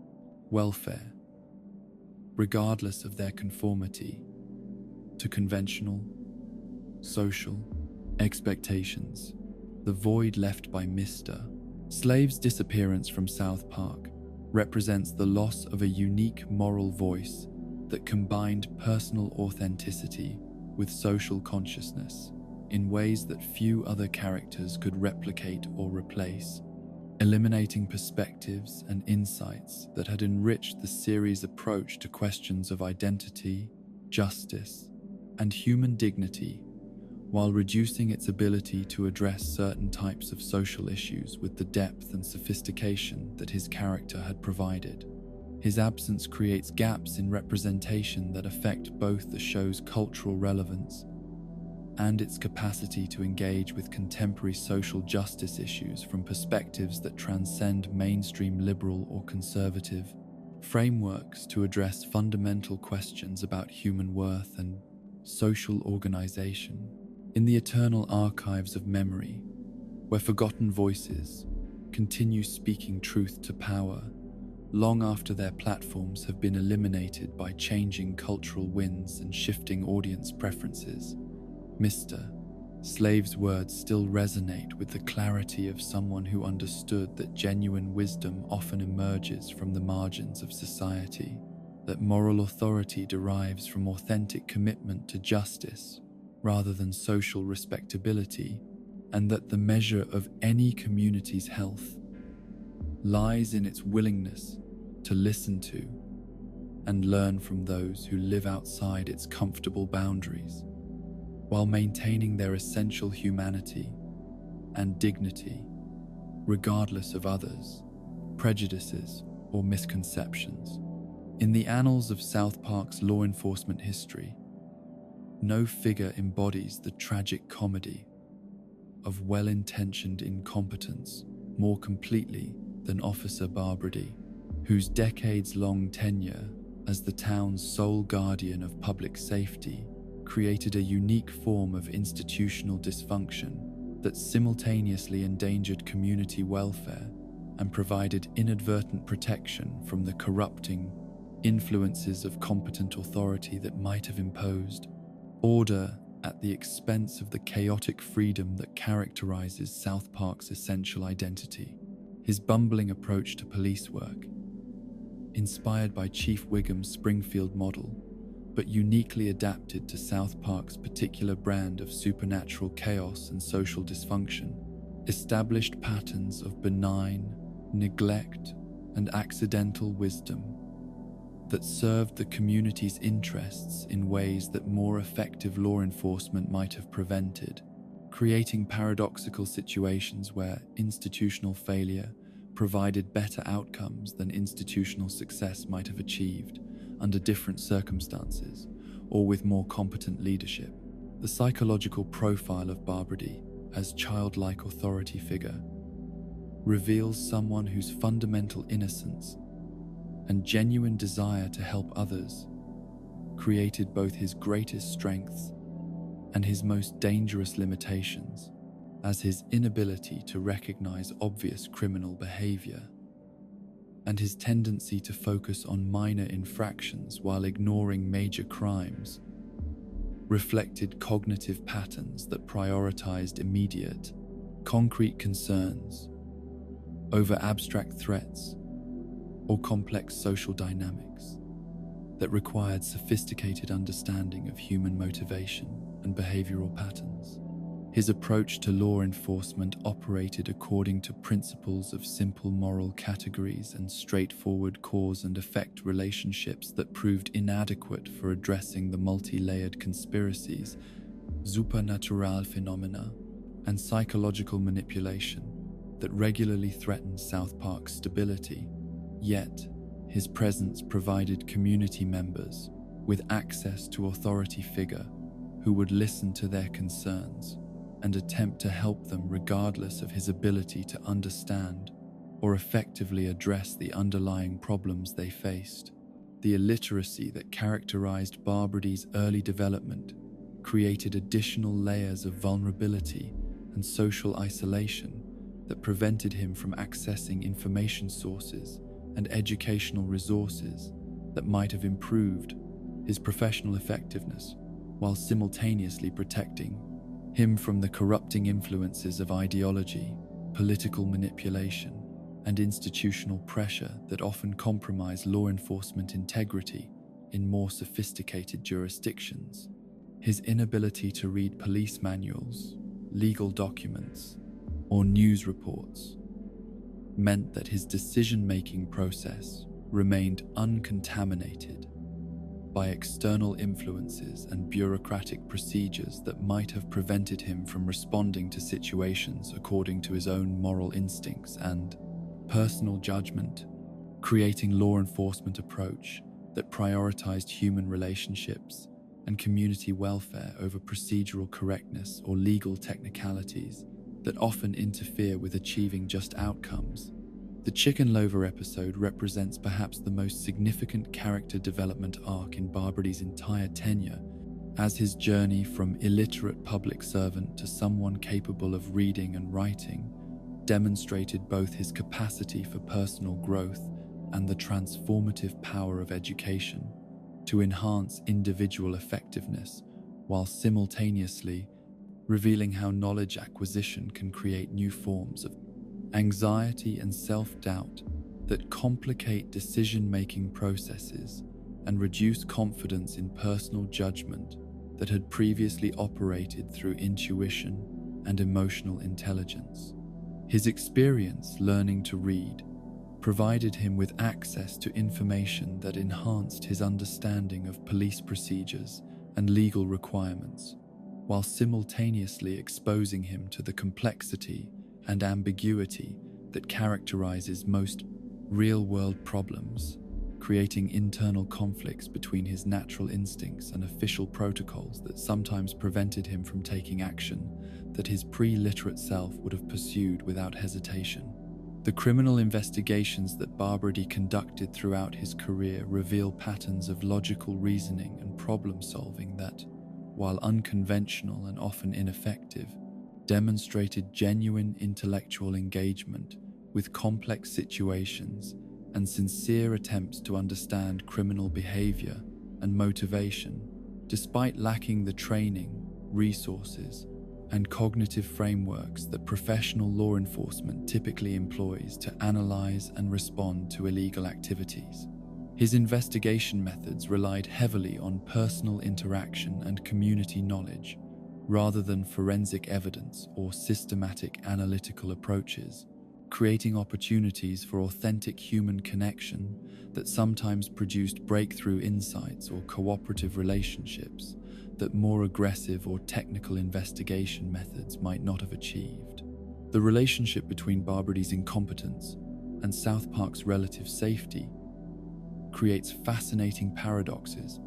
welfare, regardless of their conformity to conventional social expectations. The void left by Mr. Slave's disappearance from South Park represents the loss of a unique moral voice that combined personal authenticity with social consciousness in ways that few other characters could replicate or replace, eliminating perspectives and insights that had enriched the series' approach to questions of identity, justice, and human dignity, while reducing its ability to address certain types of social issues with the depth and sophistication that his character had provided. His absence creates gaps in representation that affect both the show's cultural relevance and its capacity to engage with contemporary social justice issues from perspectives that transcend mainstream liberal or conservative frameworks to address fundamental questions about human worth and social organization. In the eternal archives of memory, where forgotten voices continue speaking truth to power, long after their platforms have been eliminated by changing cultural winds and shifting audience preferences, Mr. Slave's words still resonate with the clarity of someone who understood that genuine wisdom often emerges from the margins of society, that moral authority derives from authentic commitment to justice rather than social respectability, and that the measure of any community's health lies in its willingness to listen to and learn from those who live outside its comfortable boundaries, while maintaining their essential humanity and dignity, regardless of others, prejudices, or misconceptions. In the annals of South Park's law enforcement history, no figure embodies the tragic comedy of well-intentioned incompetence more completely than Officer Barbrady, whose decades-long tenure as the town's sole guardian of public safety created a unique form of institutional dysfunction that simultaneously endangered community welfare and provided inadvertent protection from the corrupting influences of competent authority that might have imposed order at the expense of the chaotic freedom that characterizes South Park's essential identity. His bumbling approach to police work, inspired by Chief Wiggum's Springfield model, but uniquely adapted to South Park's particular brand of supernatural chaos and social dysfunction, established patterns of benign neglect and accidental wisdom that served the community's interests in ways that more effective law enforcement might have prevented, creating paradoxical situations where institutional failure provided better outcomes than institutional success might have achieved under different circumstances or with more competent leadership. The psychological profile of Barbrady as childlike authority figure reveals someone whose fundamental innocence and genuine desire to help others created both his greatest strengths and his most dangerous limitations, as his inability to recognize obvious criminal behavior and his tendency to focus on minor infractions while ignoring major crimes reflected cognitive patterns that prioritized immediate, concrete concerns over abstract threats or complex social dynamics that required sophisticated understanding of human motivation and behavioral patterns. His approach to law enforcement operated according to principles of simple moral categories and straightforward cause and effect relationships that proved inadequate for addressing the multi-layered conspiracies, supernatural phenomena, and psychological manipulation that regularly threatened South Park's stability. Yet, his presence provided community members with access to authority figure who would listen to their concerns and attempt to help them regardless of his ability to understand or effectively address the underlying problems they faced. The illiteracy that characterized Barbrady's early development created additional layers of vulnerability and social isolation that prevented him from accessing information sources and educational resources that might have improved his professional effectiveness while simultaneously protecting him from the corrupting influences of ideology, political manipulation, and institutional pressure that often compromise law enforcement integrity in more sophisticated jurisdictions. His inability to read police manuals, legal documents, or news reports meant that his decision-making process remained uncontaminated by external influences and bureaucratic procedures that might have prevented him from responding to situations according to his own moral instincts and personal judgment, creating law enforcement approach that prioritized human relationships and community welfare over procedural correctness or legal technicalities that often interfere with achieving just outcomes. The Chicken Lover episode represents perhaps the most significant character development arc in Barbrady's entire tenure, as his journey from illiterate public servant to someone capable of reading and writing demonstrated both his capacity for personal growth and the transformative power of education to enhance individual effectiveness, while simultaneously revealing how knowledge acquisition can create new forms of anxiety and self-doubt that complicate decision-making processes and reduce confidence in personal judgment that had previously operated through intuition and emotional intelligence. His experience learning to read provided him with access to information that enhanced his understanding of police procedures and legal requirements, while simultaneously exposing him to the complexity and ambiguity that characterizes most real-world problems, creating internal conflicts between his natural instincts and official protocols that sometimes prevented him from taking action that his pre-literate self would have pursued without hesitation. The criminal investigations that Barbrady conducted throughout his career reveal patterns of logical reasoning and problem-solving that, while unconventional and often ineffective, demonstrated genuine intellectual engagement with complex situations and sincere attempts to understand criminal behavior and motivation, despite lacking the training, resources, and cognitive frameworks that professional law enforcement typically employs to analyze and respond to illegal activities. His investigation methods relied heavily on personal interaction and community knowledge, rather than forensic evidence or systematic analytical approaches, creating opportunities for authentic human connection that sometimes produced breakthrough insights or cooperative relationships that more aggressive or technical investigation methods might not have achieved. The relationship between Barbrady's incompetence and South Park's relative safety creates fascinating paradoxes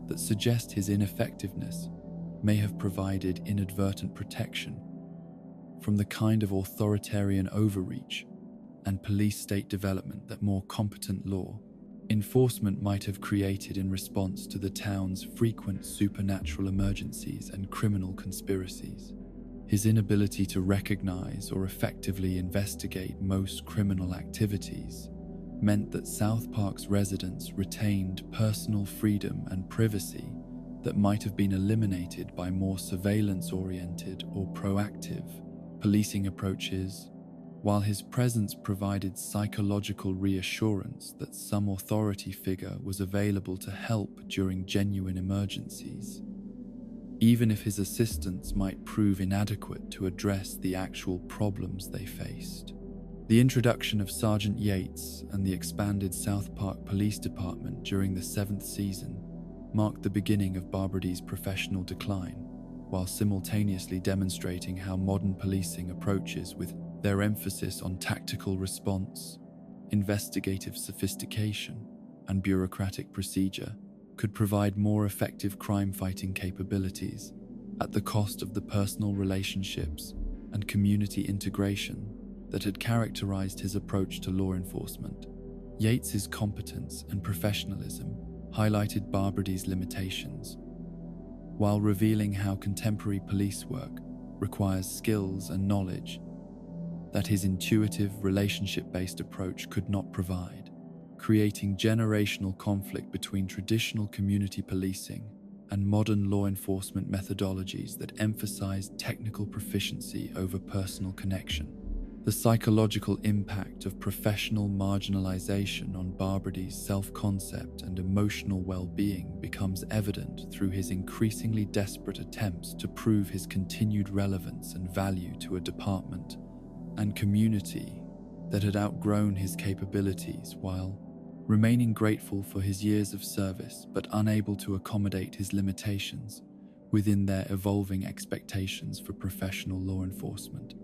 that suggest his ineffectiveness may have provided inadvertent protection from the kind of authoritarian overreach and police-state development that more competent law enforcement might have created in response to the town's frequent supernatural emergencies and criminal conspiracies. His inability to recognize or effectively investigate most criminal activities meant that South Park's residents retained personal freedom and privacy that might have been eliminated by more surveillance-oriented or proactive policing approaches, while his presence provided psychological reassurance that some authority figure was available to help during genuine emergencies, even if his assistance might prove inadequate to address the actual problems they faced. The introduction of Sergeant Yates and the expanded South Park Police Department during the 7th season marked the beginning of Barbrady's professional decline, while simultaneously demonstrating how modern policing approaches with their emphasis on tactical response, investigative sophistication, and bureaucratic procedure could provide more effective crime-fighting capabilities at the cost of the personal relationships and community integration that had characterized his approach to law enforcement. Yates's competence and professionalism highlighted Barbrady's limitations, while revealing how contemporary police work requires skills and knowledge that his intuitive, relationship-based approach could not provide, creating generational conflict between traditional community policing and modern law enforcement methodologies that emphasize technical proficiency over personal connection. The psychological impact of professional marginalization on Barbrady's self-concept and emotional well-being becomes evident through his increasingly desperate attempts to prove his continued relevance and value to a department and community that had outgrown his capabilities, while remaining grateful for his years of service but unable to accommodate his limitations within their evolving expectations for professional law enforcement.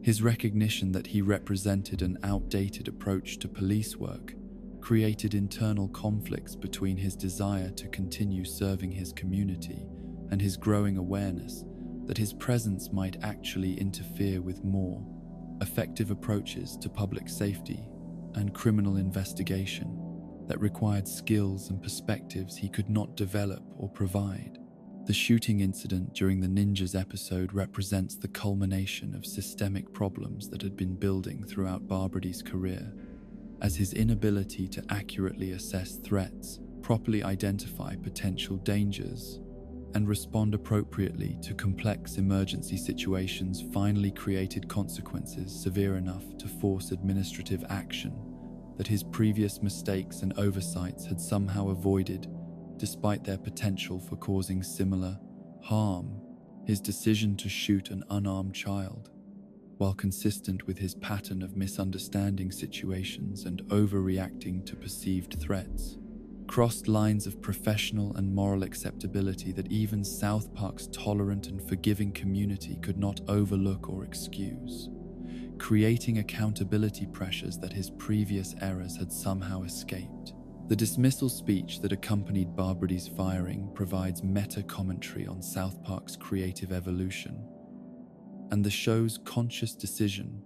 His recognition that he represented an outdated approach to police work created internal conflicts between his desire to continue serving his community and his growing awareness that his presence might actually interfere with more effective approaches to public safety and criminal investigation that required skills and perspectives he could not develop or provide. The shooting incident during the Ninjas episode represents the culmination of systemic problems that had been building throughout Barbrady's career, as his inability to accurately assess threats, properly identify potential dangers, and respond appropriately to complex emergency situations finally created consequences severe enough to force administrative action that his previous mistakes and oversights had somehow avoided, despite their potential for causing similar harm. His decision to shoot an unarmed child, while consistent with his pattern of misunderstanding situations and overreacting to perceived threats, crossed lines of professional and moral acceptability that even South Park's tolerant and forgiving community could not overlook or excuse, creating accountability pressures that his previous errors had somehow escaped. The dismissal speech that accompanied Barbrady's firing provides meta-commentary on South Park's creative evolution and the show's conscious decision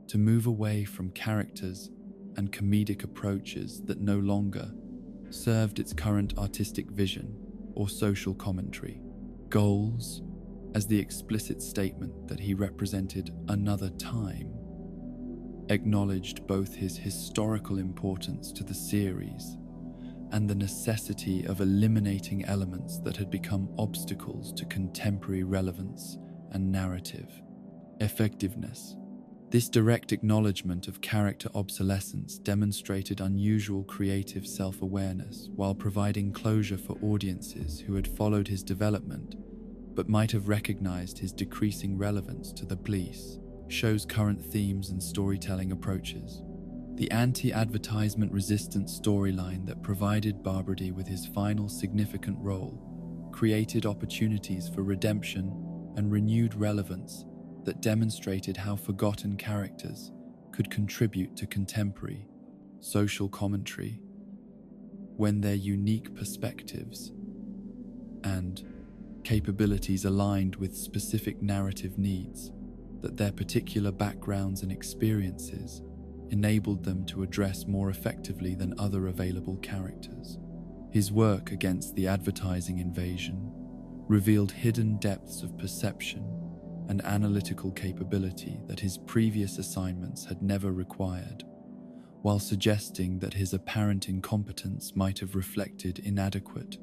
to move away from characters and comedic approaches that no longer served its current artistic vision or social commentary. Goals, as the explicit statement that he represented another time, acknowledged both his historical importance to the series and the necessity of eliminating elements that had become obstacles to contemporary relevance and narrative effectiveness. This direct acknowledgement of character obsolescence demonstrated unusual creative self-awareness while providing closure for audiences who had followed his development but might have recognized his decreasing relevance to the police show's current themes and storytelling approaches. The anti-advertisement resistant storyline that provided Barbrady with his final significant role created opportunities for redemption and renewed relevance that demonstrated how forgotten characters could contribute to contemporary social commentary when their unique perspectives and capabilities aligned with specific narrative needs that their particular backgrounds and experiences enabled them to address more effectively than other available characters. His work against the advertising invasion revealed hidden depths of perception and analytical capability that his previous assignments had never required, while suggesting that his apparent incompetence might have reflected inadequate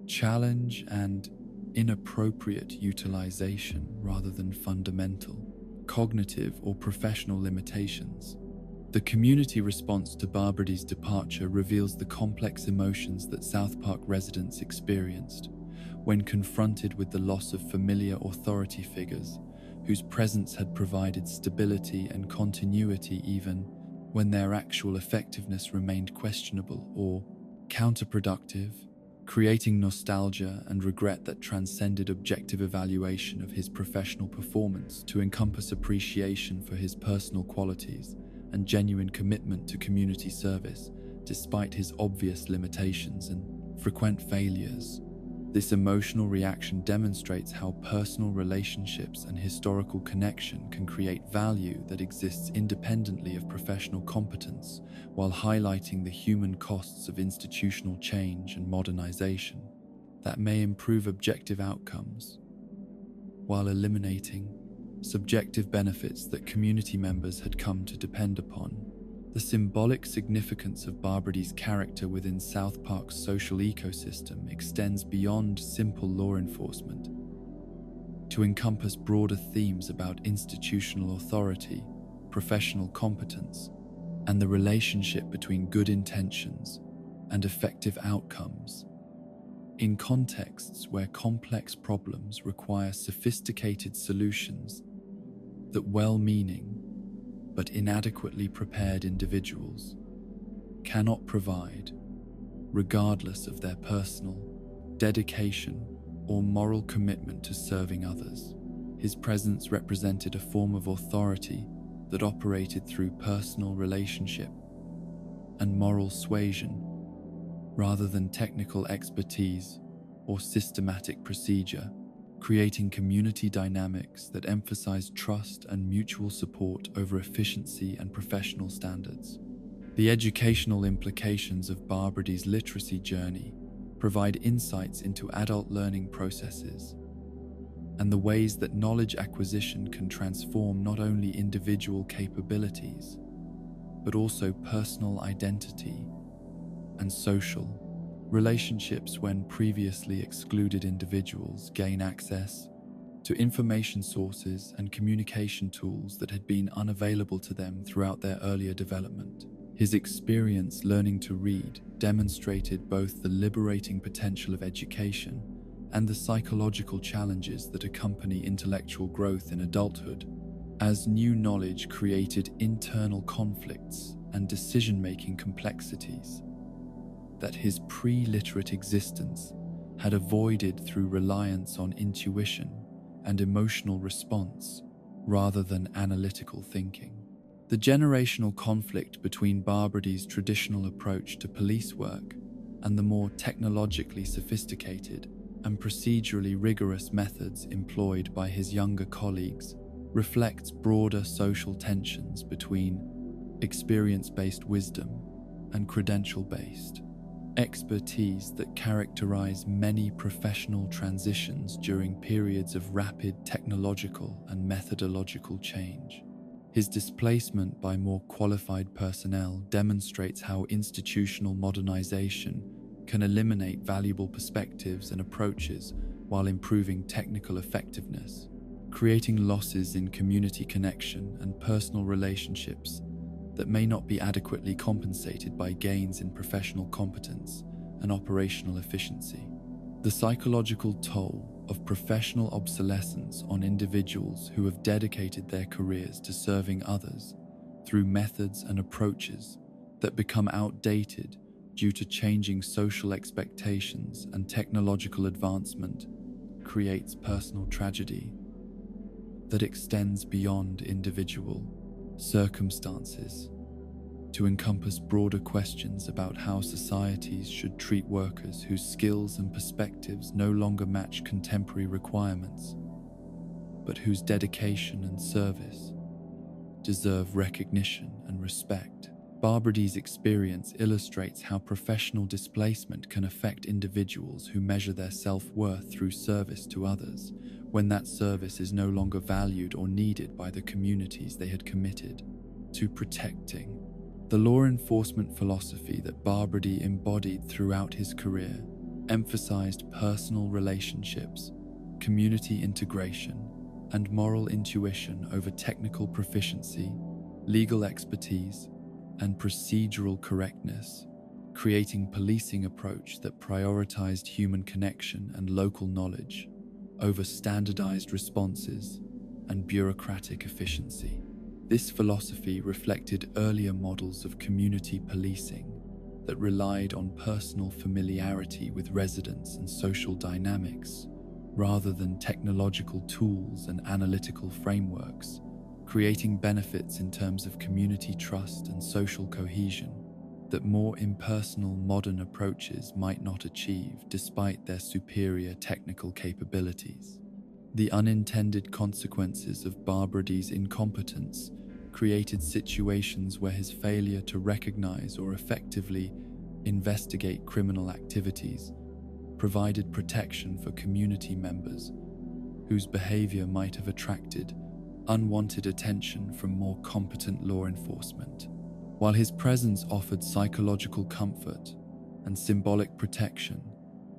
challenge and inappropriate utilization rather than fundamental cognitive or professional limitations. The community response to Barbrady's departure reveals the complex emotions that South Park residents experienced when confronted with the loss of familiar authority figures whose presence had provided stability and continuity even when their actual effectiveness remained questionable or counterproductive, creating nostalgia and regret that transcended objective evaluation of his professional performance to encompass appreciation for his personal qualities and genuine commitment to community service despite his obvious limitations and frequent failures. This emotional reaction demonstrates how personal relationships and historical connection can create value that exists independently of professional competence, while highlighting the human costs of institutional change and modernization that may improve objective outcomes, while eliminating subjective benefits that community members had come to depend upon. The symbolic significance of Barbrady's character within South Park's social ecosystem extends beyond simple law enforcement to encompass broader themes about institutional authority, professional competence, and the relationship between good intentions and effective outcomes. In contexts where complex problems require sophisticated solutions that well-meaning but inadequately prepared individuals cannot provide, regardless of their personal dedication or moral commitment to serving others. His presence represented a form of authority that operated through personal relationship and moral suasion, rather than technical expertise or systematic procedure, creating community dynamics that emphasize trust and mutual support over efficiency and professional standards. The educational implications of Barbadi's literacy journey provide insights into adult learning processes and the ways that knowledge acquisition can transform not only individual capabilities, but also personal identity and social relationships. When previously excluded individuals gain access to information sources and communication tools that had been unavailable to them throughout their earlier development. His experience learning to read demonstrated both the liberating potential of education and the psychological challenges that accompany intellectual growth in adulthood, as new knowledge created internal conflicts and decision-making complexities that his pre-literate existence had avoided through reliance on intuition and emotional response rather than analytical thinking. The generational conflict between Barbadi's traditional approach to police work and the more technologically sophisticated and procedurally rigorous methods employed by his younger colleagues reflects broader social tensions between experience-based wisdom and credential-based expertise that characterize many professional transitions during periods of rapid technological and methodological change. His displacement by more qualified personnel demonstrates how institutional modernization can eliminate valuable perspectives and approaches while improving technical effectiveness, creating losses in community connection and personal relationships that may not be adequately compensated by gains in professional competence and operational efficiency. The psychological toll of professional obsolescence on individuals who have dedicated their careers to serving others through methods and approaches that become outdated due to changing social expectations and technological advancement creates personal tragedy that extends beyond individual circumstances to encompass broader questions about how societies should treat workers whose skills and perspectives no longer match contemporary requirements, but whose dedication and service deserve recognition and respect. Barbadi's experience illustrates how professional displacement can affect individuals who measure their self-worth through service to others, when that service is no longer valued or needed by the communities they had committed to protecting. The law enforcement philosophy that Barbadi embodied throughout his career emphasized personal relationships, community integration, and moral intuition over technical proficiency, legal expertise, and procedural correctness, creating policing approach that prioritized human connection and local knowledge over standardized responses and bureaucratic efficiency. This philosophy reflected earlier models of community policing that relied on personal familiarity with residents and social dynamics, rather than technological tools and analytical frameworks, creating benefits in terms of community trust and social cohesion that more impersonal modern approaches might not achieve despite their superior technical capabilities. The unintended consequences of Barbadi's incompetence created situations where his failure to recognize or effectively investigate criminal activities provided protection for community members whose behavior might have attracted unwanted attention from more competent law enforcement. While his presence offered psychological comfort and symbolic protection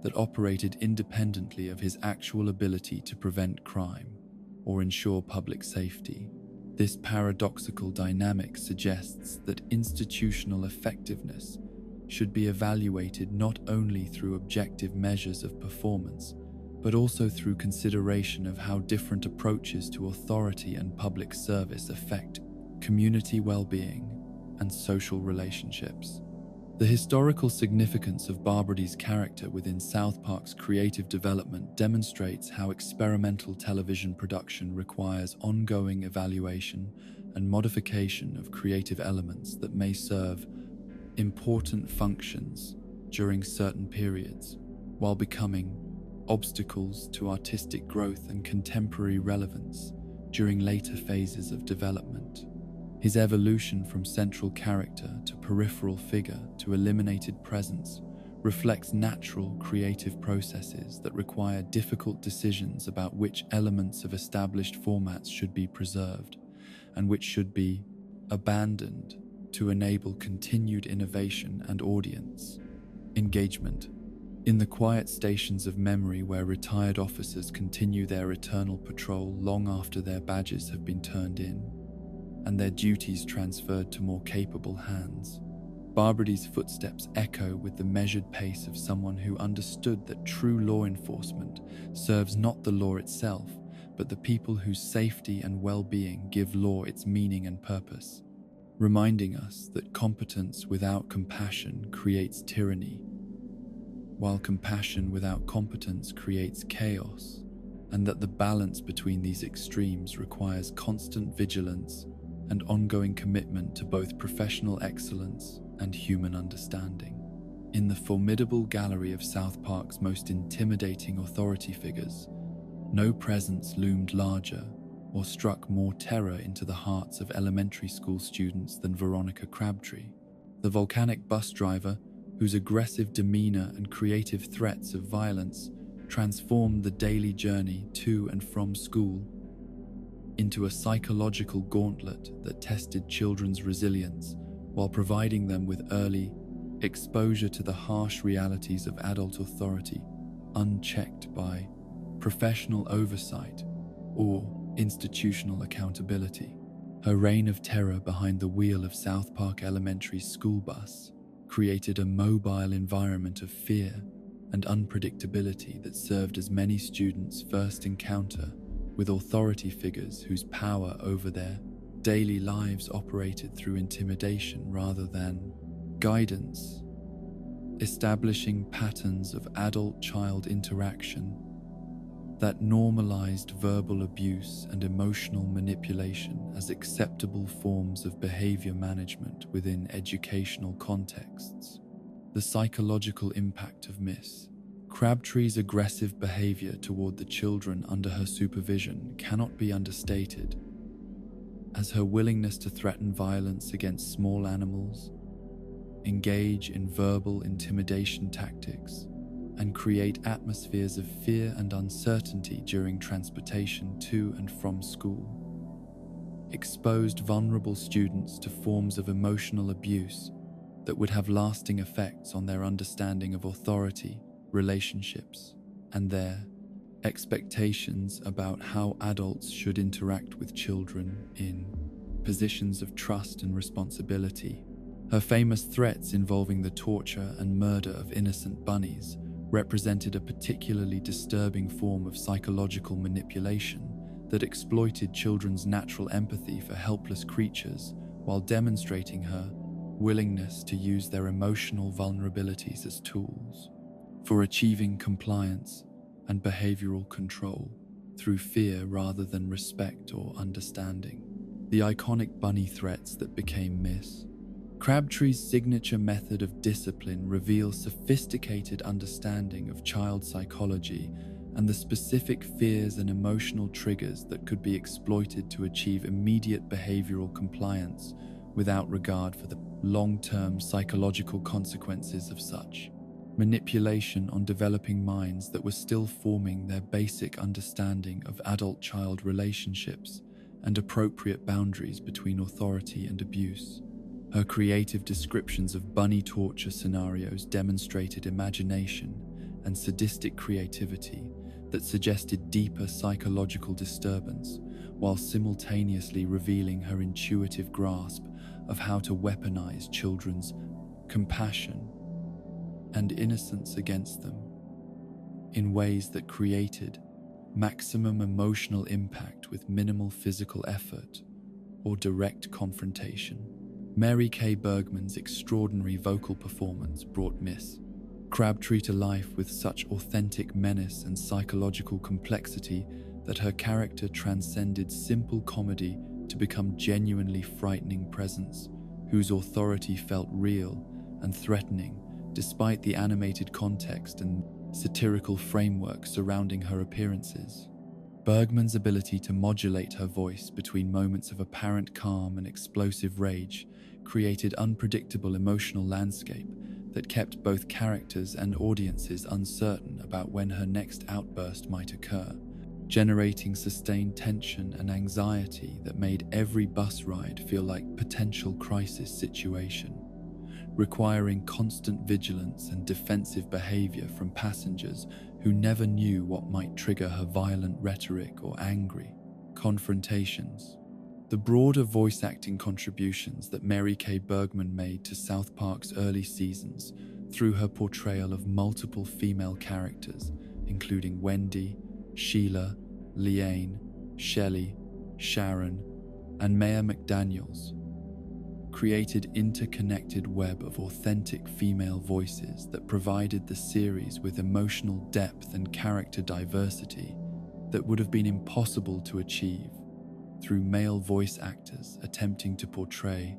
that operated independently of his actual ability to prevent crime or ensure public safety, this paradoxical dynamic suggests that institutional effectiveness should be evaluated not only through objective measures of performance, but also through consideration of how different approaches to authority and public service affect community well-being and social relationships. The historical significance of Barbrady's character within South Park's creative development demonstrates how experimental television production requires ongoing evaluation and modification of creative elements that may serve important functions during certain periods, while becoming obstacles to artistic growth and contemporary relevance during later phases of development. His evolution from central character to peripheral figure to eliminated presence reflects natural creative processes that require difficult decisions about which elements of established formats should be preserved and which should be abandoned to enable continued innovation and audience engagement. In the quiet stations of memory where retired officers continue their eternal patrol long after their badges have been turned in and their duties transferred to more capable hands, Barbrady's footsteps echo with the measured pace of someone who understood that true law enforcement serves not the law itself, but the people whose safety and well-being give law its meaning and purpose, reminding us that competence without compassion creates tyranny, while compassion without competence creates chaos, and that the balance between these extremes requires constant vigilance and ongoing commitment to both professional excellence and human understanding. In the formidable gallery of South Park's most intimidating authority figures, no presence loomed larger or struck more terror into the hearts of elementary school students than Veronica Crabtree, the volcanic bus driver whose aggressive demeanor and creative threats of violence transformed the daily journey to and from school into a psychological gauntlet that tested children's resilience while providing them with early exposure to the harsh realities of adult authority, unchecked by professional oversight or institutional accountability. Her reign of terror behind the wheel of South Park Elementary's school bus created a mobile environment of fear and unpredictability that served as many students' first encounter with authority figures whose power over their daily lives operated through intimidation rather than guidance, establishing patterns of adult-child interaction that normalized verbal abuse and emotional manipulation as acceptable forms of behavior management within educational contexts. The psychological impact of Miss Crabtree's aggressive behavior toward the children under her supervision cannot be understated, as her willingness to threaten violence against small animals, engage in verbal intimidation tactics, and create atmospheres of fear and uncertainty during transportation to and from school, exposed vulnerable students to forms of emotional abuse that would have lasting effects on their understanding of authority, relationships, and their expectations about how adults should interact with children in positions of trust and responsibility. Her famous threats involving the torture and murder of innocent bunnies represented a particularly disturbing form of psychological manipulation that exploited children's natural empathy for helpless creatures while demonstrating her willingness to use their emotional vulnerabilities as tools for achieving compliance and behavioral control through fear rather than respect or understanding. The iconic bunny threats that became Miss Crabtree's signature method of discipline reveals sophisticated understanding of child psychology and the specific fears and emotional triggers that could be exploited to achieve immediate behavioral compliance without regard for the long-term psychological consequences of such manipulation on developing minds that were still forming their basic understanding of adult-child relationships and appropriate boundaries between authority and abuse. Her creative descriptions of bunny torture scenarios demonstrated imagination and sadistic creativity that suggested deeper psychological disturbance, while simultaneously revealing her intuitive grasp of how to weaponize children's compassion and innocence against them in ways that created maximum emotional impact with minimal physical effort or direct confrontation. Mary Kay Bergman's extraordinary vocal performance brought Miss Crabtree to life with such authentic menace and psychological complexity that her character transcended simple comedy to become genuinely frightening presence, whose authority felt real and threatening despite the animated context and satirical framework surrounding her appearances. Bergman's ability to modulate her voice between moments of apparent calm and explosive rage created unpredictable emotional landscape that kept both characters and audiences uncertain about when her next outburst might occur, generating sustained tension and anxiety that made every bus ride feel like potential crisis situation, requiring constant vigilance and defensive behavior from passengers who never knew what might trigger her violent rhetoric or angry confrontations. The broader voice acting contributions that Mary Kay Bergman made to South Park's early seasons through her portrayal of multiple female characters, including Wendy, Sheila, Leanne, Shelley, Sharon, and Maya McDaniels, created interconnected web of authentic female voices that provided the series with emotional depth and character diversity that would have been impossible to achieve through male voice actors attempting to portray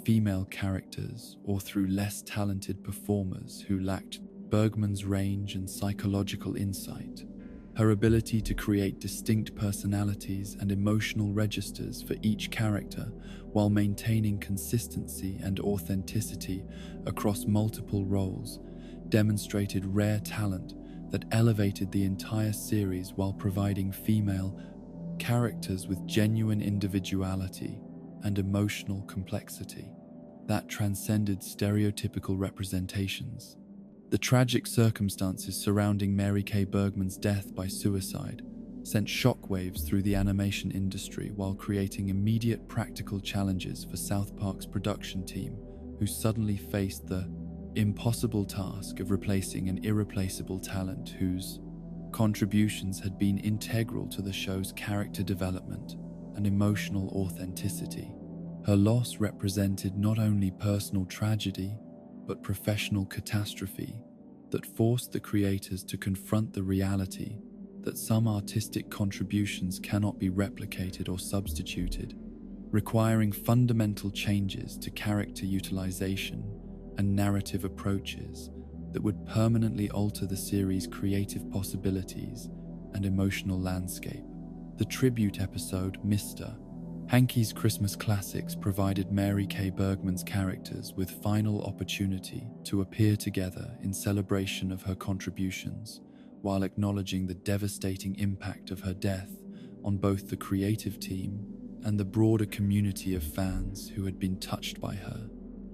female characters or through less talented performers who lacked Bergman's range and psychological insight. Her ability to create distinct personalities and emotional registers for each character while maintaining consistency and authenticity across multiple roles demonstrated rare talent that elevated the entire series while providing female characters with genuine individuality and emotional complexity that transcended stereotypical representations. The tragic circumstances surrounding Mary Kay Bergman's death by suicide sent shockwaves through the animation industry while creating immediate practical challenges for South Park's production team, who suddenly faced the impossible task of replacing an irreplaceable talent whose contributions had been integral to the show's character development and emotional authenticity. Her loss represented not only personal tragedy, but professional catastrophe that forced the creators to confront the reality that some artistic contributions cannot be replicated or substituted, requiring fundamental changes to character utilization and narrative approaches that would permanently alter the series' creative possibilities and emotional landscape. The tribute episode, Mr. Hankey's Christmas Classics, provided Mary Kay Bergman's characters with final opportunity to appear together in celebration of her contributions, while acknowledging the devastating impact of her death on both the creative team and the broader community of fans who had been touched by her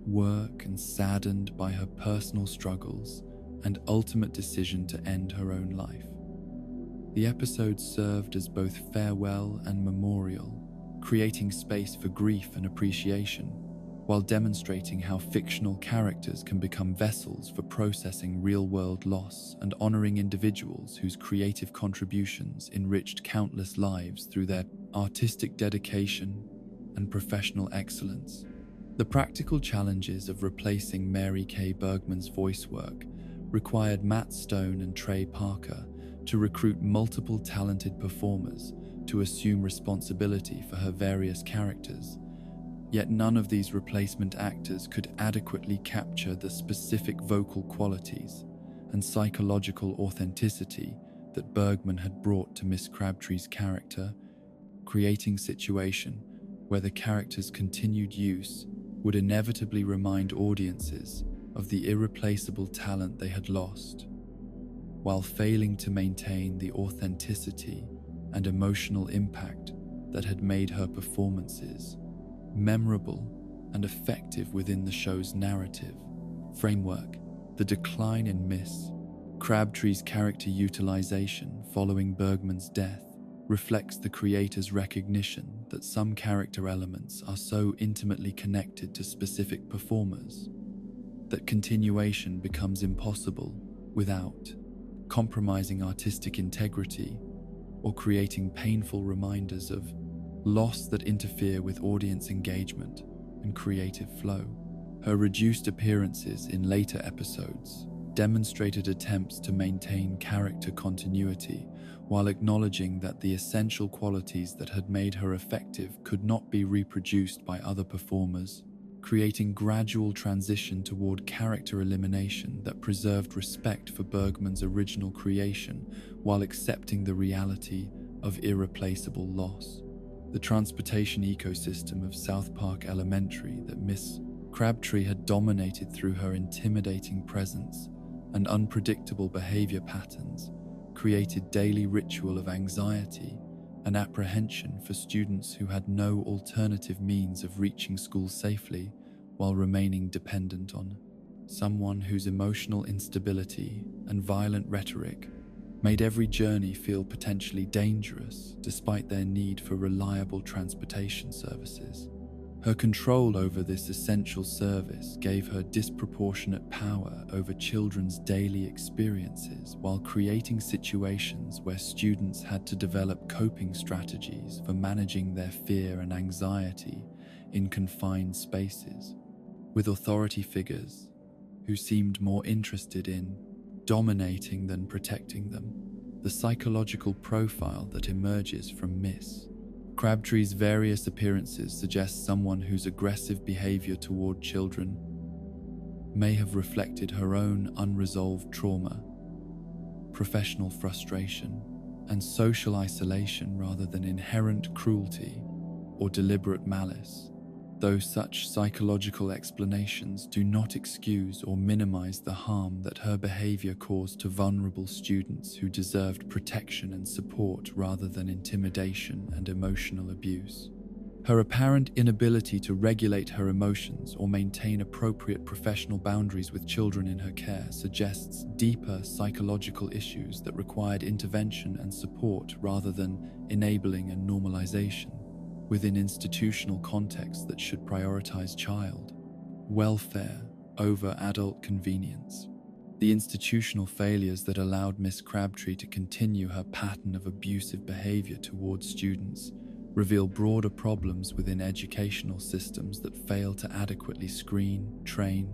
work and saddened by her personal struggles and ultimate decision to end her own life. The episode served as both farewell and memorial, creating space for grief and appreciation, while demonstrating how fictional characters can become vessels for processing real-world loss and honoring individuals whose creative contributions enriched countless lives through their artistic dedication and professional excellence. The practical challenges of replacing Mary Kay Bergman's voice work required Matt Stone and Trey Parker to recruit multiple talented performers to assume responsibility for her various characters, yet none of these replacement actors could adequately capture the specific vocal qualities and psychological authenticity that Bergman had brought to Miss Crabtree's character, creating a situation where the character's continued use would inevitably remind audiences of the irreplaceable talent they had lost, while failing to maintain the authenticity and emotional impact that had made her performances memorable and effective within the show's narrative framework. The decline in Miss Crabtree's character utilization following Bergman's death reflects the creator's recognition that some character elements are so intimately connected to specific performers that continuation becomes impossible without compromising artistic integrity or creating painful reminders of loss that interfere with audience engagement. and creative flow. Her reduced appearances in later episodes demonstrated attempts to maintain character continuity while acknowledging that the essential qualities that had made her effective could not be reproduced by other performers, creating gradual transition toward character elimination that preserved respect for Bergman's original creation while accepting the reality of irreplaceable loss. The transportation ecosystem of South Park Elementary that Miss Crabtree had dominated through her intimidating presence and unpredictable behavior patterns created daily ritual of anxiety and apprehension for students who had no alternative means of reaching school safely while remaining dependent on someone whose emotional instability and violent rhetoric made every journey feel potentially dangerous despite their need for reliable transportation services. Her control over this essential service gave her disproportionate power over children's daily experiences while creating situations where students had to develop coping strategies for managing their fear and anxiety in confined spaces, with authority figures who seemed more interested in dominating than protecting them. The psychological profile that emerges from Miss Crabtree's various appearances suggests someone whose aggressive behavior toward children may have reflected her own unresolved trauma, professional frustration, and social isolation rather than inherent cruelty or deliberate malice. Though such psychological explanations do not excuse or minimize the harm that her behavior caused to vulnerable students who deserved protection and support rather than intimidation and emotional abuse. Her apparent inability to regulate her emotions or maintain appropriate professional boundaries with children in her care suggests deeper psychological issues that required intervention and support rather than enabling and normalization. Within institutional contexts that should prioritize child welfare over adult convenience. The institutional failures that allowed Miss Crabtree to continue her pattern of abusive behavior towards students reveal broader problems within educational systems that fail to adequately screen, train,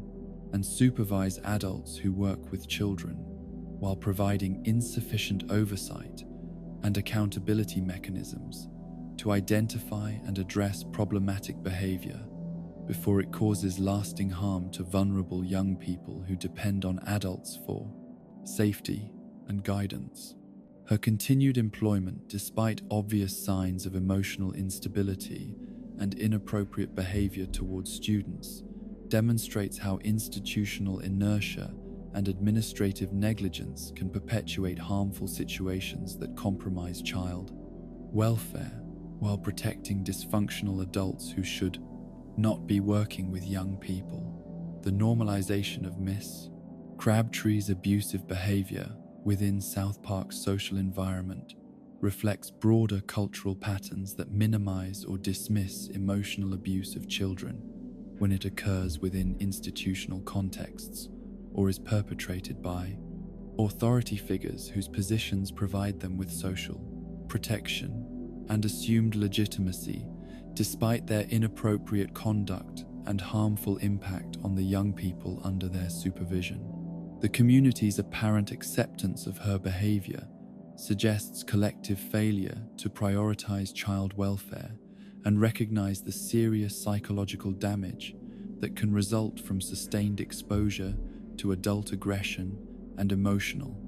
and supervise adults who work with children, while providing insufficient oversight and accountability mechanisms to identify and address problematic behavior before it causes lasting harm to vulnerable young people who depend on adults for safety and guidance. Her continued employment, despite obvious signs of emotional instability and inappropriate behavior towards students, demonstrates how institutional inertia and administrative negligence can perpetuate harmful situations that compromise child welfare while protecting dysfunctional adults who should not be working with young people. The normalization of Miss Crabtree's abusive behavior within South Park's social environment reflects broader cultural patterns that minimize or dismiss emotional abuse of children when it occurs within institutional contexts or is perpetrated by authority figures whose positions provide them with social protection and assumed legitimacy, despite their inappropriate conduct and harmful impact on the young people under their supervision. The community's apparent acceptance of her behavior suggests collective failure to prioritize child welfare and recognize the serious psychological damage that can result from sustained exposure to adult aggression and emotional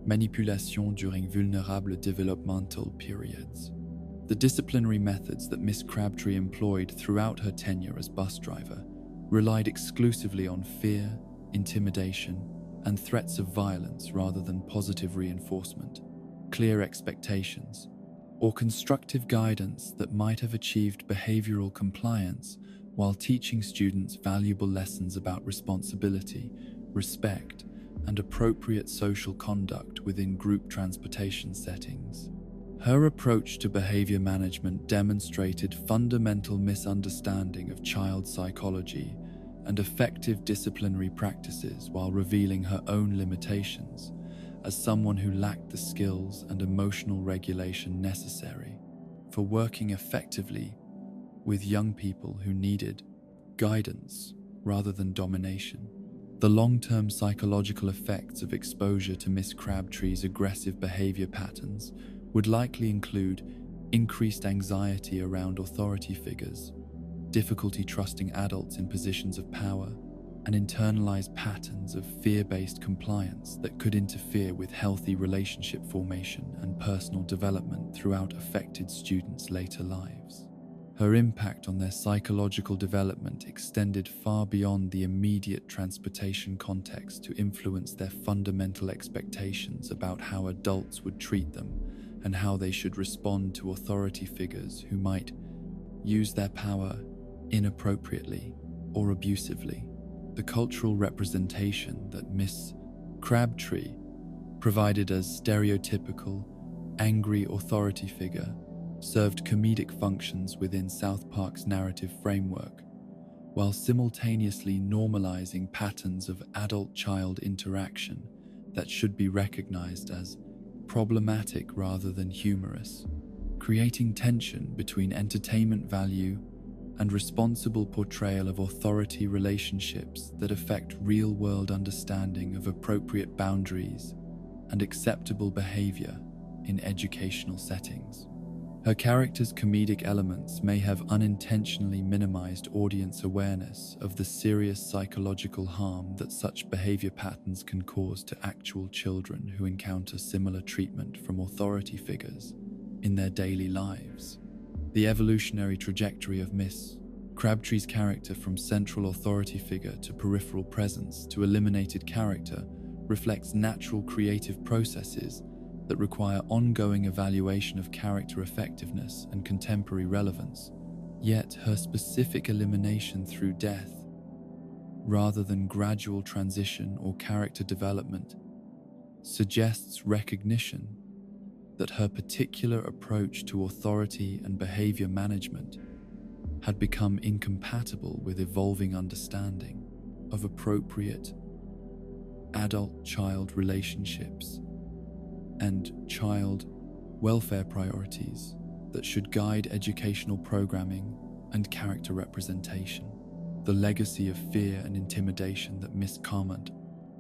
manipulation during vulnerable developmental periods. The disciplinary methods that Miss Crabtree employed throughout her tenure as bus driver relied exclusively on fear, intimidation, and threats of violence rather than positive reinforcement, clear expectations, or constructive guidance that might have achieved behavioral compliance while teaching students valuable lessons about responsibility, respect, and appropriate social conduct within group transportation settings. Her approach to behavior management demonstrated fundamental misunderstanding of child psychology and effective disciplinary practices while revealing her own limitations as someone who lacked the skills and emotional regulation necessary for working effectively with young people who needed guidance rather than domination. The long-term psychological effects of exposure to Miss Crabtree's aggressive behavior patterns would likely include increased anxiety around authority figures, difficulty trusting adults in positions of power, and internalized patterns of fear-based compliance that could interfere with healthy relationship formation and personal development throughout affected students' later lives. Her impact on their psychological development extended far beyond the immediate transportation context to influence their fundamental expectations about how adults would treat them and how they should respond to authority figures who might use their power inappropriately or abusively. The cultural representation that Miss Crabtree provided as stereotypical, angry authority figure served comedic functions within South Park's narrative framework, while simultaneously normalizing patterns of adult-child interaction that should be recognized as problematic rather than humorous, creating tension between entertainment value and responsible portrayal of authority relationships that affect real-world understanding of appropriate boundaries and acceptable behavior in educational settings. Her character's comedic elements may have unintentionally minimized audience awareness of the serious psychological harm that such behavior patterns can cause to actual children who encounter similar treatment from authority figures in their daily lives. The evolutionary trajectory of Miss Crabtree's character from central authority figure to peripheral presence to eliminated character reflects natural creative processes that require ongoing evaluation of character effectiveness and contemporary relevance. Yet her specific elimination through death, rather than gradual transition or character development, suggests recognition that her particular approach to authority and behavior management had become incompatible with evolving understanding of appropriate adult-child relationships and child welfare priorities that should guide educational programming and character representation. The legacy of fear and intimidation that Miss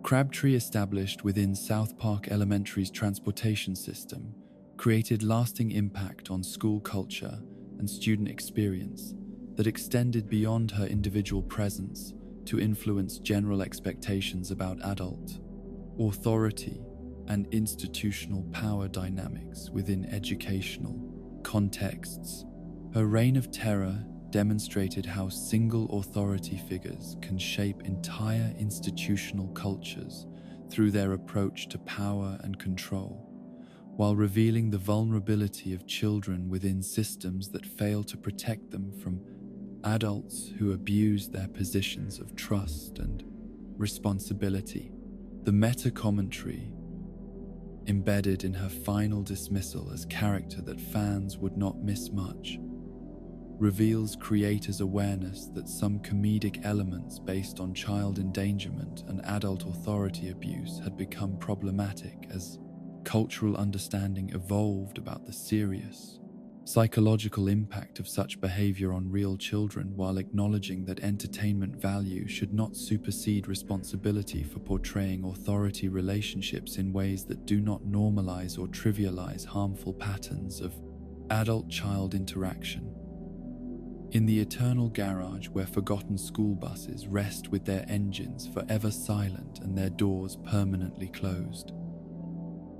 Crabtree established within South Park Elementary's transportation system created lasting impact on school culture and student experience that extended beyond her individual presence to influence general expectations about adult authority and institutional power dynamics within educational contexts. Her reign of terror demonstrated how single authority figures can shape entire institutional cultures through their approach to power and control, while revealing the vulnerability of children within systems that fail to protect them from adults who abuse their positions of trust and responsibility. The meta-commentary embedded in her final dismissal as character that fans would not miss much reveals creators' awareness that some comedic elements based on child endangerment and adult authority abuse had become problematic as cultural understanding evolved about the serious psychological impact of such behavior on real children, while acknowledging that entertainment value should not supersede responsibility for portraying authority relationships in ways that do not normalize or trivialize harmful patterns of adult-child interaction. In the eternal garage where forgotten school buses rest with their engines forever silent and their doors permanently closed,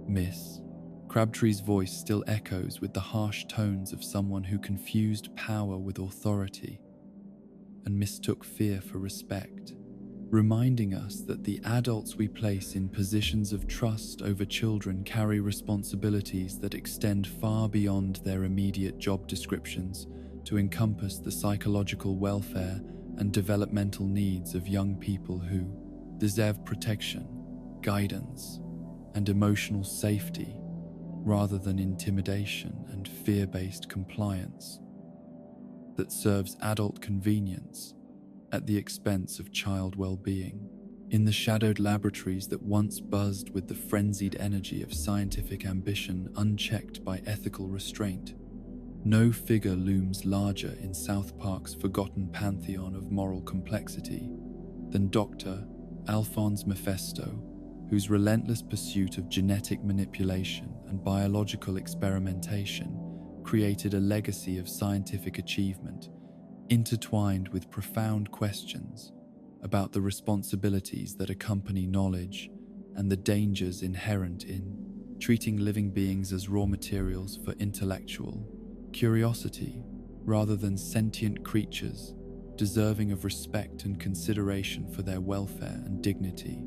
Miss Crabtree's voice still echoes with the harsh tones of someone who confused power with authority and mistook fear for respect, reminding us that the adults we place in positions of trust over children carry responsibilities that extend far beyond their immediate job descriptions to encompass the psychological welfare and developmental needs of young people who deserve protection, guidance, and emotional safety rather than intimidation and fear-based compliance that serves adult convenience at the expense of child well-being. In the shadowed laboratories that once buzzed with the frenzied energy of scientific ambition unchecked by ethical restraint, No figure looms larger in South Park's forgotten pantheon of moral complexity than Dr. Alphonse Mephisto, whose relentless pursuit of genetic manipulation and biological experimentation created a legacy of scientific achievement intertwined with profound questions about the responsibilities that accompany knowledge and the dangers inherent in treating living beings as raw materials for intellectual curiosity rather than sentient creatures deserving of respect and consideration for their welfare and dignity.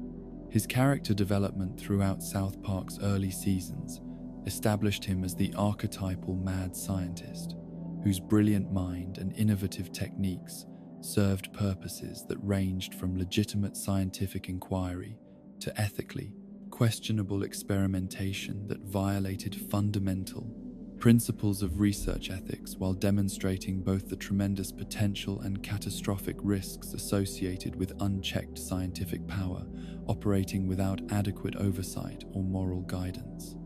His character development throughout South Park's early seasons established him as the archetypal mad scientist, whose brilliant mind and innovative techniques served purposes that ranged from legitimate scientific inquiry to ethically questionable experimentation that violated fundamental principles of research ethics while demonstrating both the tremendous potential and catastrophic risks associated with unchecked scientific power operating without adequate oversight or moral guidance.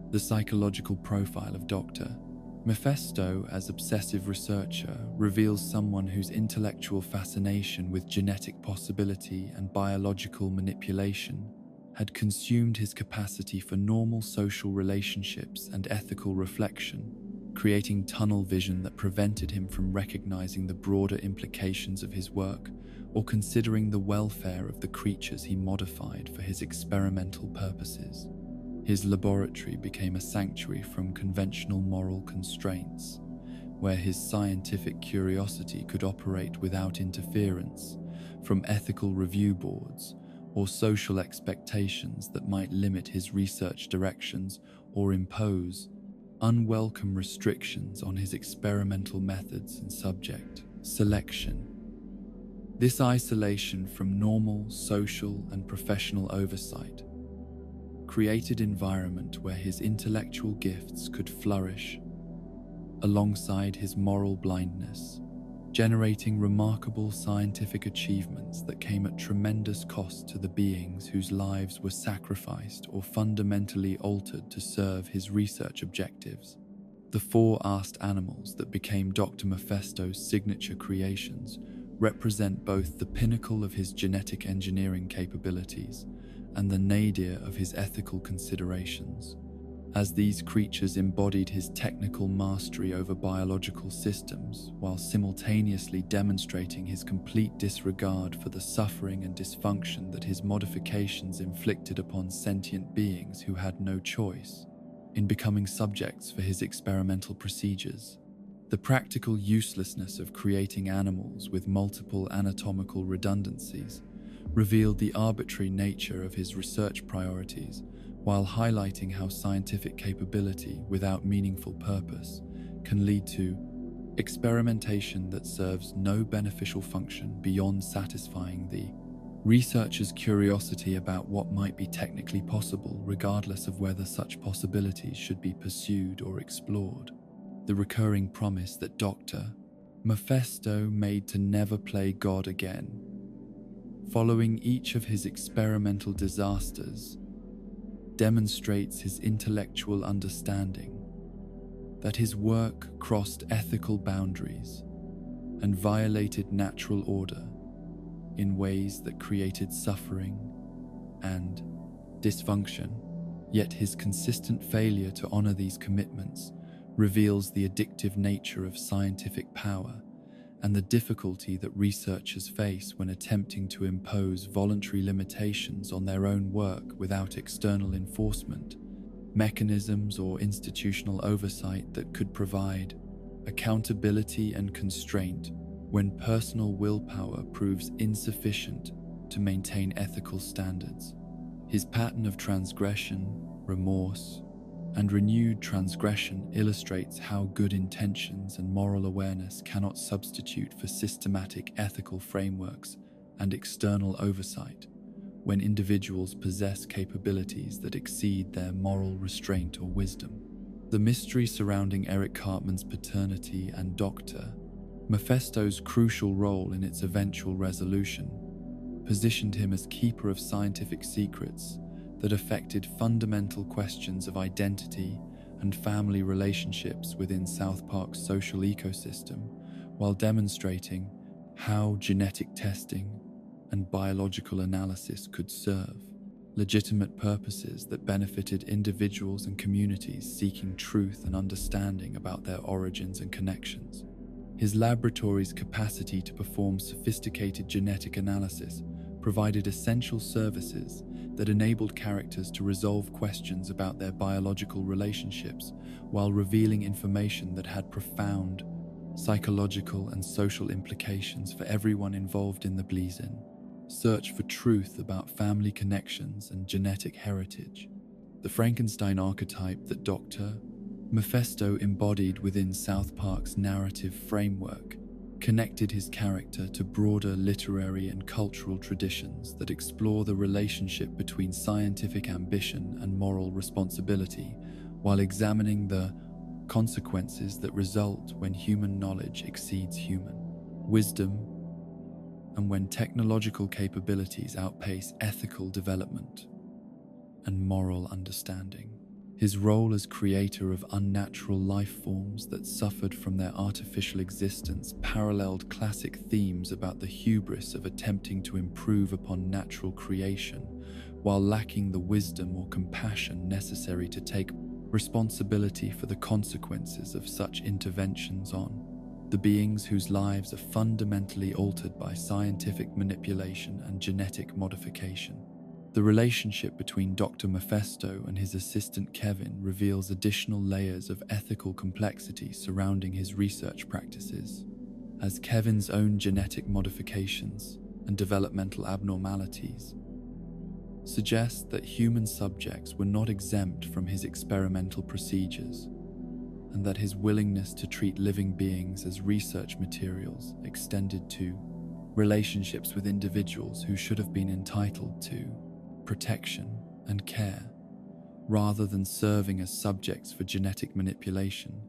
The psychological profile of Dr. Mephisto as obsessive researcher reveals someone whose intellectual fascination with genetic possibility and biological manipulation had consumed his capacity for normal social relationships and ethical reflection, creating tunnel vision that prevented him from recognizing the broader implications of his work or considering the welfare of the creatures he modified for his experimental purposes. His laboratory became a sanctuary from conventional moral constraints, where his scientific curiosity could operate without interference from ethical review boards or social expectations that might limit his research directions or impose unwelcome restrictions on his experimental methods and subject selection. This isolation from normal social and professional oversight created an environment where his intellectual gifts could flourish alongside his moral blindness, generating remarkable scientific achievements that came at tremendous cost to the beings whose lives were sacrificed or fundamentally altered to serve his research objectives. The four asked animals that became Dr. Mephisto's signature creations represent both the pinnacle of his genetic engineering capabilities and the nadir of his ethical considerations, as these creatures embodied his technical mastery over biological systems while simultaneously demonstrating his complete disregard for the suffering and dysfunction that his modifications inflicted upon sentient beings who had no choice in becoming subjects for his experimental procedures. The practical uselessness of creating animals with multiple anatomical redundancies revealed the arbitrary nature of his research priorities, while highlighting how scientific capability without meaningful purpose can lead to experimentation that serves no beneficial function beyond satisfying the researcher's curiosity about what might be technically possible, regardless of whether such possibilities should be pursued or explored. The recurring promise that Dr. Mephisto made to never play God again, following each of his experimental disasters, demonstrates his intellectual understanding that his work crossed ethical boundaries and violated natural order in ways that created suffering and dysfunction. Yet his consistent failure to honor these commitments reveals the addictive nature of scientific power and the difficulty that researchers face when attempting to impose voluntary limitations on their own work without external enforcement, mechanisms or institutional oversight that could provide accountability and constraint when personal willpower proves insufficient to maintain ethical standards. His pattern of transgression, remorse, and renewed transgression illustrates how good intentions and moral awareness cannot substitute for systematic ethical frameworks and external oversight when individuals possess capabilities that exceed their moral restraint or wisdom. The mystery surrounding Eric Cartman's paternity and Dr. Mephisto's crucial role in its eventual resolution positioned him as keeper of scientific secrets that affected fundamental questions of identity and family relationships within South Park's social ecosystem, while demonstrating how genetic testing and biological analysis could serve legitimate purposes that benefited individuals and communities seeking truth and understanding about their origins and connections. His laboratory's capacity to perform sophisticated genetic analysis provided essential services that enabled characters to resolve questions about their biological relationships while revealing information that had profound psychological and social implications for everyone involved in the Blizin search for truth about family connections and genetic heritage. The Frankenstein archetype that Dr. Mephisto embodied within South Park's narrative framework connected his character to broader literary and cultural traditions that explore the relationship between scientific ambition and moral responsibility, while examining the consequences that result when human knowledge exceeds human wisdom and when technological capabilities outpace ethical development and moral understanding. His role as creator of unnatural life forms that suffered from their artificial existence paralleled classic themes about the hubris of attempting to improve upon natural creation while lacking the wisdom or compassion necessary to take responsibility for the consequences of such interventions on the beings whose lives are fundamentally altered by scientific manipulation and genetic modification. The relationship between Dr. Mephisto and his assistant Kevin reveals additional layers of ethical complexity surrounding his research practices, as Kevin's own genetic modifications and developmental abnormalities suggest that human subjects were not exempt from his experimental procedures, and that his willingness to treat living beings as research materials extended to relationships with individuals who should have been entitled to protection and care, rather than serving as subjects for genetic manipulation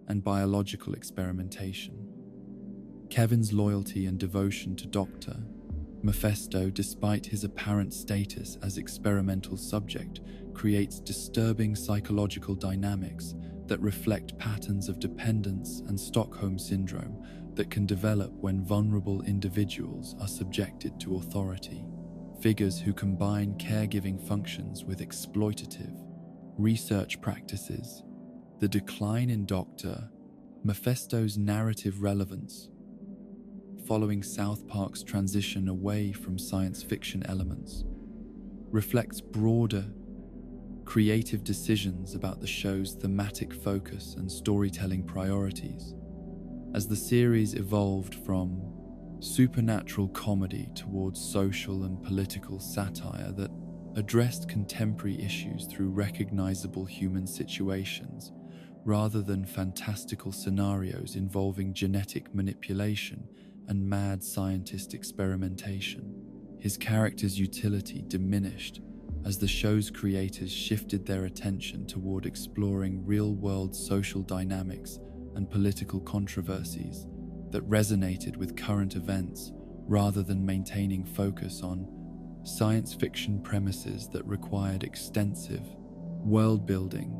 and biological experimentation. Kevin's loyalty and devotion to Dr. Mephisto, despite his apparent status as experimental subject, creates disturbing psychological dynamics that reflect patterns of dependence and Stockholm syndrome that can develop when vulnerable individuals are subjected to authority figures who combine caregiving functions with exploitative research practices. The decline in Dr. Mephisto's narrative relevance following South Park's transition away from science fiction elements reflects broader creative decisions about the show's thematic focus and storytelling priorities. As the series evolved from supernatural comedy towards social and political satire that addressed contemporary issues through recognizable human situations, rather than fantastical scenarios involving genetic manipulation and mad scientist experimentation. His character's utility diminished as the show's creators shifted their attention toward exploring real-world social dynamics and political controversies that resonated with current events, rather than maintaining focus on science fiction premises that required extensive world-building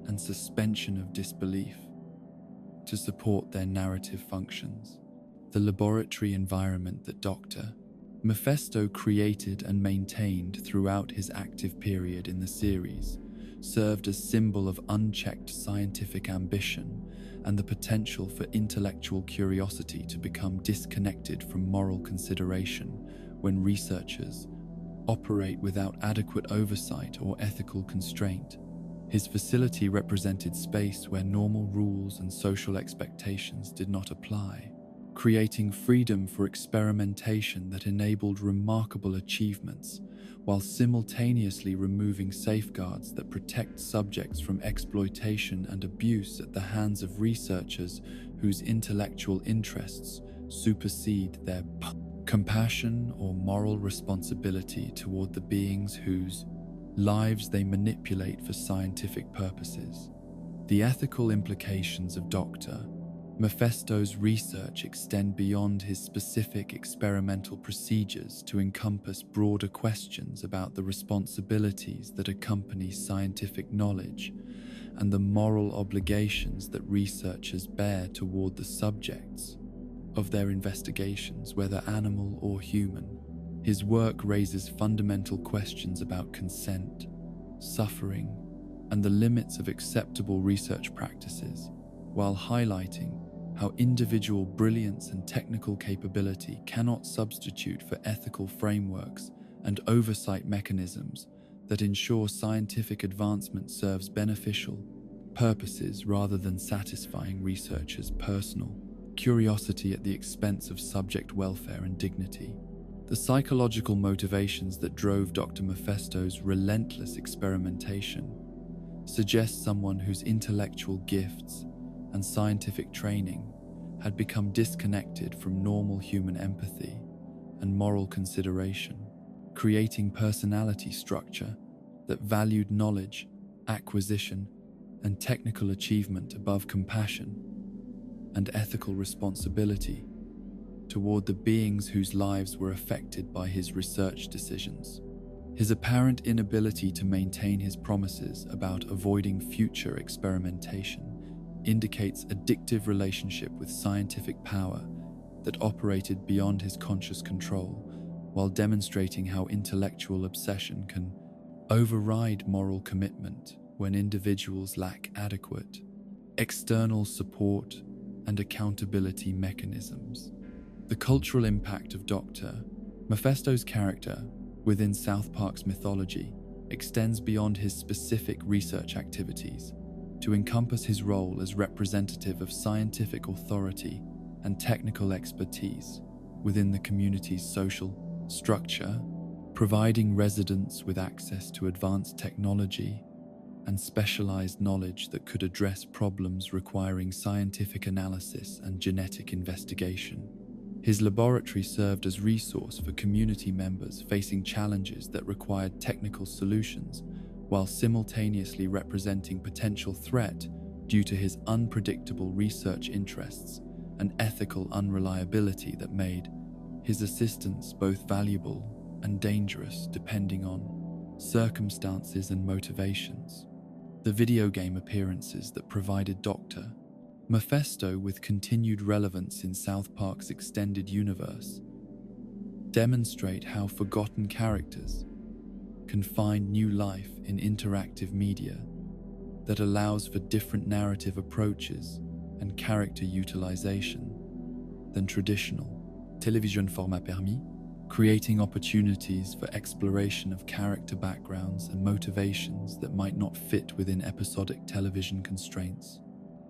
and suspension of disbelief to support their narrative functions. The laboratory environment that Dr. Mephisto created and maintained throughout his active period in the series served as symbol of unchecked scientific ambition and the potential for intellectual curiosity to become disconnected from moral consideration when researchers operate without adequate oversight or ethical constraint. His facility represented space where normal rules and social expectations did not apply, creating freedom for experimentation that enabled remarkable achievements, while simultaneously removing safeguards that protect subjects from exploitation and abuse at the hands of researchers whose intellectual interests supersede their compassion or moral responsibility toward the beings whose lives they manipulate for scientific purposes. The ethical implications of Dr. Mephisto's research extend beyond his specific experimental procedures to encompass broader questions about the responsibilities that accompany scientific knowledge and the moral obligations that researchers bear toward the subjects of their investigations, whether animal or human. His work raises fundamental questions about consent, suffering, and the limits of acceptable research practices, while highlighting how individual brilliance and technical capability cannot substitute for ethical frameworks and oversight mechanisms that ensure scientific advancement serves beneficial purposes rather than satisfying researchers' personal curiosity at the expense of subject welfare and dignity. The psychological motivations that drove Dr. Mephisto's relentless experimentation suggest someone whose intellectual gifts and scientific training had become disconnected from normal human empathy and moral consideration, creating personality structure that valued knowledge, acquisition, and technical achievement above compassion and ethical responsibility toward the beings whose lives were affected by his research decisions. His apparent inability to maintain his promises about avoiding future experimentation indicates addictive relationship with scientific power that operated beyond his conscious control, while demonstrating how intellectual obsession can override moral commitment when individuals lack adequate external support and accountability mechanisms. The cultural impact of Dr. Mephisto's character within South Park's mythology extends beyond his specific research activities to encompass his role as representative of scientific authority and technical expertise within the community's social structure, providing residents with access to advanced technology and specialized knowledge that could address problems requiring scientific analysis and genetic investigation. His laboratory served as resource for community members facing challenges that required technical solutions, while simultaneously representing potential threat due to his unpredictable research interests and ethical unreliability that made his assistance both valuable and dangerous depending on circumstances and motivations. The video game appearances that provided Dr. Mephisto with continued relevance in South Park's extended universe demonstrate how forgotten characters can find new life in interactive media that allows for different narrative approaches and character utilization than traditional télévision format permis, creating opportunities for exploration of character backgrounds and motivations that might not fit within episodic television constraints.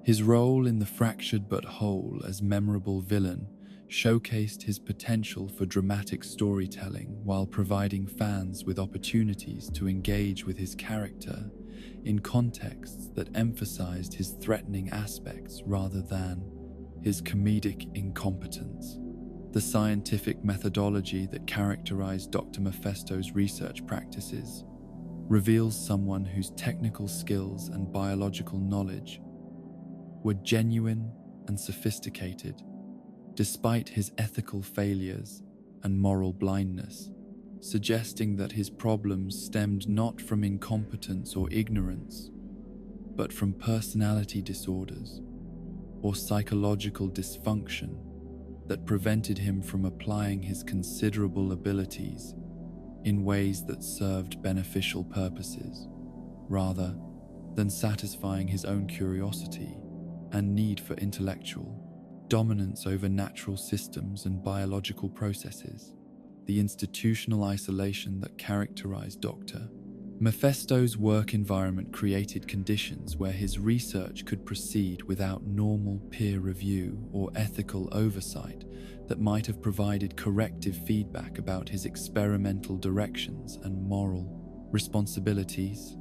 His role in The Fractured But Whole as memorable villain showcased his potential for dramatic storytelling while providing fans with opportunities to engage with his character in contexts that emphasized his threatening aspects rather than his comedic incompetence. The scientific methodology that characterized Dr. Mephisto's research practices reveals someone whose technical skills and biological knowledge were genuine and sophisticated, despite his ethical failures and moral blindness, suggesting that his problems stemmed not from incompetence or ignorance, but from personality disorders or psychological dysfunction that prevented him from applying his considerable abilities in ways that served beneficial purposes, rather than satisfying his own curiosity and need for intellectual dominance over natural systems and biological processes. The institutional isolation that characterized Dr. Mephisto's work environment created conditions where his research could proceed without normal peer review or ethical oversight that might have provided corrective feedback about his experimental directions and moral responsibilities,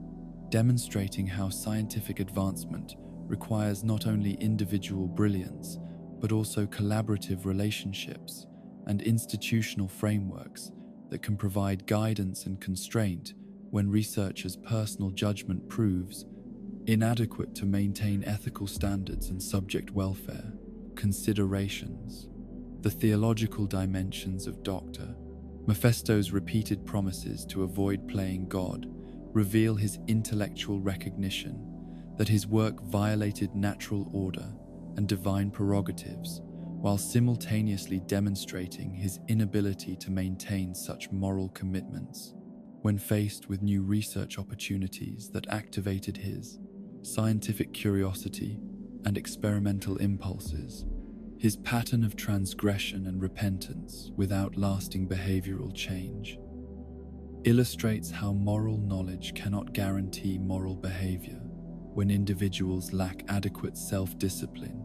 demonstrating how scientific advancement requires not only individual brilliance, but also collaborative relationships and institutional frameworks that can provide guidance and constraint when researchers' personal judgment proves inadequate to maintain ethical standards and subject welfare considerations. The theological dimensions of Dr. Mephisto's repeated promises to avoid playing God reveal his intellectual recognition that his work violated natural order and divine prerogatives, while simultaneously demonstrating his inability to maintain such moral commitments. When faced with new research opportunities that activated his scientific curiosity and experimental impulses, his pattern of transgression and repentance without lasting behavioral change illustrates how moral knowledge cannot guarantee moral behavior when individuals lack adequate self-discipline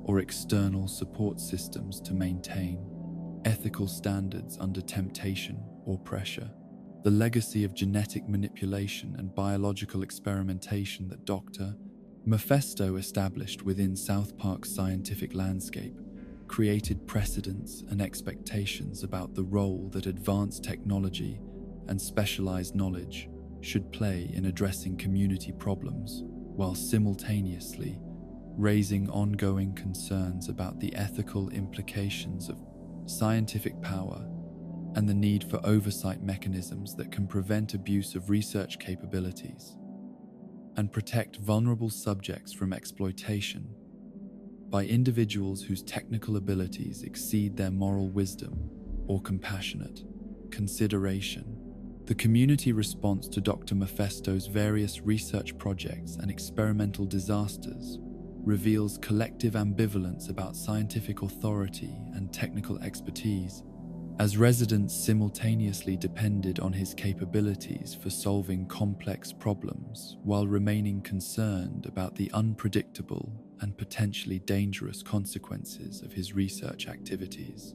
or external support systems to maintain ethical standards under temptation or pressure. The legacy of genetic manipulation and biological experimentation that Dr. Mephisto established within South Park's scientific landscape created precedents and expectations about the role that advanced technology and specialized knowledge should play in addressing community problems, while simultaneously raising ongoing concerns about the ethical implications of scientific power and the need for oversight mechanisms that can prevent abuse of research capabilities and protect vulnerable subjects from exploitation by individuals whose technical abilities exceed their moral wisdom or compassionate consideration. The community response to Dr. Mephisto's various research projects and experimental disasters reveals collective ambivalence about scientific authority and technical expertise, as residents simultaneously depended on his capabilities for solving complex problems while remaining concerned about the unpredictable and potentially dangerous consequences of his research activities.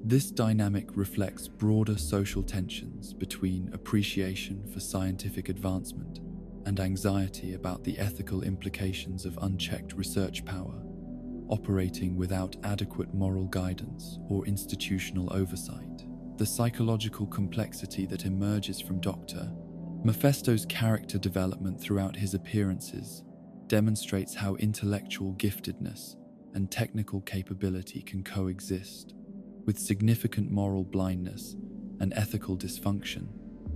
This dynamic reflects broader social tensions between appreciation for scientific advancement and anxiety about the ethical implications of unchecked research power, operating without adequate moral guidance or institutional oversight. The psychological complexity that emerges from Dr. Mephisto's character development throughout his appearances demonstrates how intellectual giftedness and technical capability can coexist with significant moral blindness and ethical dysfunction,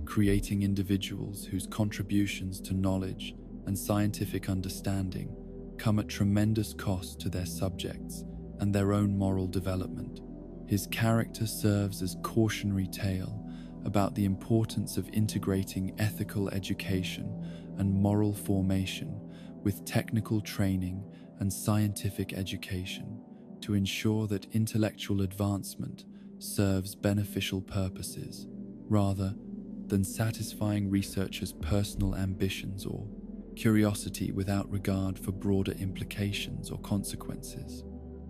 creating individuals whose contributions to knowledge and scientific understanding come at tremendous cost to their subjects and their own moral development. His character serves as cautionary tale about the importance of integrating ethical education and moral formation with technical training and scientific education to ensure that intellectual advancement serves beneficial purposes rather than satisfying researchers' personal ambitions or curiosity without regard for broader implications or consequences.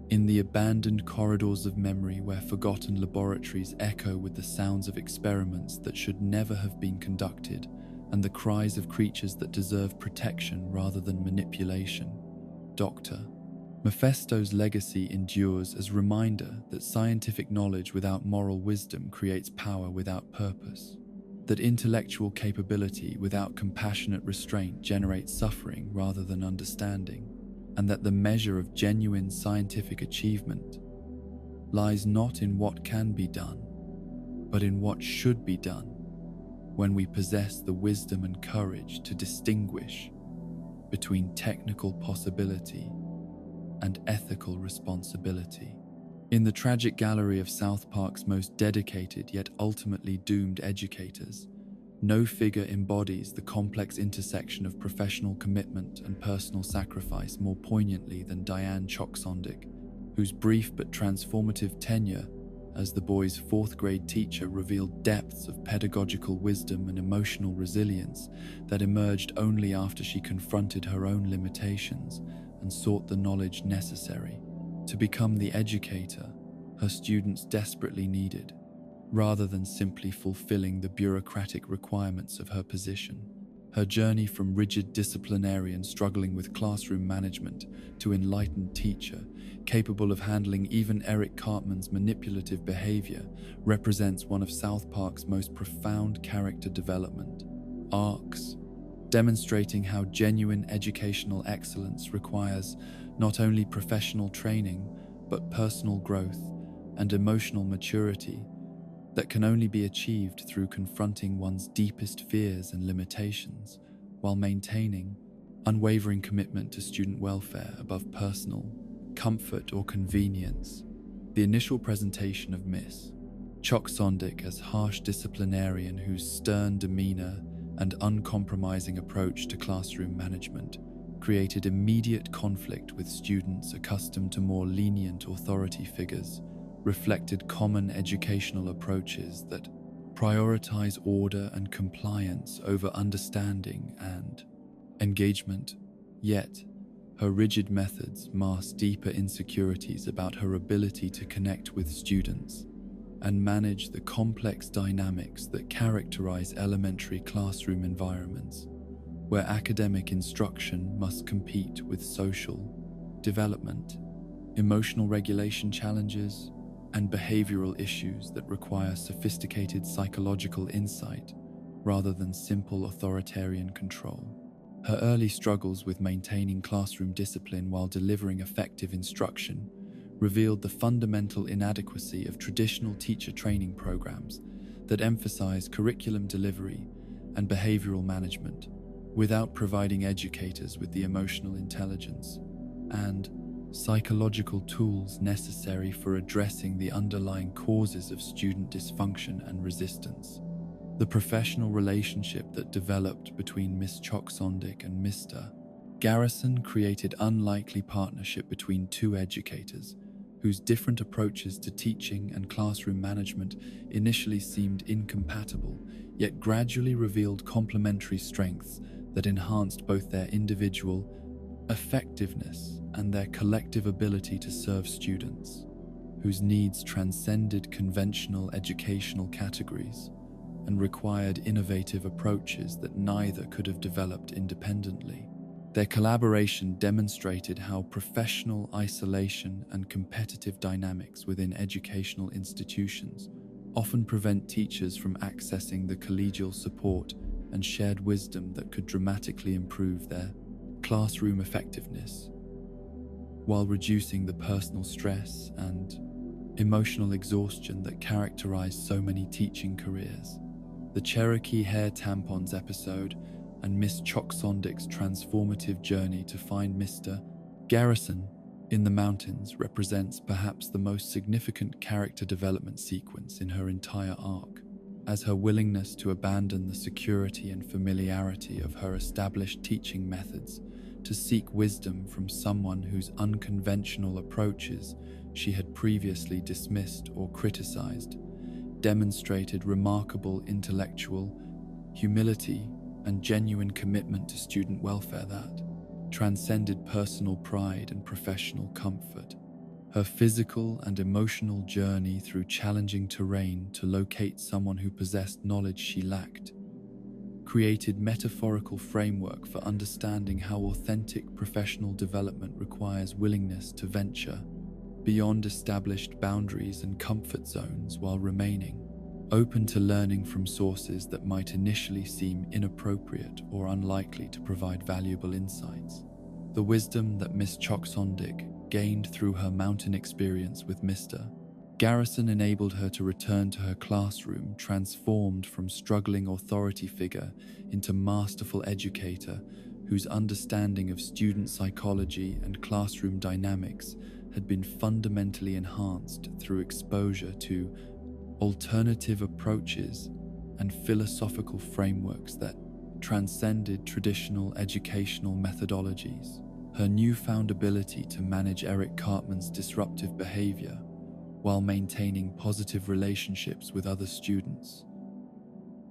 In the abandoned corridors of memory where forgotten laboratories echo with the sounds of experiments that should never have been conducted and the cries of creatures that deserve protection rather than manipulation, Dr. Mephisto's legacy endures as a reminder that scientific knowledge without moral wisdom creates power without purpose, that intellectual capability without compassionate restraint generates suffering rather than understanding, and that the measure of genuine scientific achievement lies not in what can be done, but in what should be done when we possess the wisdom and courage to distinguish between technical possibility and ethical responsibility. In the tragic gallery of South Park's most dedicated yet ultimately doomed educators, no figure embodies the complex intersection of professional commitment and personal sacrifice more poignantly than Diane Choksondik, whose brief but transformative tenure as the boys' fourth-grade teacher revealed depths of pedagogical wisdom and emotional resilience that emerged only after she confronted her own limitations and sought the knowledge necessary to become the educator her students desperately needed, rather than simply fulfilling the bureaucratic requirements of her position. Her journey from rigid disciplinarian struggling with classroom management to enlightened teacher, capable of handling even Eric Cartman's manipulative behavior, represents one of South Park's most profound character development arcs, demonstrating how genuine educational excellence requires not only professional training, but personal growth and emotional maturity that can only be achieved through confronting one's deepest fears and limitations while maintaining unwavering commitment to student welfare above personal comfort or convenience. The initial presentation of Miss Choksondik as harsh disciplinarian whose stern demeanor and uncompromising approach to classroom management created immediate conflict with students accustomed to more lenient authority figures, reflected common educational approaches that prioritize order and compliance over understanding and engagement. Yet, her rigid methods masked deeper insecurities about her ability to connect with students and manage the complex dynamics that characterize elementary classroom environments, where academic instruction must compete with social development, emotional regulation challenges, and behavioral issues that require sophisticated psychological insight rather than simple authoritarian control. Her early struggles with maintaining classroom discipline while delivering effective instruction revealed the fundamental inadequacy of traditional teacher training programs that emphasize curriculum delivery and behavioral management without providing educators with the emotional intelligence and psychological tools necessary for addressing the underlying causes of student dysfunction and resistance. The professional relationship that developed between Miss Choksondik and Mr. Garrison created unlikely partnership between two educators whose different approaches to teaching and classroom management initially seemed incompatible, yet gradually revealed complementary strengths that enhanced both their individual effectiveness and their collective ability to serve students, whose needs transcended conventional educational categories and required innovative approaches that neither could have developed independently. Their collaboration demonstrated how professional isolation and competitive dynamics within educational institutions often prevent teachers from accessing the collegial support and shared wisdom that could dramatically improve their classroom effectiveness, while reducing the personal stress and emotional exhaustion that characterize so many teaching careers. The Cherokee hair tampons episode and Miss Choksondik's transformative journey to find Mr. Garrison in the mountains represents perhaps the most significant character development sequence in her entire arc, as her willingness to abandon the security and familiarity of her established teaching methods to seek wisdom from someone whose unconventional approaches she had previously dismissed or criticized, demonstrated remarkable intellectual humility and genuine commitment to student welfare that transcended personal pride and professional comfort. Her physical and emotional journey through challenging terrain to locate someone who possessed knowledge she lacked created metaphorical framework for understanding how authentic professional development requires willingness to venture beyond established boundaries and comfort zones while remaining open to learning from sources that might initially seem inappropriate or unlikely to provide valuable insights. The wisdom that Miss Choksondik gained through her mountain experience with Mr. Garrison enabled her to return to her classroom transformed from struggling authority figure into masterful educator whose understanding of student psychology and classroom dynamics had been fundamentally enhanced through exposure to alternative approaches and philosophical frameworks that transcended traditional educational methodologies. Her newfound ability to manage Eric Cartman's disruptive behavior while maintaining positive relationships with other students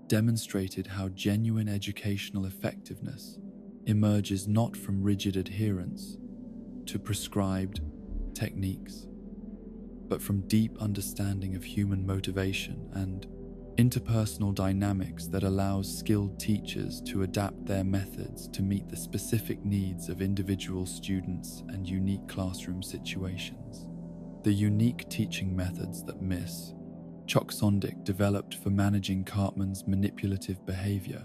demonstrated how genuine educational effectiveness emerges not from rigid adherence to prescribed techniques, but from deep understanding of human motivation and interpersonal dynamics that allows skilled teachers to adapt their methods to meet the specific needs of individual students and unique classroom situations. The unique teaching methods that Miss Choksondik developed for managing Cartman's manipulative behavior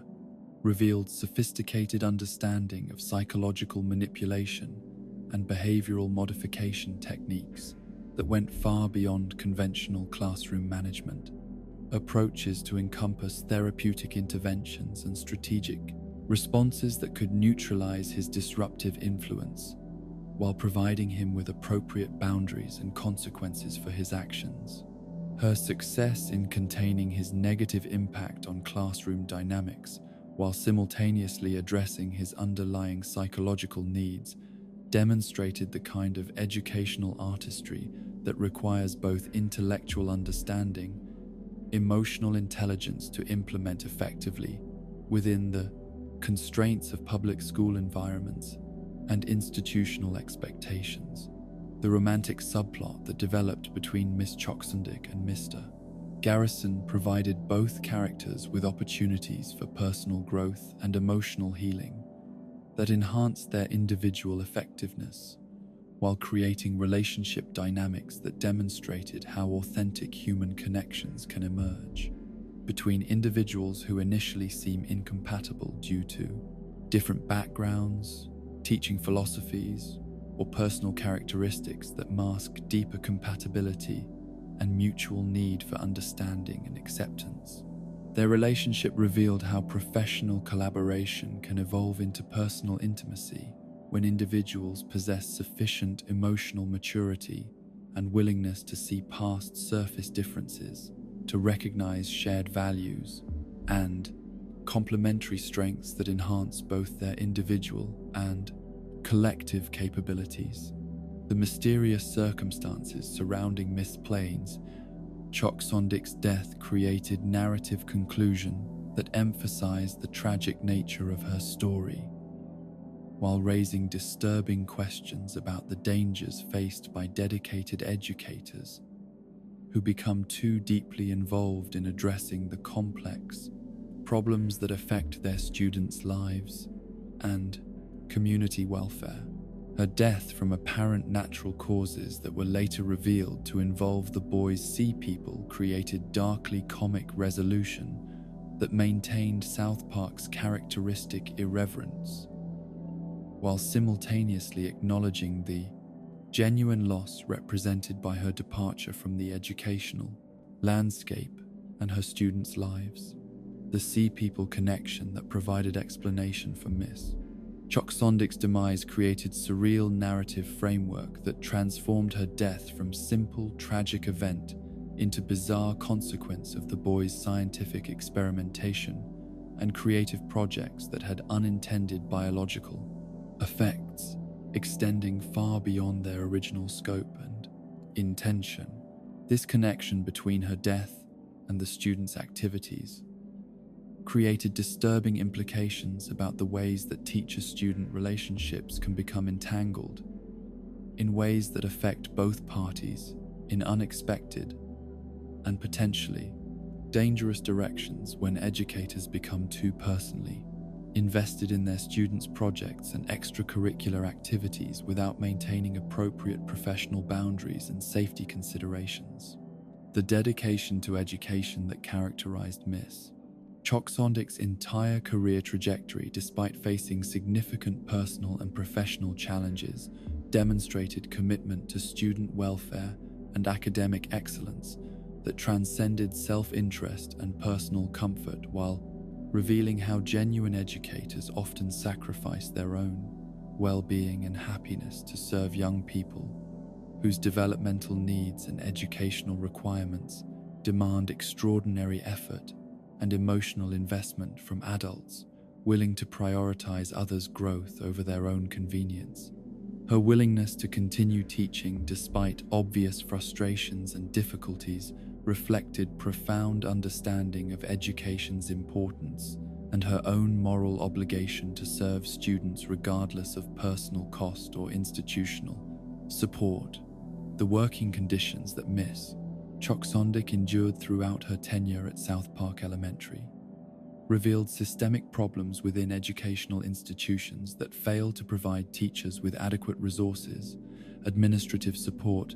revealed sophisticated understanding of psychological manipulation and behavioral modification techniques that went far beyond conventional classroom management. Approaches to encompass therapeutic interventions and strategic responses that could neutralize his disruptive influence while providing him with appropriate boundaries and consequences for his actions. Her success in containing his negative impact on classroom dynamics while simultaneously addressing his underlying psychological needs demonstrated the kind of educational artistry that requires both intellectual understanding, emotional intelligence to implement effectively within the constraints of public school environments and institutional expectations. The romantic subplot that developed between Miss Choksondik and Mr. Garrison provided both characters with opportunities for personal growth and emotional healing that enhanced their individual effectiveness, while creating relationship dynamics that demonstrated how authentic human connections can emerge between individuals who initially seem incompatible due to different backgrounds, teaching philosophies, or personal characteristics that mask deeper compatibility and mutual need for understanding and acceptance. Their relationship revealed how professional collaboration can evolve into personal intimacy when individuals possess sufficient emotional maturity and willingness to see past surface differences, to recognize shared values and complementary strengths that enhance both their individual and collective capabilities. The mysterious circumstances surrounding Miss Plains Choksondik's death created narrative conclusion that emphasized the tragic nature of her story, while raising disturbing questions about the dangers faced by dedicated educators who become too deeply involved in addressing the complex problems that affect their students' lives and community welfare. Her death from apparent natural causes that were later revealed to involve the boy's sea people created darkly comic resolution that maintained South Park's characteristic irreverence, while simultaneously acknowledging the genuine loss represented by her departure from the educational landscape and her students' lives. The sea people connection that provided explanation for Miss Choksondik's demise created surreal narrative framework that transformed her death from simple tragic event into bizarre consequence of the boy's scientific experimentation and creative projects that had unintended biological effects extending far beyond their original scope and intention. This connection between her death and the students' activities created disturbing implications about the ways that teacher-student relationships can become entangled in ways that affect both parties in unexpected and potentially dangerous directions when educators become too personally invested in their students' projects and extracurricular activities without maintaining appropriate professional boundaries and safety considerations. The dedication to education that characterized Miss Choksondik's entire career trajectory, despite facing significant personal and professional challenges, demonstrated commitment to student welfare and academic excellence that transcended self-interest and personal comfort, while revealing how genuine educators often sacrifice their own well-being and happiness to serve young people whose developmental needs and educational requirements demand extraordinary effort and emotional investment from adults willing to prioritize others' growth over their own convenience. Her willingness to continue teaching despite obvious frustrations and difficulties reflected profound understanding of education's importance and her own moral obligation to serve students regardless of personal cost or institutional support. The working conditions that Miss Choksondik endured throughout her tenure at South Park Elementary revealed systemic problems within educational institutions that fail to provide teachers with adequate resources, administrative support,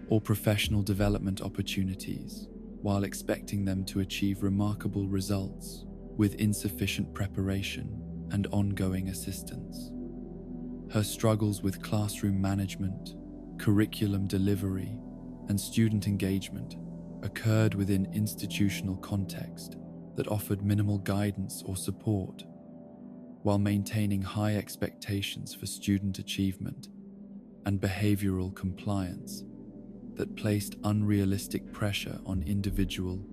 or professional development opportunities, while expecting them to achieve remarkable results with insufficient preparation and ongoing assistance. Her struggles with classroom management, curriculum delivery, and student engagement occurred within institutional context that offered minimal guidance or support, while maintaining high expectations for student achievement and behavioral compliance that placed unrealistic pressure on individual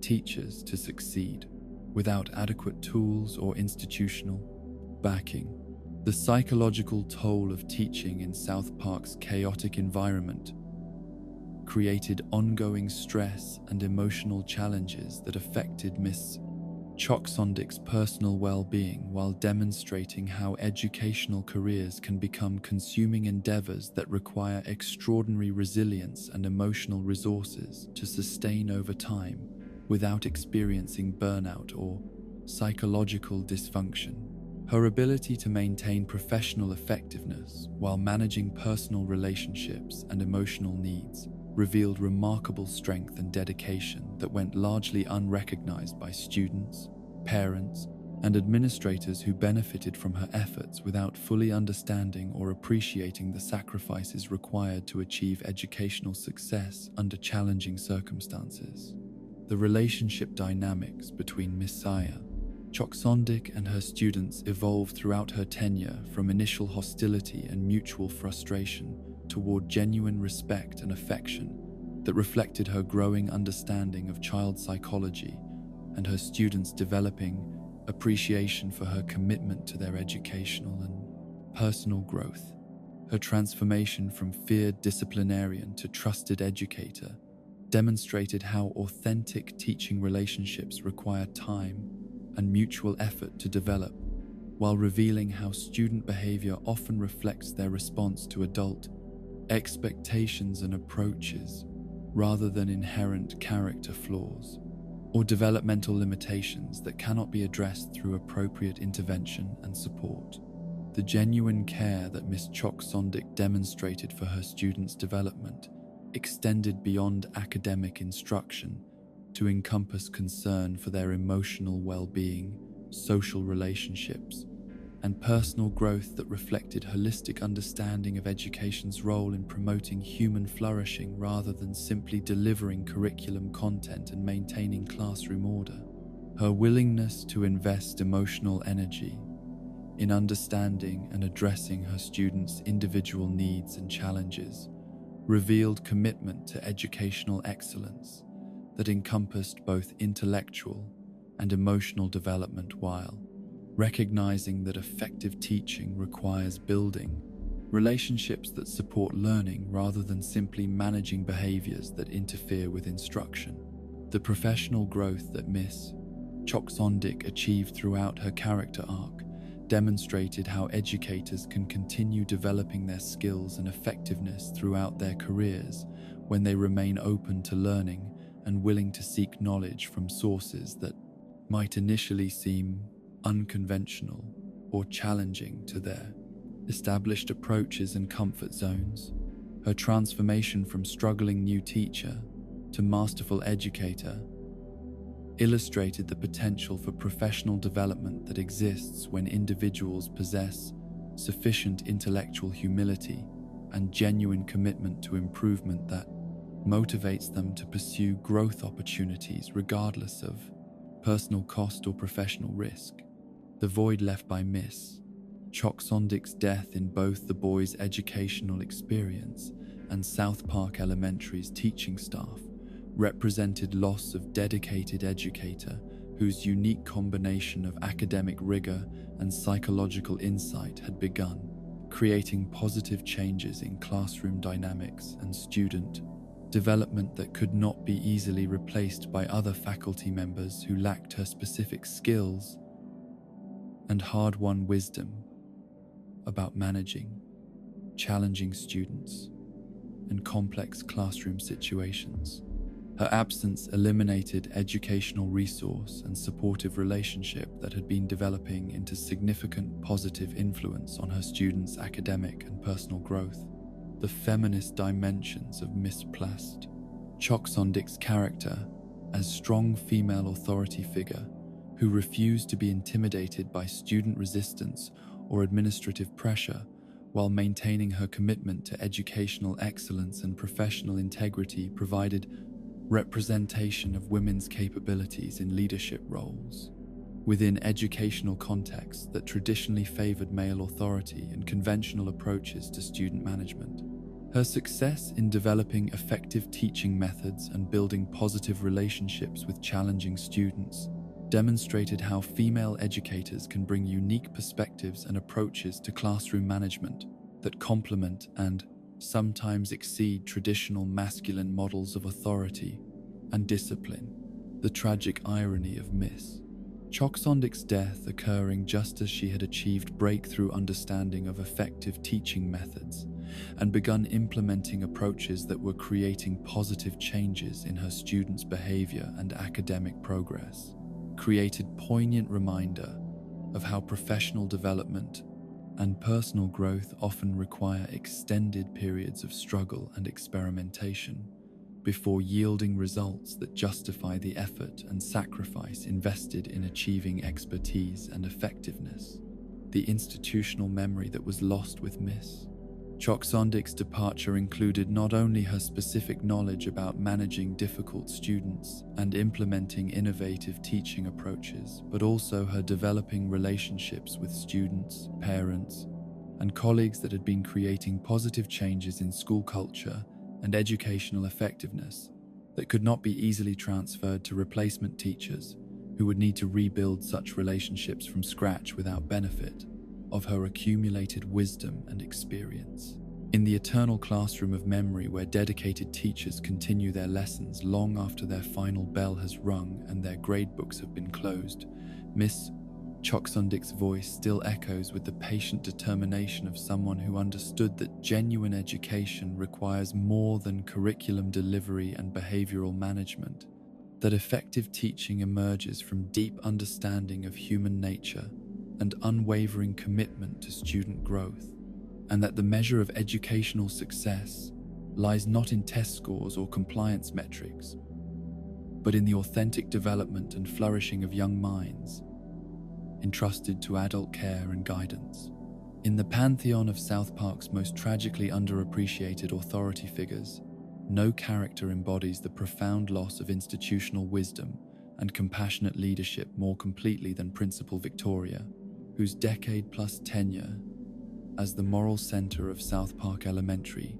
teachers to succeed. Without adequate tools or institutional backing, the psychological toll of teaching in South Park's chaotic environment created ongoing stress and emotional challenges that affected Miss Choksondik's personal well-being, while demonstrating how educational careers can become consuming endeavors that require extraordinary resilience and emotional resources to sustain over time without experiencing burnout or psychological dysfunction. Her ability to maintain professional effectiveness while managing personal relationships and emotional needs revealed remarkable strength and dedication that went largely unrecognized by students, parents, and administrators who benefited from her efforts without fully understanding or appreciating the sacrifices required to achieve educational success under challenging circumstances. The relationship dynamics between Miss Choksondik and her students evolved throughout her tenure, from initial hostility and mutual frustration toward genuine respect and affection that reflected her growing understanding of child psychology and her students' developing appreciation for her commitment to their educational and personal growth. Her transformation from feared disciplinarian to trusted educator demonstrated how authentic teaching relationships require time and mutual effort to develop, while revealing how student behavior often reflects their response to adult expectations and approaches rather than inherent character flaws or developmental limitations that cannot be addressed through appropriate intervention and support. The genuine care that Miss Choksondik demonstrated for her students' development extended beyond academic instruction to encompass concern for their emotional well-being, social relationships, and personal growth that reflected holistic understanding of education's role in promoting human flourishing rather than simply delivering curriculum content and maintaining classroom order. Her willingness to invest emotional energy in understanding and addressing her students' individual needs and challenges revealed commitment to educational excellence that encompassed both intellectual and emotional development, while recognizing that effective teaching requires building relationships that support learning rather than simply managing behaviors that interfere with instruction. The professional growth that Miss Choksondik achieved throughout her character arc demonstrated how educators can continue developing their skills and effectiveness throughout their careers when they remain open to learning and willing to seek knowledge from sources that might initially seem unconventional or challenging to their established approaches and comfort zones. Her transformation from struggling new teacher to masterful educator illustrated the potential for professional development that exists when individuals possess sufficient intellectual humility and genuine commitment to improvement that motivates them to pursue growth opportunities regardless of personal cost or professional risk. The void left by Miss Choksondik's death in both the boys' educational experience and South Park Elementary's teaching staff represented loss of dedicated educator whose unique combination of academic rigor and psychological insight had begun creating positive changes in classroom dynamics and student development that could not be easily replaced by other faculty members who lacked her specific skills and hard-won wisdom about managing challenging students and complex classroom situations. Her absence eliminated educational resource and supportive relationship that had been developing into significant positive influence on her students' academic and personal growth. The feminist dimensions of Miss Choksondik's character as strong female authority figure who refused to be intimidated by student resistance or administrative pressure while maintaining her commitment to educational excellence and professional integrity provided representation of women's capabilities in leadership roles. within educational contexts that traditionally favored male authority and conventional approaches to student management. Her success in developing effective teaching methods and building positive relationships with challenging students demonstrated how female educators can bring unique perspectives and approaches to classroom management that complement and sometimes exceed traditional masculine models of authority and discipline. The tragic irony of Miss Choksondick's death occurring just as she had achieved breakthrough understanding of effective teaching methods and begun implementing approaches that were creating positive changes in her students' behavior and academic progress, created poignant reminder of how professional development and personal growth often require extended periods of struggle and experimentation before yielding results that justify the effort and sacrifice invested in achieving expertise and effectiveness. The institutional memory that was lost with Miss Choksondick's departure included not only her specific knowledge about managing difficult students and implementing innovative teaching approaches, but also her developing relationships with students, parents, and colleagues that had been creating positive changes in school culture and educational effectiveness that could not be easily transferred to replacement teachers who would need to rebuild such relationships from scratch without benefit of her accumulated wisdom and experience. In the eternal classroom of memory where dedicated teachers continue their lessons long after their final bell has rung and their gradebooks have been closed, Miss Choksondick's voice still echoes with the patient determination of someone who understood that genuine education requires more than curriculum delivery and behavioral management, that effective teaching emerges from deep understanding of human nature and unwavering commitment to student growth, and that the measure of educational success lies not in test scores or compliance metrics, but in the authentic development and flourishing of young minds entrusted to adult care and guidance. In the pantheon of South Park's most tragically underappreciated authority figures, no character embodies the profound loss of institutional wisdom and compassionate leadership more completely than Principal Victoria, whose decade-plus tenure as the moral center of South Park Elementary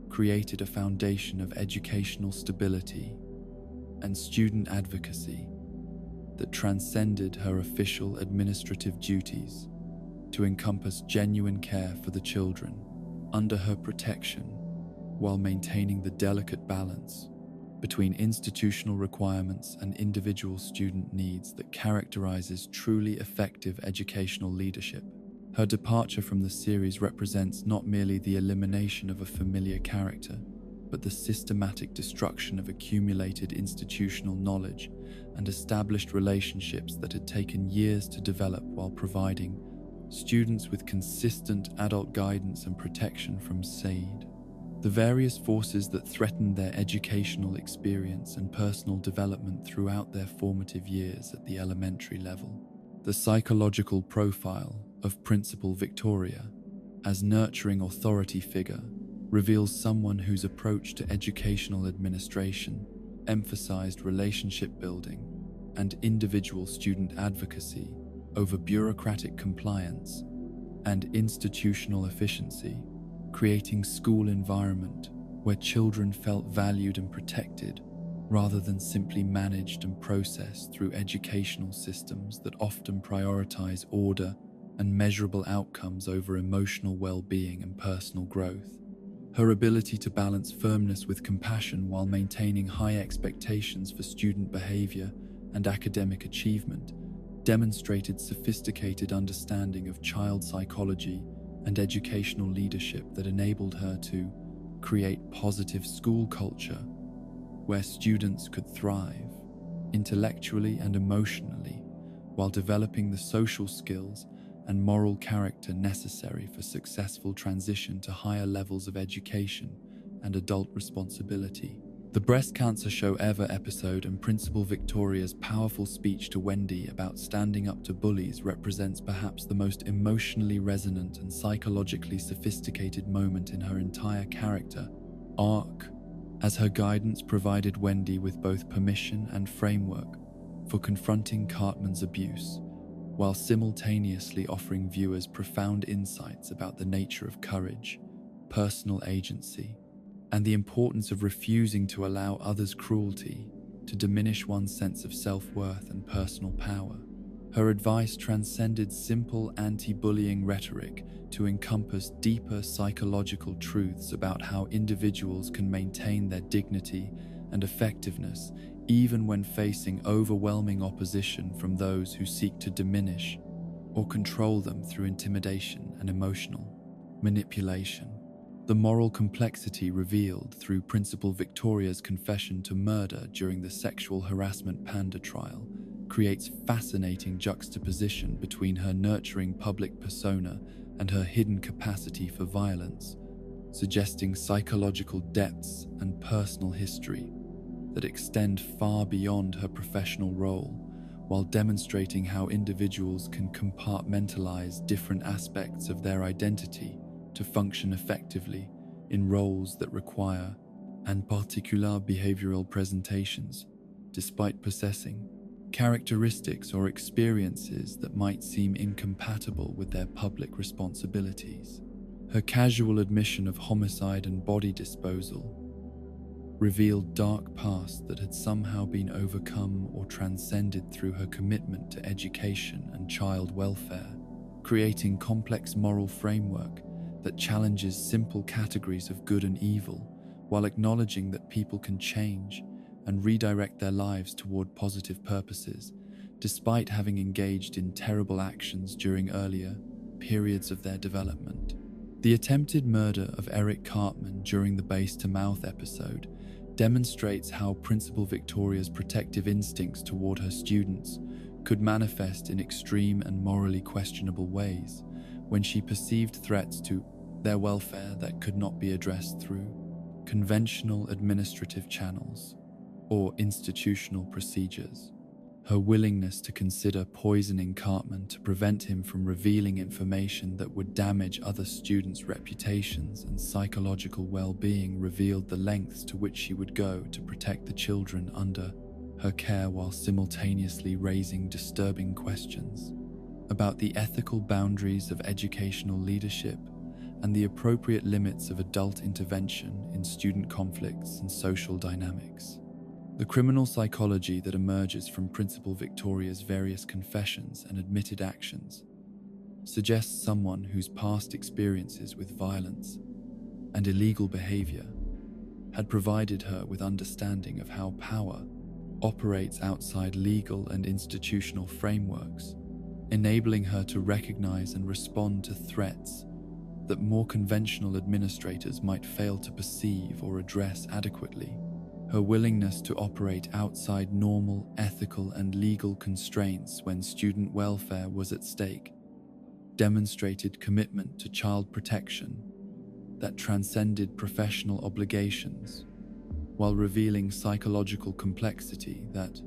created a foundation of educational stability and student advocacy that transcended her official administrative duties to encompass genuine care for the children under her protection while maintaining the delicate balance between institutional requirements and individual student needs that characterizes truly effective educational leadership. Her departure from the series represents not merely the elimination of a familiar character, but the systematic destruction of accumulated institutional knowledge and established relationships that had taken years to develop while providing students with consistent adult guidance and protection from SAID. The various forces that threatened their educational experience and personal development throughout their formative years at the elementary level. The psychological profile of Principal Victoria as nurturing authority figure reveals someone whose approach to educational administration emphasized relationship building and individual student advocacy over bureaucratic compliance and institutional efficiency, creating school environment where children felt valued and protected rather than simply managed and processed through educational systems that often prioritize order and measurable outcomes over emotional well-being and personal growth. Her ability to balance firmness with compassion while maintaining high expectations for student behavior and academic achievement demonstrated sophisticated understanding of child psychology and educational leadership that enabled her to create positive school culture where students could thrive intellectually and emotionally while developing the social skills and moral character necessary for successful transition to higher levels of education and adult responsibility. The Breast Cancer Show Ever episode and Principal Victoria's powerful speech to Wendy about standing up to bullies represents perhaps the most emotionally resonant and psychologically sophisticated moment in her entire character arc, as her guidance provided Wendy with both permission and framework for confronting Cartman's abuse, while simultaneously offering viewers profound insights about the nature of courage, personal agency, and the importance of refusing to allow others' cruelty to diminish one's sense of self-worth and personal power. Her advice transcended simple anti-bullying rhetoric to encompass deeper psychological truths about how individuals can maintain their dignity and effectiveness even when facing overwhelming opposition from those who seek to diminish or control them through intimidation and emotional manipulation. The moral complexity revealed through Principal Victoria's confession to murder during the sexual harassment Panda trial creates fascinating juxtaposition between her nurturing public persona and her hidden capacity for violence, suggesting psychological depths and personal history that extend far beyond her professional role, while demonstrating how individuals can compartmentalize different aspects of their identity to function effectively in roles that require and particular behavioral presentations, despite possessing characteristics or experiences that might seem incompatible with their public responsibilities. Her casual admission of homicide and body disposal revealed dark past that had somehow been overcome or transcended through her commitment to education and child welfare, creating complex moral framework that challenges simple categories of good and evil while acknowledging that people can change and redirect their lives toward positive purposes, despite having engaged in terrible actions during earlier periods of their development. The attempted murder of Eric Cartman during the Base-to-Mouth episode demonstrates how Principal Victoria's protective instincts toward her students could manifest in extreme and morally questionable ways when she perceived threats to their welfare that could not be addressed through conventional administrative channels or institutional procedures. Her willingness to consider poisoning Cartman to prevent him from revealing information that would damage other students' reputations and psychological well-being revealed the lengths to which she would go to protect the children under her care, while simultaneously raising disturbing questions about the ethical boundaries of educational leadership and the appropriate limits of adult intervention in student conflicts and social dynamics. The criminal psychology that emerges from Principal Victoria's various confessions and admitted actions suggests someone whose past experiences with violence and illegal behavior had provided her with understanding of how power operates outside legal and institutional frameworks, enabling her to recognize and respond to threats that more conventional administrators might fail to perceive or address adequately. Her willingness to operate outside normal, ethical, and legal constraints when student welfare was at stake demonstrated commitment to child protection that transcended professional obligations, while revealing psychological complexity that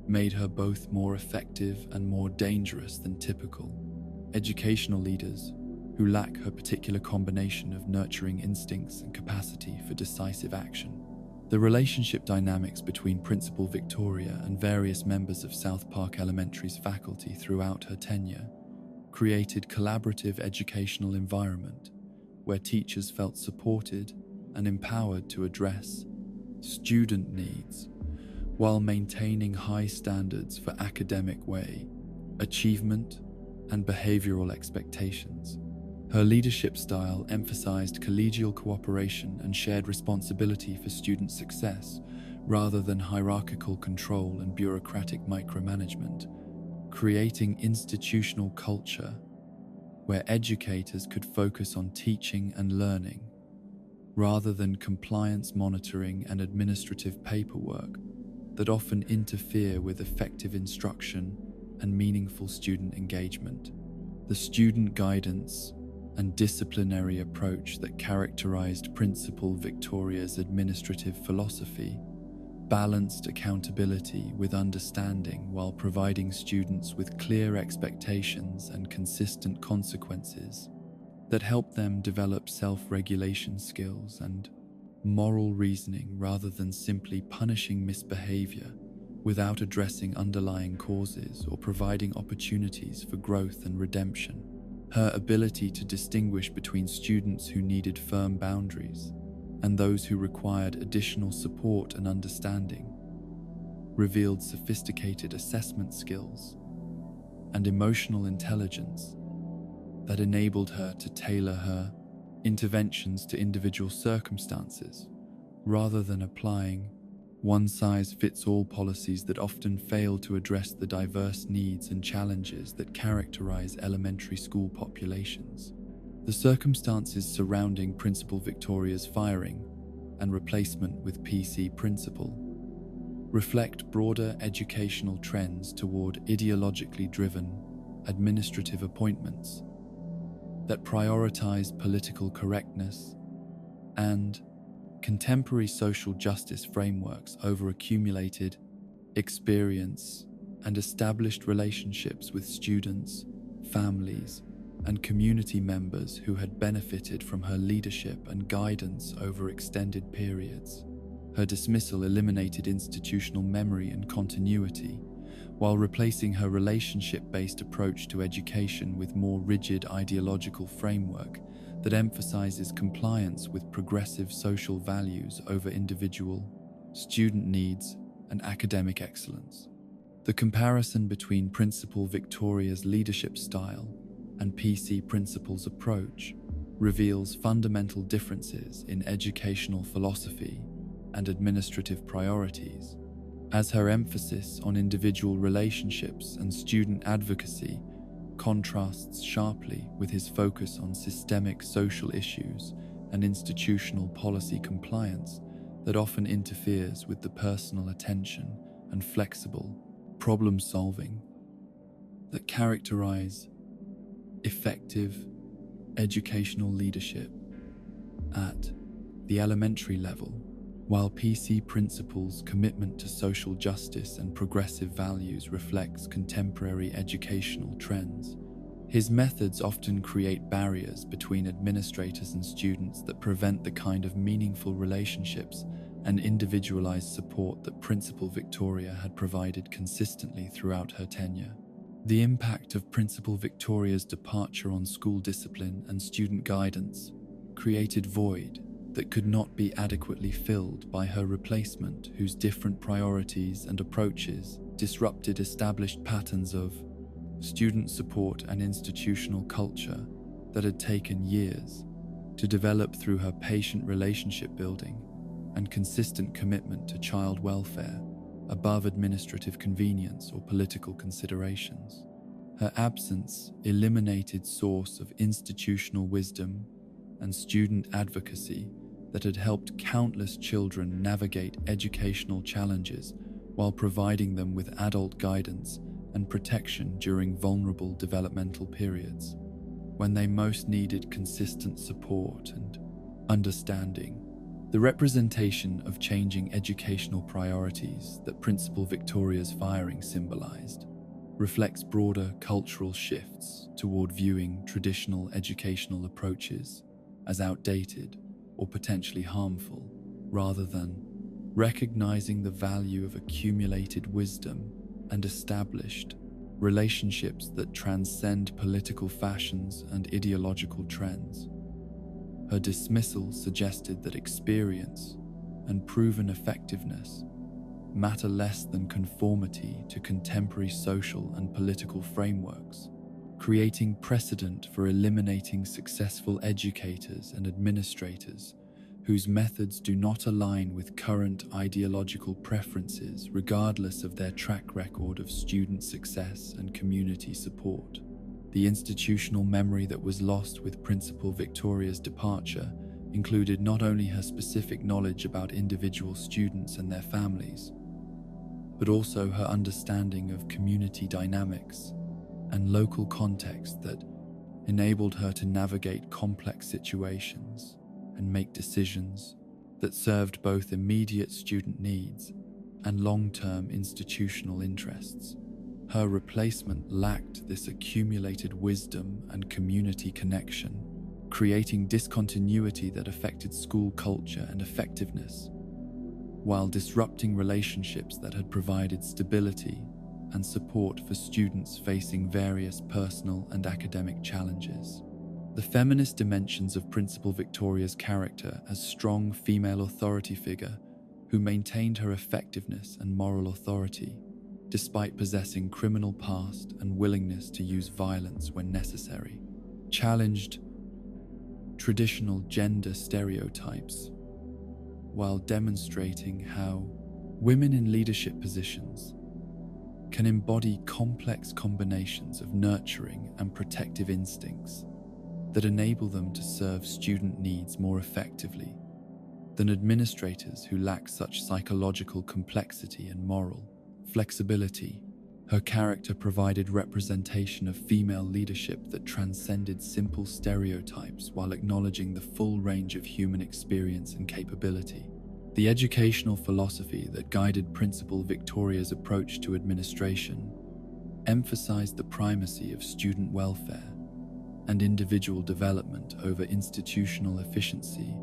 made her both more effective and more dangerous than typical educational leaders who lack her particular combination of nurturing instincts and capacity for decisive action. The relationship dynamics between Principal Victoria and various members of South Park Elementary's faculty throughout her tenure created collaborative educational environment where teachers felt supported and empowered to address student needs while maintaining high standards for academic achievement and behavioral expectations. Her leadership style emphasized collegial cooperation and shared responsibility for student success, rather than hierarchical control and bureaucratic micromanagement, creating institutional culture where educators could focus on teaching and learning, rather than compliance monitoring and administrative paperwork that often interfere with effective instruction and meaningful student engagement. The student guidance and disciplinary approach that characterized Principal Victoria's administrative philosophy balanced accountability with understanding while providing students with clear expectations and consistent consequences that helped them develop self-regulation skills and moral reasoning rather than simply punishing misbehavior without addressing underlying causes or providing opportunities for growth and redemption. Her ability to distinguish between students who needed firm boundaries and those who required additional support and understanding revealed sophisticated assessment skills and emotional intelligence that enabled her to tailor her interventions to individual circumstances rather than applying one-size-fits-all policies that often fail to address the diverse needs and challenges that characterize elementary school populations. The circumstances surrounding Principal Victoria's firing and replacement with PC Principal reflect broader educational trends toward ideologically driven administrative appointments that prioritize political correctness and contemporary social justice frameworks over accumulated experience and established relationships with students, families, and community members who had benefited from her leadership and guidance over extended periods. Her dismissal eliminated institutional memory and continuity, while replacing her relationship-based approach to education with more rigid ideological framework that emphasizes compliance with progressive social values over individual, student needs, and academic excellence. The comparison between Principal Victoria's leadership style and PC Principal's approach reveals fundamental differences in educational philosophy and administrative priorities, as her emphasis on individual relationships and student advocacy contrasts sharply with his focus on systemic social issues and institutional policy compliance that often interferes with the personal attention and flexible problem-solving that characterize effective educational leadership at the elementary level. While PC Principal's commitment to social justice and progressive values reflects contemporary educational trends, his methods often create barriers between administrators and students that prevent the kind of meaningful relationships and individualized support that Principal Victoria had provided consistently throughout her tenure. The impact of Principal Victoria's departure on school discipline and student guidance created void that could not be adequately filled by her replacement, whose different priorities and approaches disrupted established patterns of student support and institutional culture that had taken years to develop through her patient relationship building and consistent commitment to child welfare above administrative convenience or political considerations. Her absence eliminated source of institutional wisdom and student advocacy that had helped countless children navigate educational challenges while providing them with adult guidance and protection during vulnerable developmental periods, when they most needed consistent support and understanding. The representation of changing educational priorities that Principal Victoria's firing symbolized reflects broader cultural shifts toward viewing traditional educational approaches as outdated or potentially harmful, rather than recognizing the value of accumulated wisdom and established relationships that transcend political fashions and ideological trends. Her dismissal suggested that experience and proven effectiveness matter less than conformity to contemporary social and political frameworks, creating precedent for eliminating successful educators and administrators whose methods do not align with current ideological preferences regardless of their track record of student success and community support. The institutional memory that was lost with Principal Victoria's departure included not only her specific knowledge about individual students and their families, but also her understanding of community dynamics and local context that enabled her to navigate complex situations and make decisions that served both immediate student needs and long-term institutional interests. Her replacement lacked this accumulated wisdom and community connection, creating discontinuity that affected school culture and effectiveness. while disrupting relationships that had provided stability and support for students facing various personal and academic challenges. The feminist dimensions of Principal Victoria's character as strong female authority figure who maintained her effectiveness and moral authority despite possessing criminal past and willingness to use violence when necessary, challenged traditional gender stereotypes while demonstrating how women in leadership positions can embody complex combinations of nurturing and protective instincts that enable them to serve student needs more effectively than administrators who lack such psychological complexity and moral flexibility. Her character provided representation of female leadership that transcended simple stereotypes while acknowledging the full range of human experience and capability. The educational philosophy that guided Principal Victoria's approach to administration emphasized the primacy of student welfare and individual development over institutional efficiency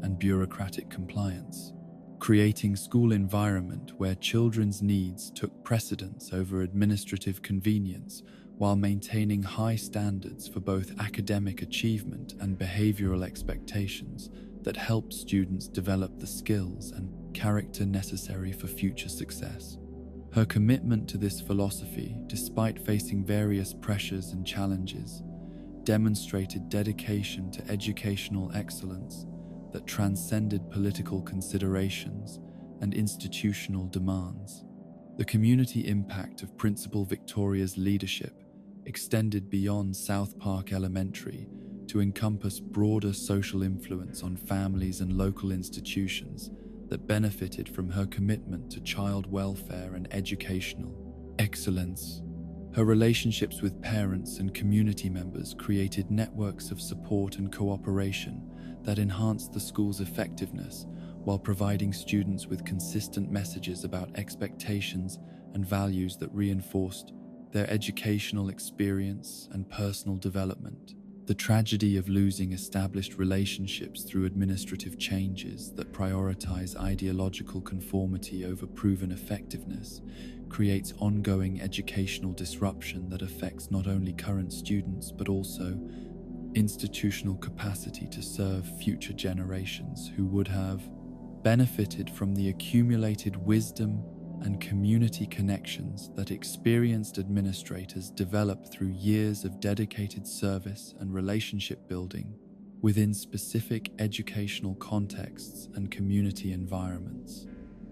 and bureaucratic compliance, creating school environment where children's needs took precedence over administrative convenience while maintaining high standards for both academic achievement and behavioral expectations that help students develop the skills and character necessary for future success. Her commitment to this philosophy, despite facing various pressures and challenges, demonstrated dedication to educational excellence that transcended political considerations and institutional demands. The community impact of Principal Victoria's leadership extended beyond South Park Elementary to encompass broader social influence on families and local institutions that benefited from her commitment to child welfare and educational excellence. Her relationships with parents and community members created networks of support and cooperation that enhanced the school's effectiveness while providing students with consistent messages about expectations and values that reinforced their educational experience and personal development. The tragedy of losing established relationships through administrative changes that prioritize ideological conformity over proven effectiveness creates ongoing educational disruption that affects not only current students but also institutional capacity to serve future generations who would have benefited from the accumulated wisdom and community connections that experienced administrators develop through years of dedicated service and relationship building within specific educational contexts and community environments.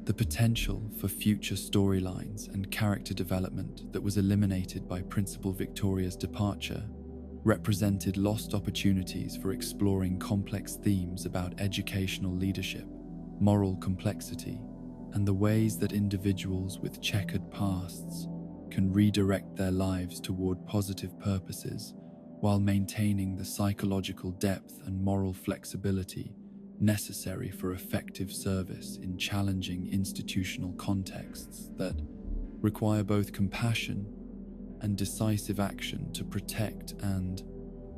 The potential for future storylines and character development that was eliminated by Principal Victoria's departure represented lost opportunities for exploring complex themes about educational leadership, moral complexity, and the ways that individuals with checkered pasts can redirect their lives toward positive purposes while maintaining the psychological depth and moral flexibility necessary for effective service in challenging institutional contexts that require both compassion and decisive action to protect and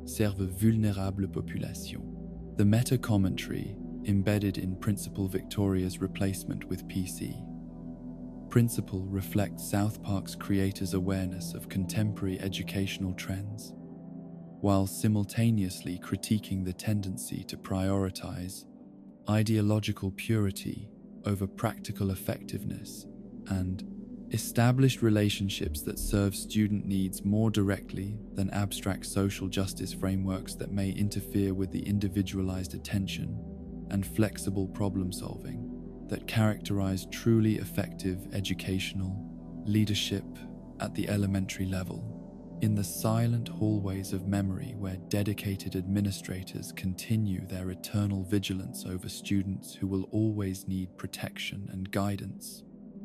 serve vulnerable population. The meta-commentary embedded in Principal Victoria's replacement with PC. Principal reflects South Park's creators' awareness of contemporary educational trends, while simultaneously critiquing the tendency to prioritize ideological purity over practical effectiveness and established relationships that serve student needs more directly than abstract social justice frameworks that may interfere with the individualized attention and flexible problem-solving that characterize truly effective educational leadership at the elementary level. In the silent hallways of memory where dedicated administrators continue their eternal vigilance over students who will always need protection and guidance,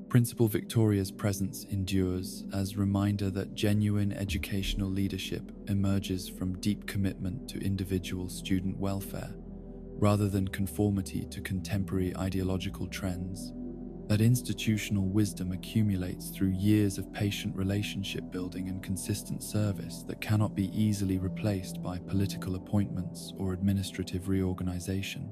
Principal Victoria's presence endures as reminder that genuine educational leadership emerges from deep commitment to individual student welfare, rather than conformity to contemporary ideological trends, that institutional wisdom accumulates through years of patient relationship building and consistent service that cannot be easily replaced by political appointments or administrative reorganization,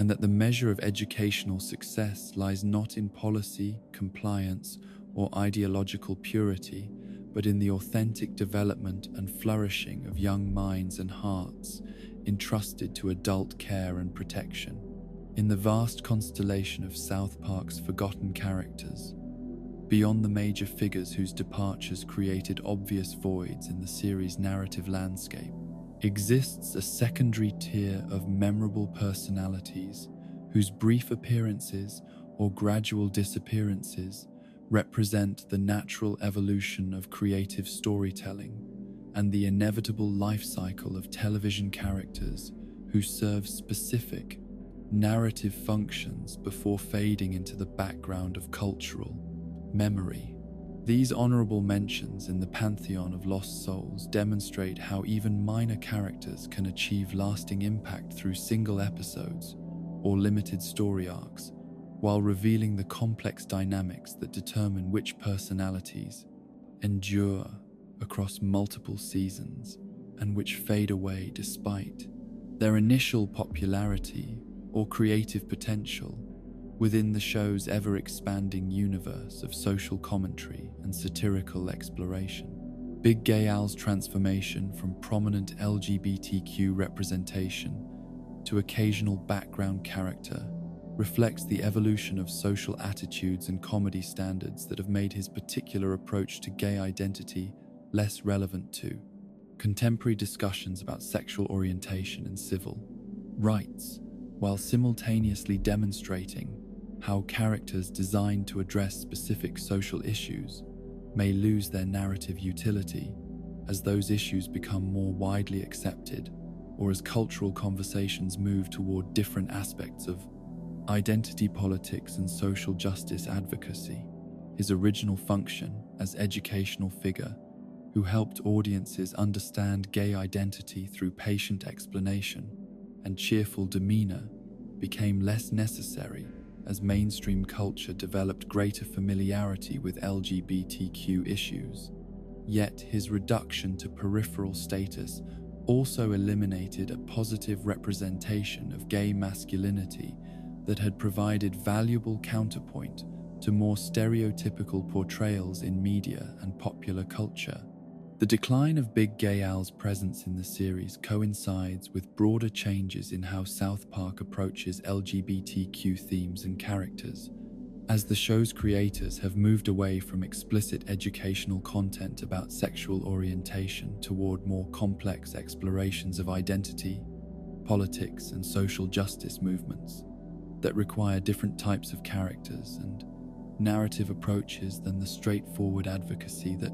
and that the measure of educational success lies not in policy, compliance, or ideological purity, but in the authentic development and flourishing of young minds and hearts entrusted to adult care and protection. In the vast constellation of South Park's forgotten characters, beyond the major figures whose departures created obvious voids in the series' narrative landscape, exists a secondary tier of memorable personalities whose brief appearances or gradual disappearances represent the natural evolution of creative storytelling and the inevitable life cycle of television characters who serve specific narrative functions before fading into the background of cultural memory. These honorable mentions in the pantheon of lost souls demonstrate how even minor characters can achieve lasting impact through single episodes or limited story arcs, while revealing the complex dynamics that determine which personalities endure across multiple seasons and which fade away despite their initial popularity or creative potential within the show's ever-expanding universe of social commentary and satirical exploration. Big Gay Al's transformation from prominent LGBTQ representation to occasional background character reflects the evolution of social attitudes and comedy standards that have made his particular approach to gay identity less relevant to contemporary discussions about sexual orientation and civil rights, while simultaneously demonstrating how characters designed to address specific social issues may lose their narrative utility as those issues become more widely accepted or as cultural conversations move toward different aspects of identity politics and social justice advocacy. His original function as educational figure who helped audiences understand gay identity through patient explanation and cheerful demeanor became less necessary as mainstream culture developed greater familiarity with LGBTQ issues. Yet his reduction to peripheral status also eliminated a positive representation of gay masculinity that had provided valuable counterpoint to more stereotypical portrayals in media and popular culture. The decline of Big Gay Al's presence in the series coincides with broader changes in how South Park approaches LGBTQ themes and characters, as the show's creators have moved away from explicit educational content about sexual orientation toward more complex explorations of identity, politics, and social justice movements that require different types of characters and narrative approaches than the straightforward advocacy that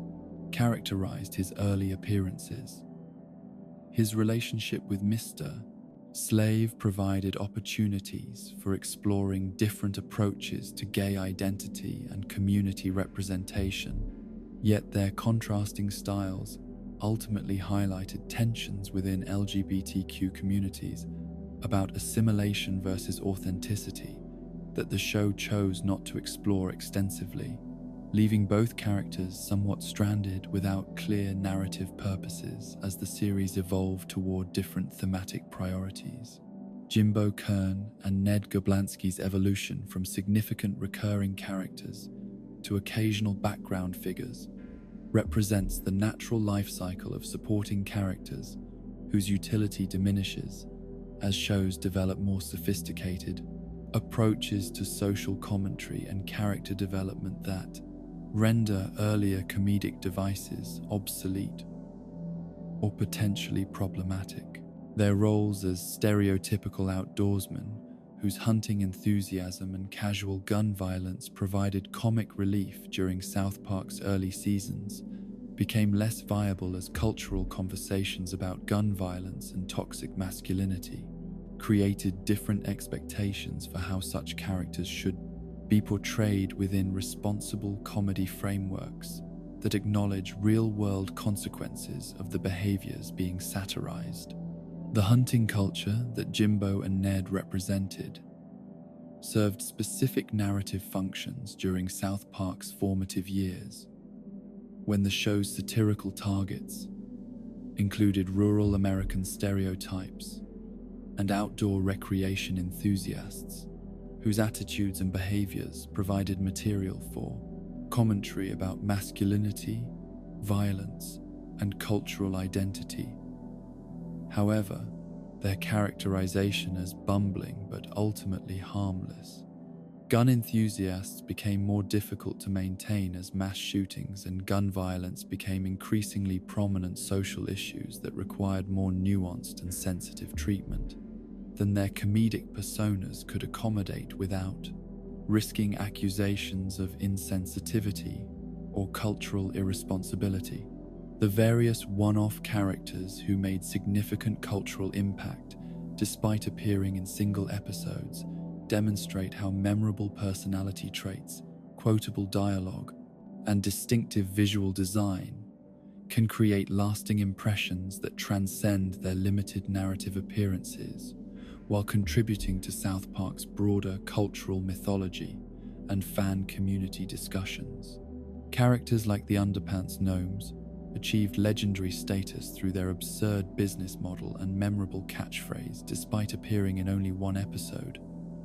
characterized his early appearances. His relationship with Mr. Slave provided opportunities for exploring different approaches to gay identity and community representation, yet their contrasting styles ultimately highlighted tensions within LGBTQ communities about assimilation versus authenticity that the show chose not to explore extensively, leaving both characters somewhat stranded without clear narrative purposes as the series evolved toward different thematic priorities. Jimbo Kern and Ned Goblansky's evolution from significant recurring characters to occasional background figures represents the natural life cycle of supporting characters whose utility diminishes as shows develop more sophisticated approaches to social commentary and character development that render earlier comedic devices obsolete or potentially problematic. Their roles as stereotypical outdoorsmen whose hunting enthusiasm and casual gun violence provided comic relief during South Park's early seasons became less viable as cultural conversations about gun violence and toxic masculinity created different expectations for how such characters should be portrayed within responsible comedy frameworks that acknowledge real-world consequences of the behaviors being satirized. The hunting culture that Jimbo and Ned represented served specific narrative functions during South Park's formative years, when the show's satirical targets included rural American stereotypes, and outdoor recreation enthusiasts, whose attitudes and behaviors provided material for commentary about masculinity, violence, and cultural identity. However, their characterization as bumbling but ultimately harmless. Gun enthusiasts became more difficult to maintain as mass shootings and gun violence became increasingly prominent social issues that required more nuanced and sensitive treatment than their comedic personas could accommodate without risking accusations of insensitivity or cultural irresponsibility. The various one-off characters who made significant cultural impact despite appearing in single episodes demonstrate how memorable personality traits, quotable dialogue, and distinctive visual design can create lasting impressions that transcend their limited narrative appearances while contributing to South Park's broader cultural mythology and fan community discussions. Characters like the Underpants Gnomes achieved legendary status through their absurd business model and memorable catchphrase despite appearing in only one episode,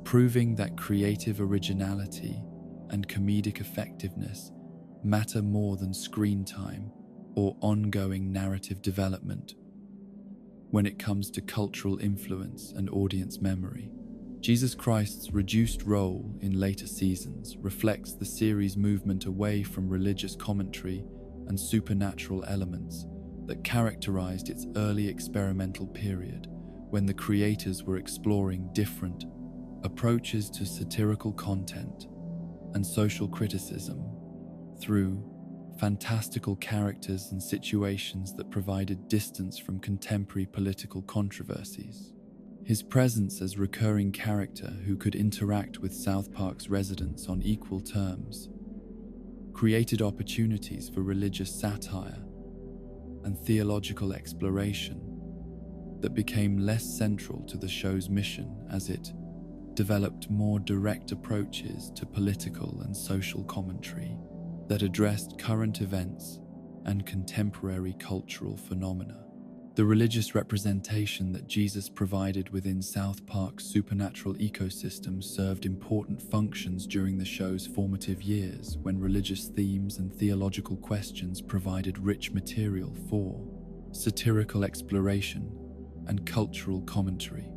proving that creative originality and comedic effectiveness matter more than screen time or ongoing narrative development. When it comes to cultural influence and audience memory, Jesus Christ's reduced role in later seasons reflects the series' movement away from religious commentary and supernatural elements that characterized its early experimental period, when the creators were exploring different approaches to satirical content and social criticism through fantastical characters and situations that provided distance from contemporary political controversies. His presence as recurring character who could interact with South Park's residents on equal terms created opportunities for religious satire and theological exploration that became less central to the show's mission as it developed more direct approaches to political and social commentary that addressed current events and contemporary cultural phenomena. The religious representation that Jesus provided within South Park's supernatural ecosystem served important functions during the show's formative years, when religious themes and theological questions provided rich material for satirical exploration and cultural commentary.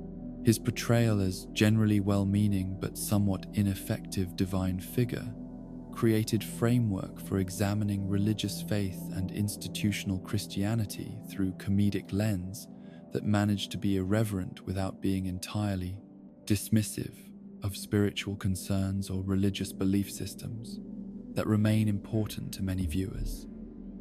His portrayal as generally well-meaning but somewhat ineffective divine figure created framework for examining religious faith and institutional Christianity through comedic lens that managed to be irreverent without being entirely dismissive of spiritual concerns or religious belief systems that remain important to many viewers.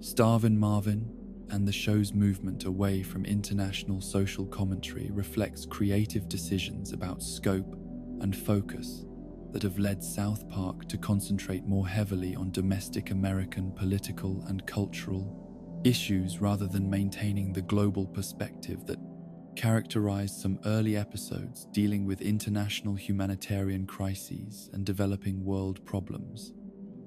Starvin' Marvin and the show's movement away from international social commentary reflects creative decisions about scope and focus that have led South Park to concentrate more heavily on domestic American political and cultural issues rather than maintaining the global perspective that characterized some early episodes dealing with international humanitarian crises and developing world problems.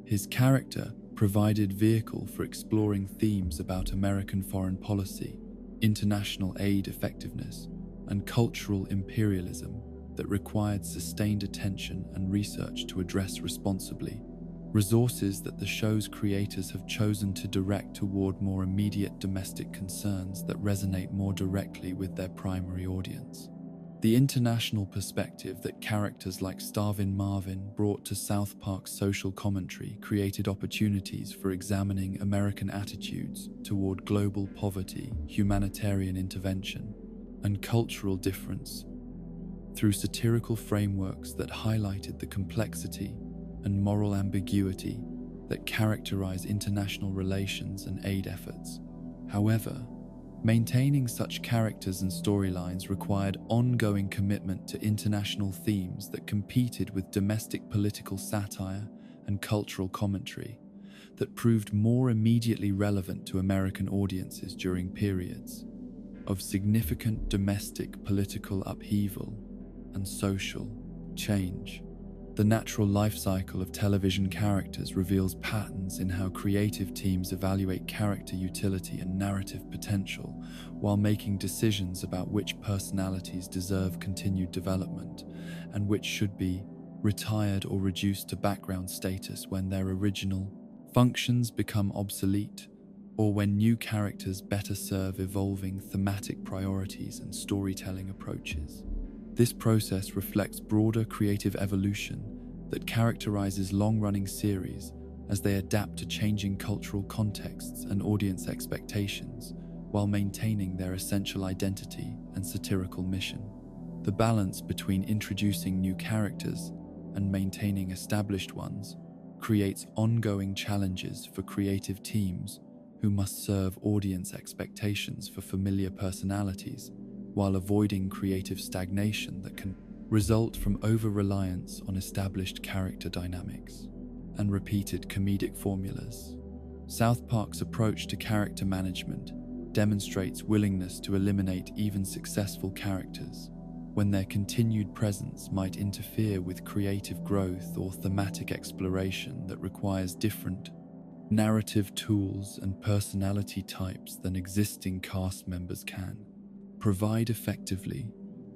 His character provided vehicle for exploring themes about American foreign policy, international aid effectiveness, and cultural imperialism that required sustained attention and research to address responsibly, resources that the show's creators have chosen to direct toward more immediate domestic concerns that resonate more directly with their primary audience. The international perspective that characters like Starvin' Marvin brought to South Park's social commentary created opportunities for examining American attitudes toward global poverty, humanitarian intervention, and cultural difference through satirical frameworks that highlighted the complexity and moral ambiguity that characterize international relations and aid efforts. However, maintaining such characters and storylines required ongoing commitment to international themes that competed with domestic political satire and cultural commentary that proved more immediately relevant to American audiences during periods of significant domestic political upheaval and social change. The natural life cycle of television characters reveals patterns in how creative teams evaluate character utility and narrative potential, while making decisions about which personalities deserve continued development and which should be retired or reduced to background status when their original functions become obsolete, or when new characters better serve evolving thematic priorities and storytelling approaches. This process reflects broader creative evolution that characterizes long-running series as they adapt to changing cultural contexts and audience expectations while maintaining their essential identity and satirical mission. The balance between introducing new characters and maintaining established ones creates ongoing challenges for creative teams who must serve audience expectations for familiar personalities while avoiding creative stagnation that can result from over-reliance on established character dynamics and repeated comedic formulas. South Park's approach to character management demonstrates willingness to eliminate even successful characters when their continued presence might interfere with creative growth or thematic exploration that requires different narrative tools and personality types than existing cast members can provide effectively.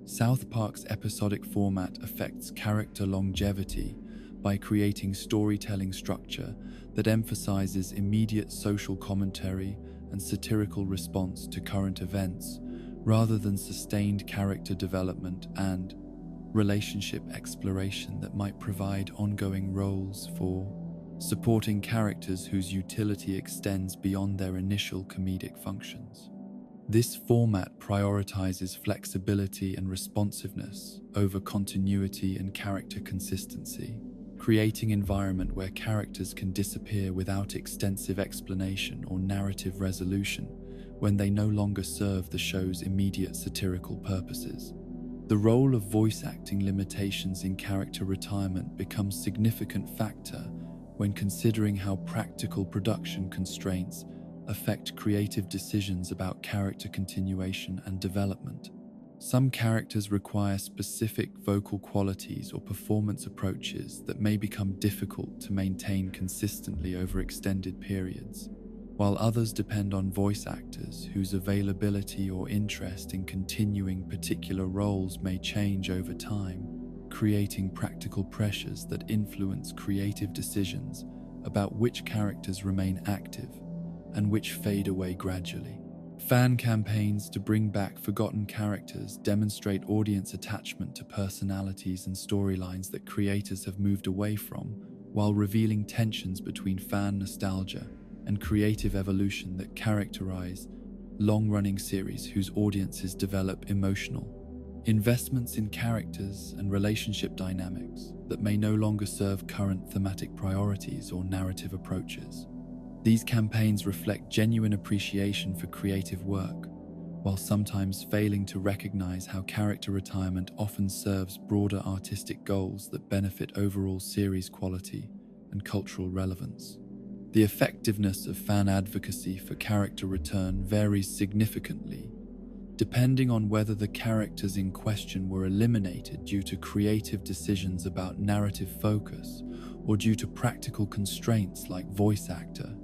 South Park's episodic format affects character longevity by creating storytelling structure that emphasizes immediate social commentary and satirical response to current events, rather than sustained character development and relationship exploration that might provide ongoing roles for supporting characters whose utility extends beyond their initial comedic functions. This format prioritizes flexibility and responsiveness over continuity and character consistency, creating an environment where characters can disappear without extensive explanation or narrative resolution when they no longer serve the show's immediate satirical purposes. The role of voice acting limitations in character retirement becomes a significant factor when considering how practical production constraints affect creative decisions about character continuation and development. Some characters require specific vocal qualities or performance approaches that may become difficult to maintain consistently over extended periods, while others depend on voice actors whose availability or interest in continuing particular roles may change over time, creating practical pressures that influence creative decisions about which characters remain active and which fade away gradually. Fan campaigns to bring back forgotten characters demonstrate audience attachment to personalities and storylines that creators have moved away from, while revealing tensions between fan nostalgia and creative evolution that characterize long-running series whose audiences develop emotional investments in characters and relationship dynamics that may no longer serve current thematic priorities or narrative approaches. These campaigns reflect genuine appreciation for creative work, while sometimes failing to recognize how character retirement often serves broader artistic goals that benefit overall series quality and cultural relevance. The effectiveness of fan advocacy for character return varies significantly, depending on whether the characters in question were eliminated due to creative decisions about narrative focus or due to practical constraints like voice actor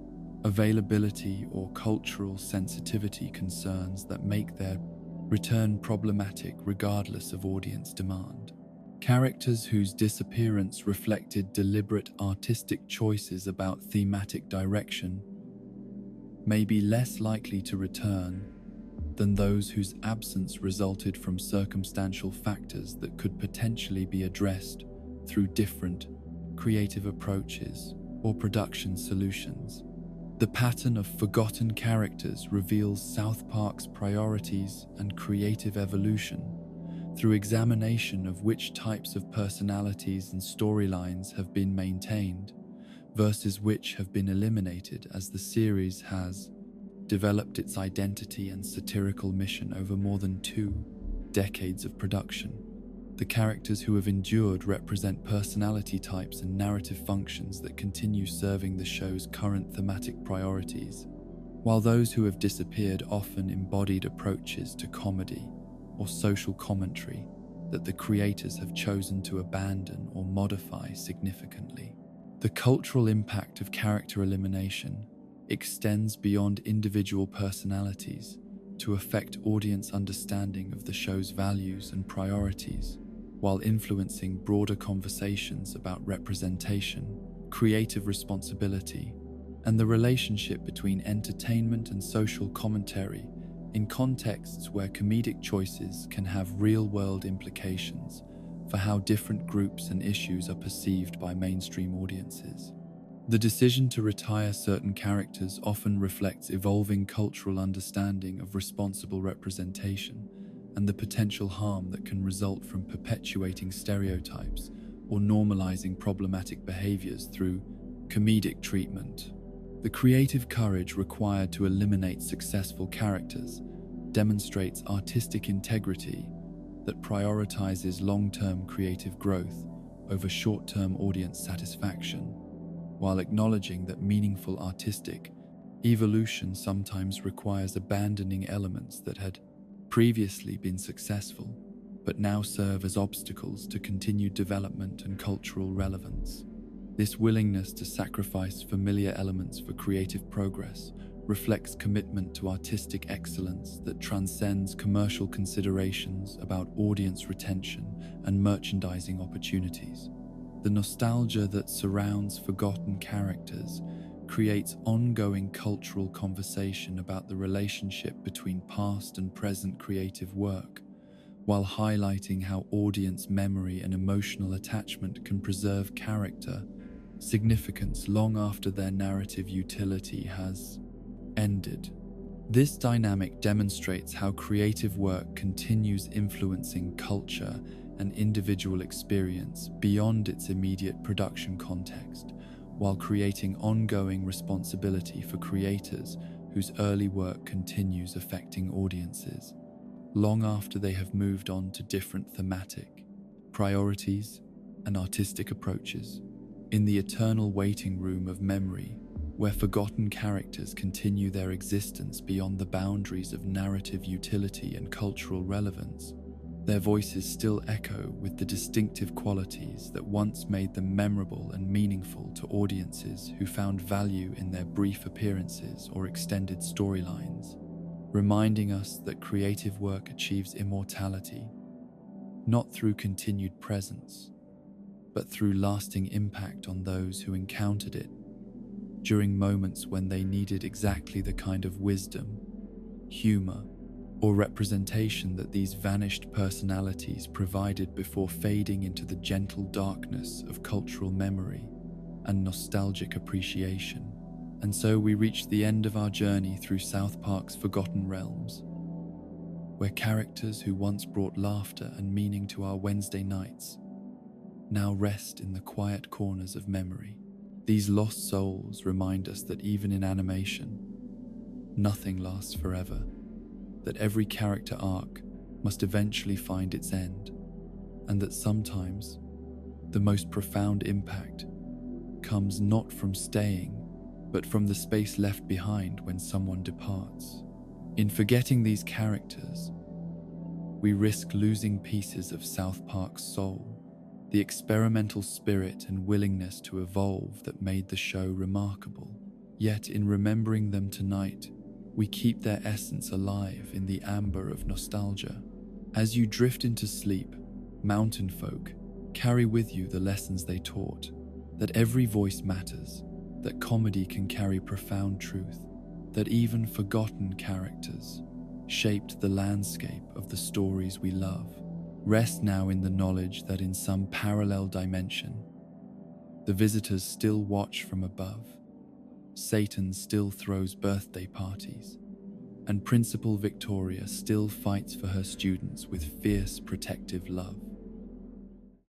availability or cultural sensitivity concerns that make their return problematic regardless of audience demand. Characters whose disappearance reflected deliberate artistic choices about thematic direction may be less likely to return than those whose absence resulted from circumstantial factors that could potentially be addressed through different creative approaches or production solutions. The pattern of forgotten characters reveals South Park's priorities and creative evolution through examination of which types of personalities and storylines have been maintained versus which have been eliminated as the series has developed its identity and satirical mission over more than 2 decades of production. The characters who have endured represent personality types and narrative functions that continue serving the show's current thematic priorities, while those who have disappeared often embodied approaches to comedy or social commentary that the creators have chosen to abandon or modify significantly. The cultural impact of character elimination extends beyond individual personalities to affect audience understanding of the show's values and priorities, while influencing broader conversations about representation, creative responsibility, and the relationship between entertainment and social commentary in contexts where comedic choices can have real-world implications for how different groups and issues are perceived by mainstream audiences. The decision to retire certain characters often reflects evolving cultural understanding of responsible representation and the potential harm that can result from perpetuating stereotypes or normalizing problematic behaviors through comedic treatment. The creative courage required to eliminate successful characters demonstrates artistic integrity that prioritizes long-term creative growth over short-term audience satisfaction, while acknowledging that meaningful artistic evolution sometimes requires abandoning elements that had previously been successful, but now serve as obstacles to continued development and cultural relevance. This willingness to sacrifice familiar elements for creative progress reflects commitment to artistic excellence that transcends commercial considerations about audience retention and merchandising opportunities. The nostalgia that surrounds forgotten characters creates ongoing cultural conversation about the relationship between past and present creative work, while highlighting how audience memory and emotional attachment can preserve character significance long after their narrative utility has ended. This dynamic demonstrates how creative work continues influencing culture and individual experience beyond its immediate production context, while creating ongoing responsibility for creators whose early work continues affecting audiences, long after they have moved on to different thematic priorities and artistic approaches. In the eternal waiting room of memory, where forgotten characters continue their existence beyond the boundaries of narrative utility and cultural relevance, their voices still echo with the distinctive qualities that once made them memorable and meaningful to audiences who found value in their brief appearances or extended storylines, reminding us that creative work achieves immortality, not through continued presence, but through lasting impact on those who encountered it during moments when they needed exactly the kind of wisdom, humor, or representation that these vanished personalities provided before fading into the gentle darkness of cultural memory and nostalgic appreciation. And so we reached the end of our journey through South Park's Forgotten Realms, where characters who once brought laughter and meaning to our Wednesday nights now rest in the quiet corners of memory. These lost souls remind us that even in animation, nothing lasts forever, that every character arc must eventually find its end, and that sometimes the most profound impact comes not from staying, but from the space left behind when someone departs. In forgetting these characters, we risk losing pieces of South Park's soul, the experimental spirit and willingness to evolve that made the show remarkable. Yet in remembering them tonight, we keep their essence alive in the amber of nostalgia. As you drift into sleep, mountain folk, carry with you the lessons they taught, that every voice matters, that comedy can carry profound truth, that even forgotten characters shaped the landscape of the stories we love. Rest now in the knowledge that in some parallel dimension, the visitors still watch from above, Satan still throws birthday parties, and Principal Victoria still fights for her students with fierce protective love.